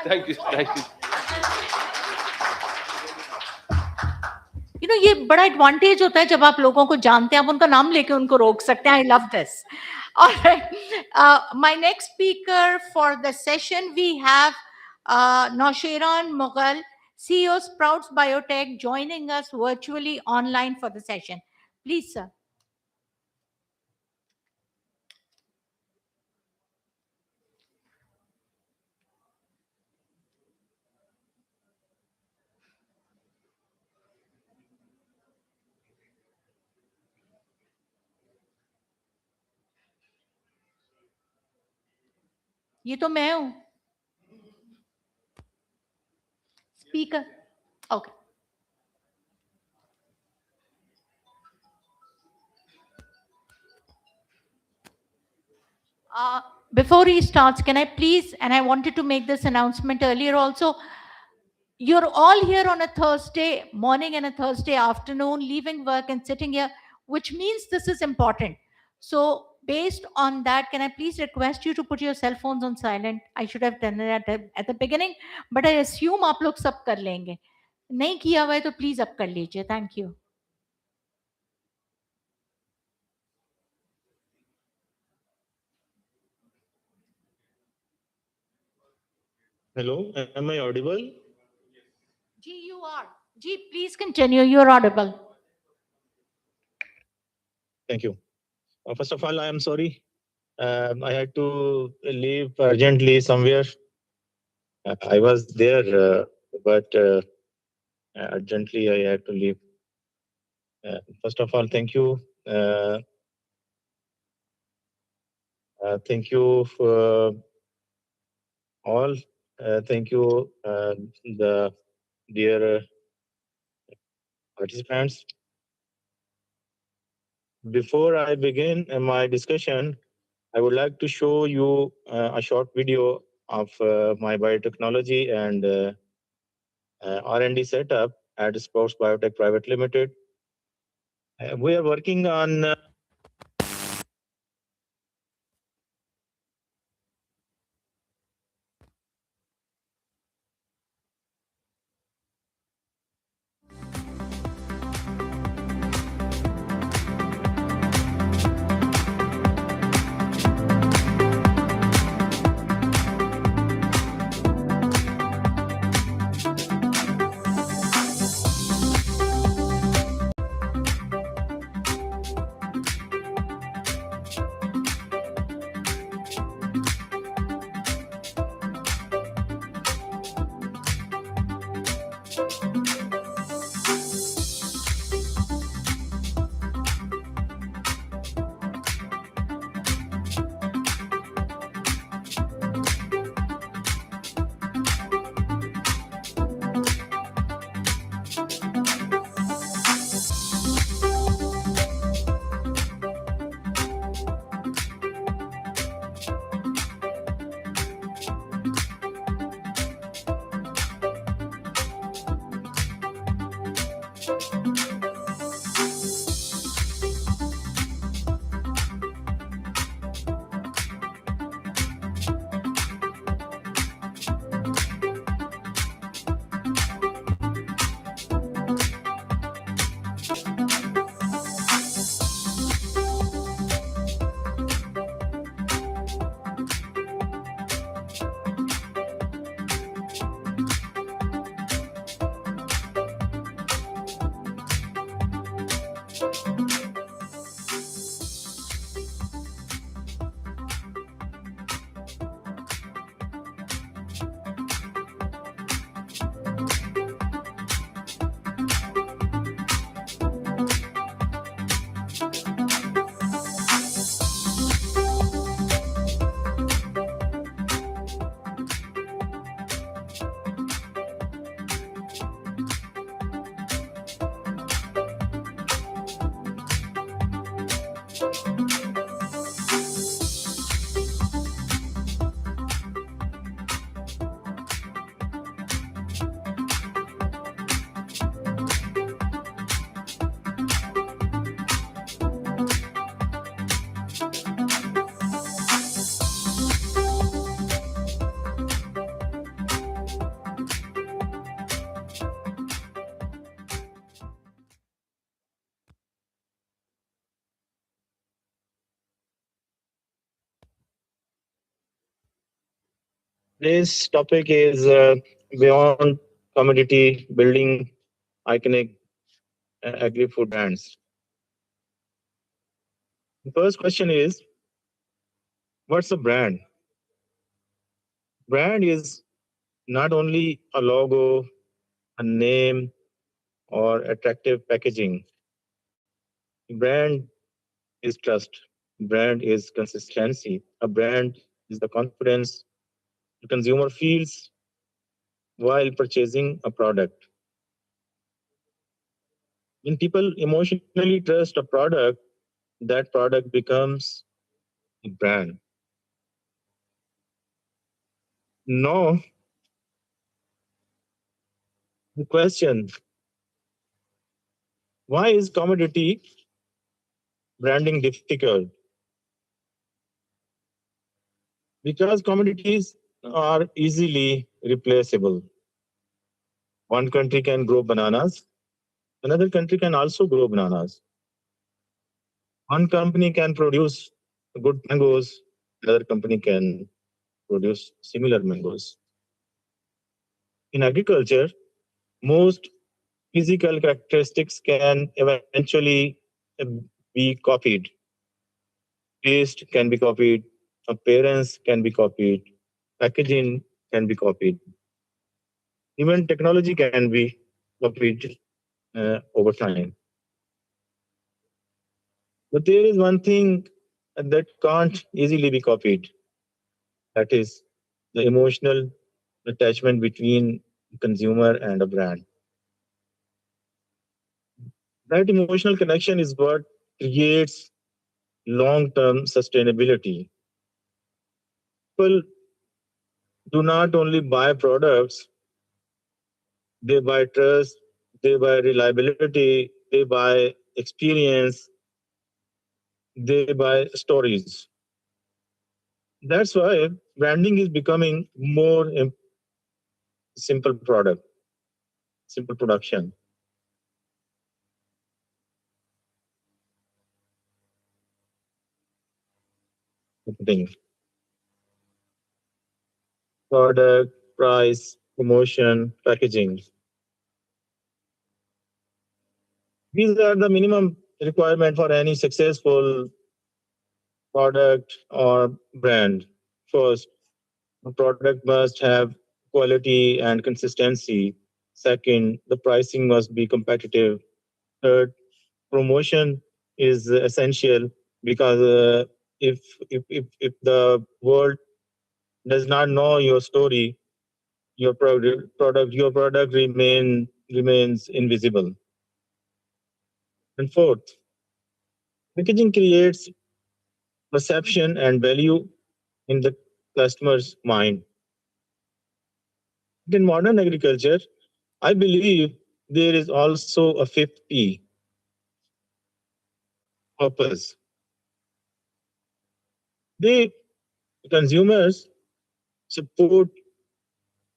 Thank you. ये बड़ा advantage होता है जब आप लोगों को जानते हैं, आप उनका नाम लेके उनको रोक सकते हैं. I love this. My next speaker for the session, we have Noshairan Mughal, CEO Sprouts Biotech, joining us virtually online for the session. Please, sir. ये तो मैं हूं speaker. Okay. Before he starts, can I please, and I wanted to make this announcement earlier also, you're all here on a Thursday morning and a Thursday afternoon, leaving work and sitting here, which means this is important. So based on that, can I please request you to put your cell phones on silent? I should have done it at the beginning, but I assume आप लोग सब कर लेंगे. नहीं किया हुआ है तो please अब कर लीजिए. Thank you. Hello, am I audible? Ji, you are. Ji, please continue. You're audible. Thank you. First of all, I am sorry. I had to leave urgently somewhere. I was there, but urgently I had to leave. First of all, thank you. Thank you for all. Thank you, the dear participants. Before I begin my discussion, I would like to show you a short video of my biotechnology and R&D setup at Sprouts Biotech Private Limited. We are working on Today's topic is beyond commodity building iconic agri-food brands. The first question is, what's a brand? Brand is not only a logo, a name, or attractive packaging. Brand is trust. Brand is consistency. A brand is the confidence the consumer feels while purchasing a product. When people emotionally trust a product, that product becomes a brand. No, the question, why is commodity branding difficult? Because commodities are easily replaceable. One country can grow bananas, another country can also grow bananas. One company can produce good mangoes, another company can produce similar mangoes. In agriculture, most physical characteristics can eventually be copied. Taste can be copied, appearance can be copied, packaging can be copied. Even technology can be copied over time. But there is one thing that can't easily be copied. That is the emotional attachment between consumer and a brand. That emotional connection is what creates long-term sustainability. People do not only buy products, they buy trust, they buy reliability, they buy experience, they buy stories. That's why branding is becoming more simple product, simple production. Thing. Product, price, promotion, packaging. These are the minimum requirement for any successful product or brand. First, a product must have quality and consistency. Second, the pricing must be competitive. Third, promotion is essential because if the world does not know your story, your product remains invisible. And fourth, packaging creates perception and value in the customer's mind. In modern agriculture, I believe there is also a fifth P, purpose. The consumers support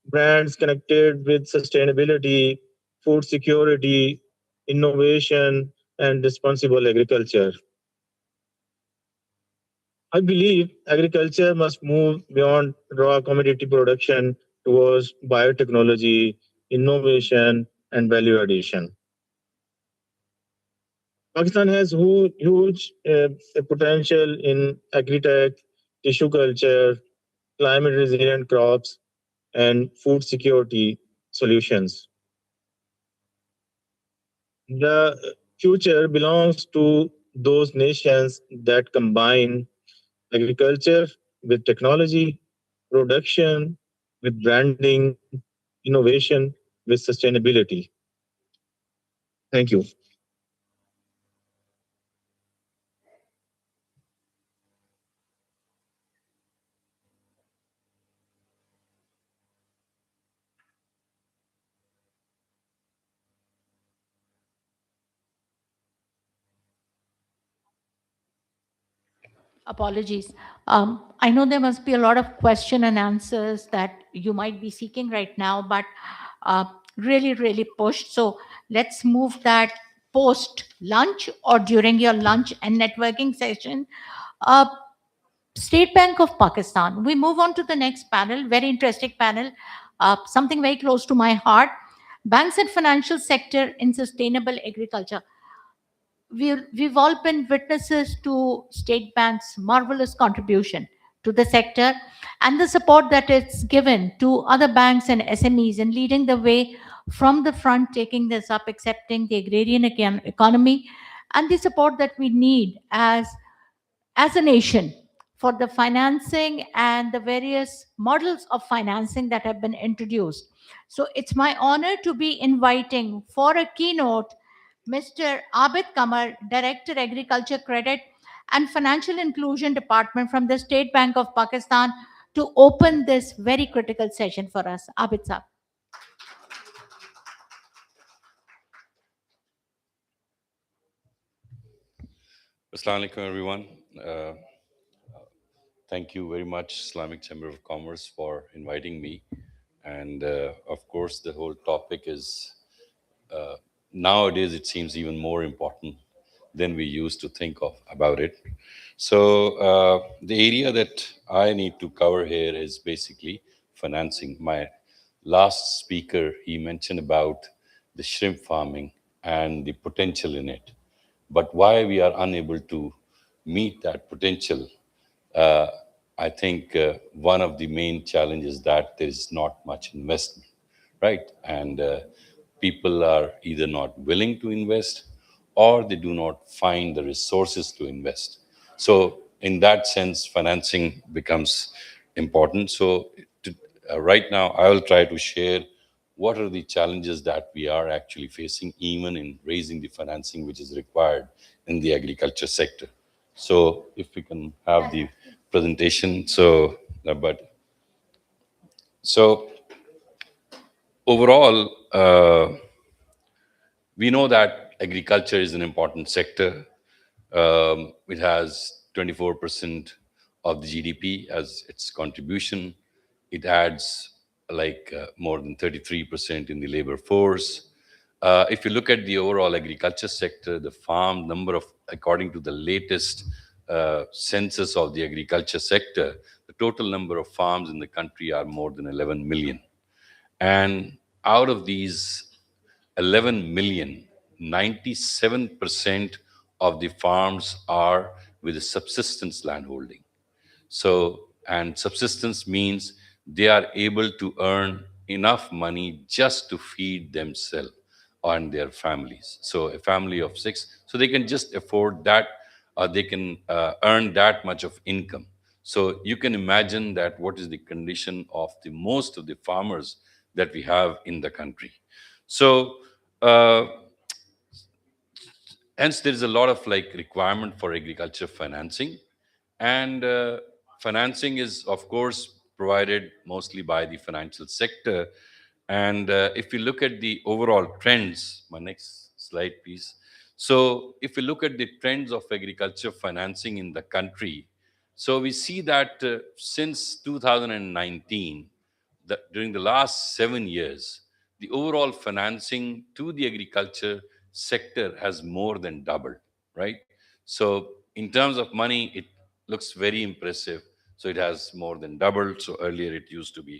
brands connected with sustainability, food security, innovation, and responsible agriculture. I believe agriculture must move beyond raw commodity production towards biotechnology, innovation, and value addition. Pakistan has huge potential in agri-tech, tissue culture, climate resilient crops, and food security solutions. The future belongs to those nations that combine agriculture with technology, production with branding, innovation with sustainability. Thank you. Apologies. I know there must be a lot of question and answers that you might be seeking right now, but really, really pushed. So let's move that post lunch or during your lunch and networking session. Uh, State Bank of Pakistan. We move on to the next panel, very interesting panel, something very close to my heart. Banks and financial sector in sustainable agriculture. We've all been witnesses to State Bank's marvelous contribution to the sector and the support that it's given to other banks and SMEs in leading the way from the front, taking this up, accepting the agrarian economy, and the support that we need as a nation for the financing and the various models of financing that have been introduced. So it's my honor to be inviting for a keynote Mr. Abid Kamar, Director Agriculture Credit and Financial Inclusion Department from the State Bank of Pakistan to open this very critical session for us. Abid Saab. Assalamu alaikum, everyone. Uh, Thank you very much, Islamic Chamber of Commerce, for inviting me. And of course, the whole topic is uh, nowadays it seems even more important than we used to think of about it. So the area that I need to cover here is basically financing. My last speaker, he mentioned about the shrimp farming and the potential in it, but why we are unable to meet that potential. uh, I think one of the main challenges that there is not much investment, right? And people are either not willing to invest or they do not find the resources to invest. So, in that sense, financing becomes important. So, right now, I will try to share what are the challenges that we are actually facing, even in raising the financing which is required in the agriculture sector. So, if we can have the presentation. So, so overall, we know that agriculture is an important sector. It has 24% of the GDP as its contribution. It adds like more than 33% in the labor force. If you look at the overall agriculture sector, the farm number of, according to the latest census of the agriculture sector, the total number of farms in the country are more than 11 million. And out of these 11 million, 97% of the farms are with a subsistence landholding. So, and subsistence means they are able to earn enough money just to feed themselves and their families. So, a family of six, so they can just afford that, they can earn that much of income. So, you can imagine that what is the condition of the most of the farmers that we have in the country. So, uh, hence there is a lot of like requirement for agriculture financing, and financing is of course provided mostly by the financial sector. And if you look at the overall trends, my next slide please. So if you look at the trends of agriculture financing in the country, so we see that since 2019, during the last 7 years, the overall financing to the agriculture sector has more than doubled, right? So, in terms of money, it looks very impressive. So, it has more than doubled. So, earlier it used to be